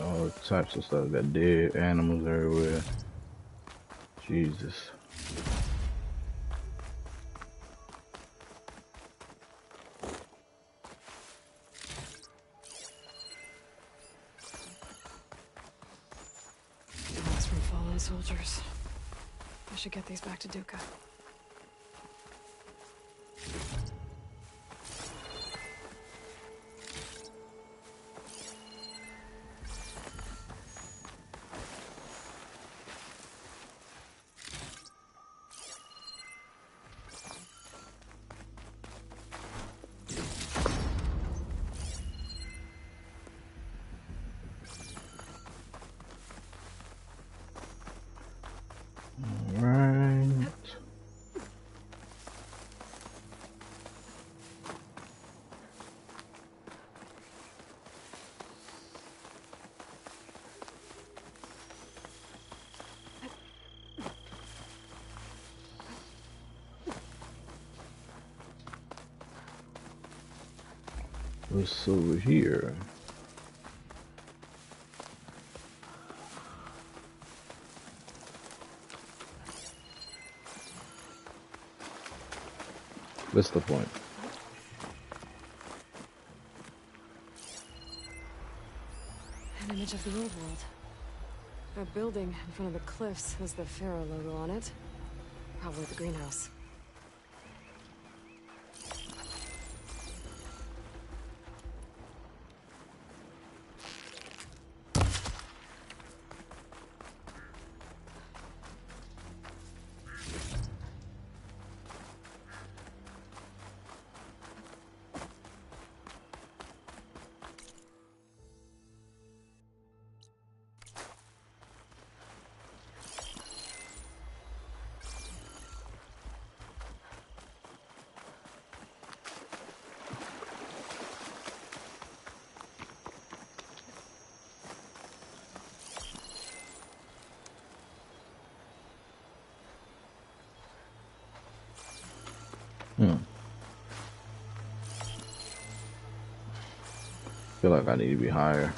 All types of stuff. Got dead animals everywhere. Jesus. Thanks from fallen soldiers. I should get these back to Duca. What's over here? Vista Point. An image of the old world. A building in front of the cliffs has the Pharaoh logo on it. Probably the greenhouse. Feel like I need to be higher.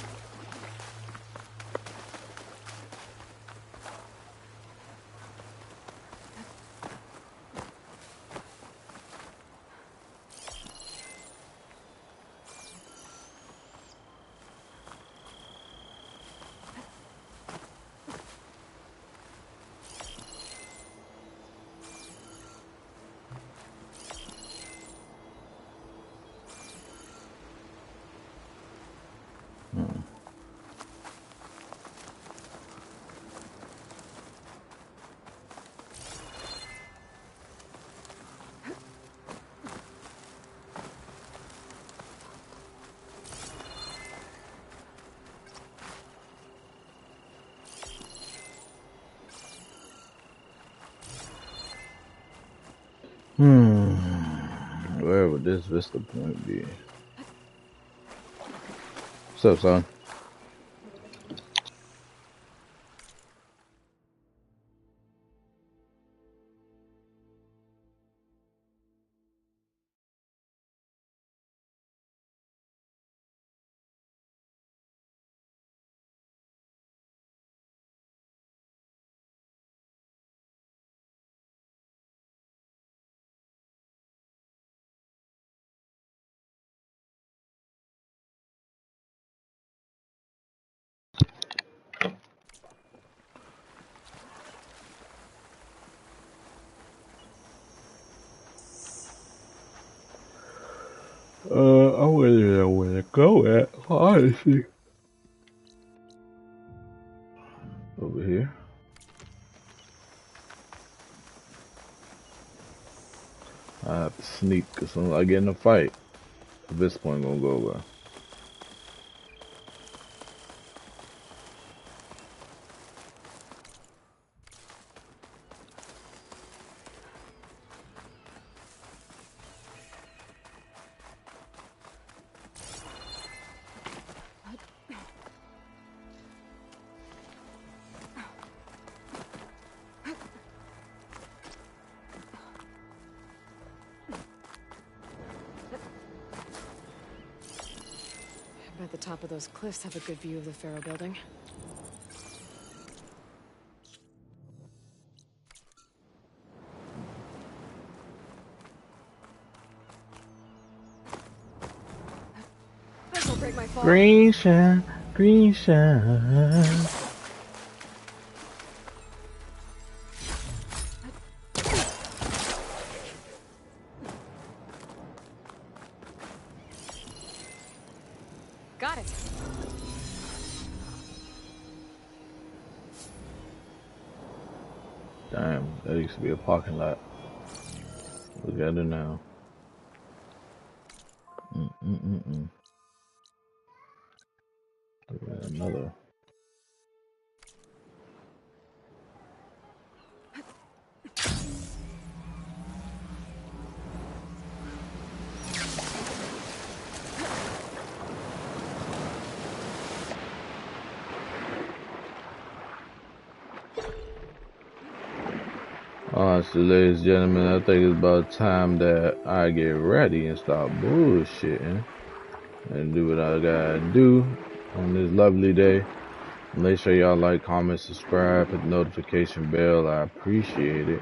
Where would this Vista Point be? What's up, son? I wouldn't know where to go at, honestly. Over here. I have to sneak as soon as I get in a fight. This point gonna go away. I bet the top of those cliffs have a good view of the Pharaoh building. This'll break my fall. Green shine, green shine. Got it. Damn, that used to be a parking lot. Look at it now. Look at another. Honestly, ladies and gentlemen, I think it's about time that I get ready and start bullshitting and do what I gotta do on this lovely day. Make sure y'all like, comment, subscribe, hit the notification bell. I appreciate it.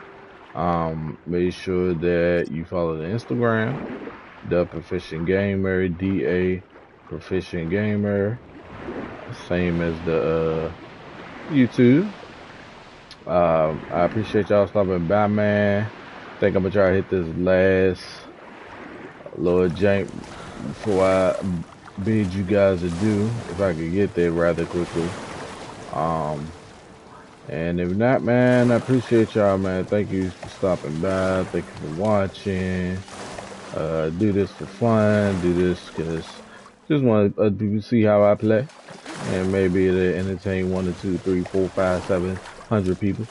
Make sure that you follow the Instagram, The Proficient Gamer, DA Proficient Gamer, same as the YouTube. I appreciate y'all stopping by, man. I think I'm gonna try to hit this last little jank before I bid you guys adieu, if I could get there rather quickly. And if not, man, I appreciate y'all, man. Thank you for stopping by. Thank you for watching. Do this for fun. Do this because just want people to see how I play, and maybe it'll entertain 1 or 2, 3, 4, 5, 700 people.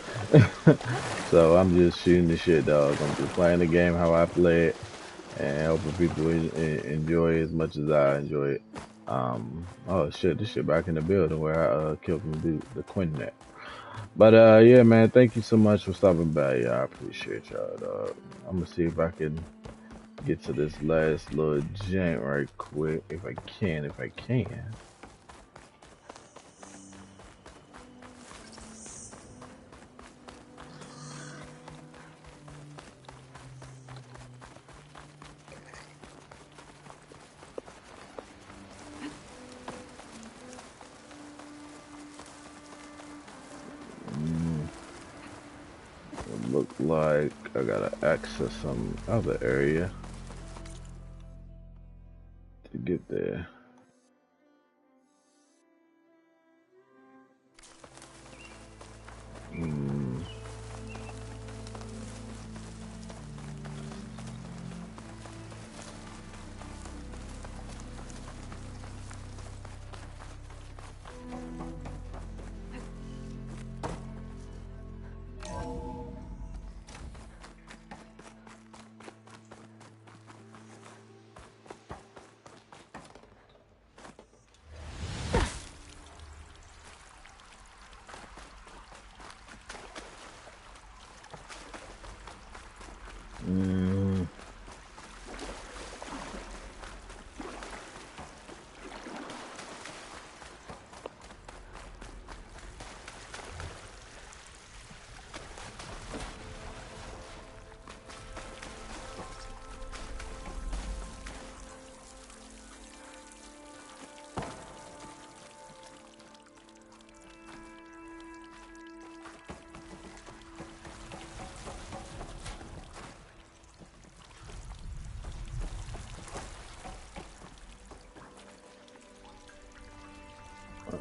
So I'm just shooting the shit, dog. I'm just playing the game how I play it, and hoping people enjoy it as much as I enjoy it. Oh shit, this shit back in the building where I killed the Quinnet. But yeah, man, thank you so much for stopping by. Yeah, I appreciate y'all, dog. I'm gonna see if I can get to this last little jank right quick, if I can. It look like I gotta access some other area to get there.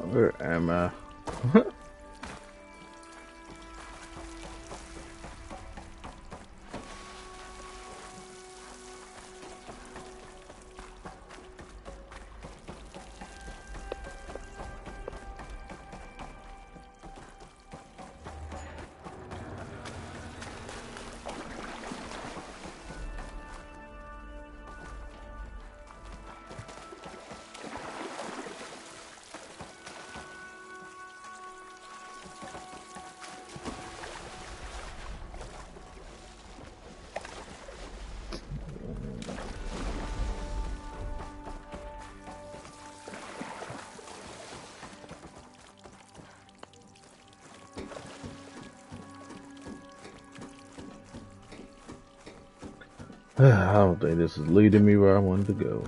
Where am I? I don't think this is leading me where I wanted to go.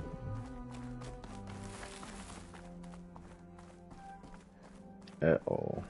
At all.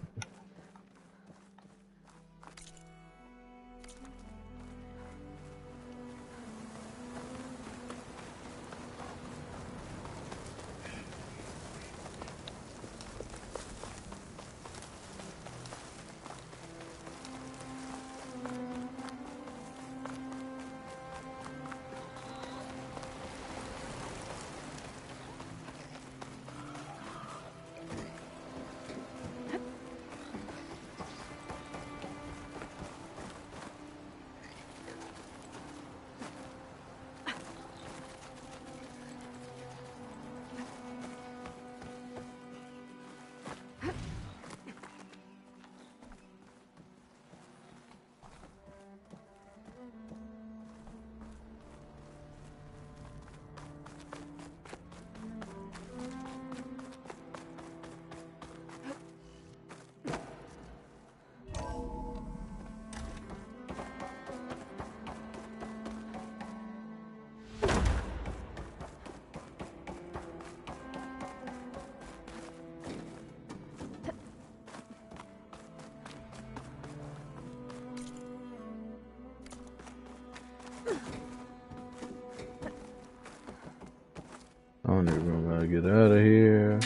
I don't even know how to get out of here.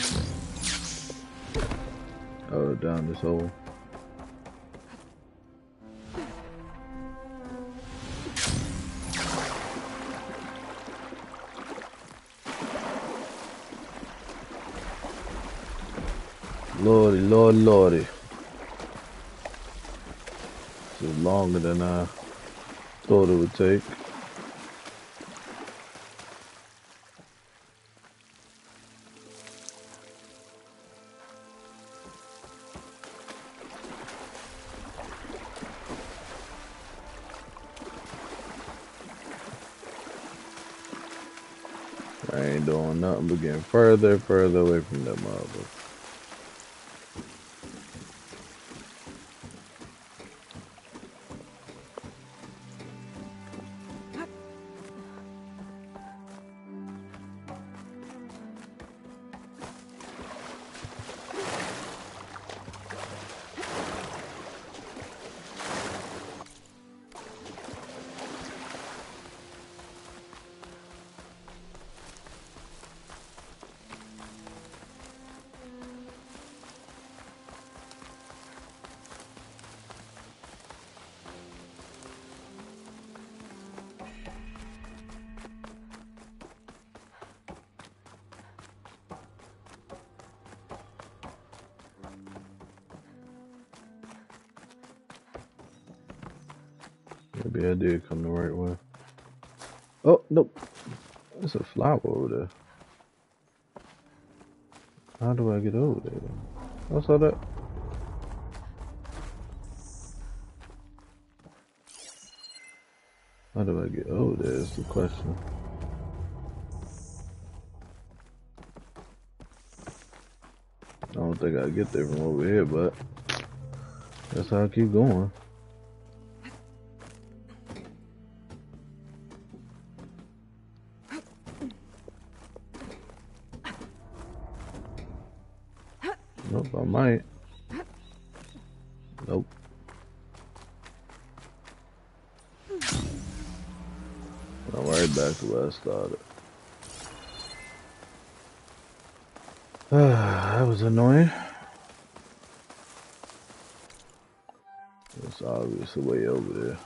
Oh, down this hole. Lordy, Lord, Lordy. This is longer than I thought it would take. I ain't doing nothing but getting further and further away from that marble. Maybe I did come the right way. Oh, nope. There's a flower over there. How do I get over there? I saw that. How do I get over there is the question. I don't think I'll get there from over here, but that's how I keep going. Nope, I might. Nope. I'm right back to where I started. That was annoying. It's obviously way over there.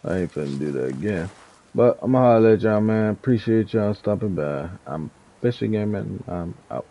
I ain't finna do that again. But I'm gonna holler at y'all, man. Appreciate y'all stopping by. I'm Fishing Gaming. I'm out.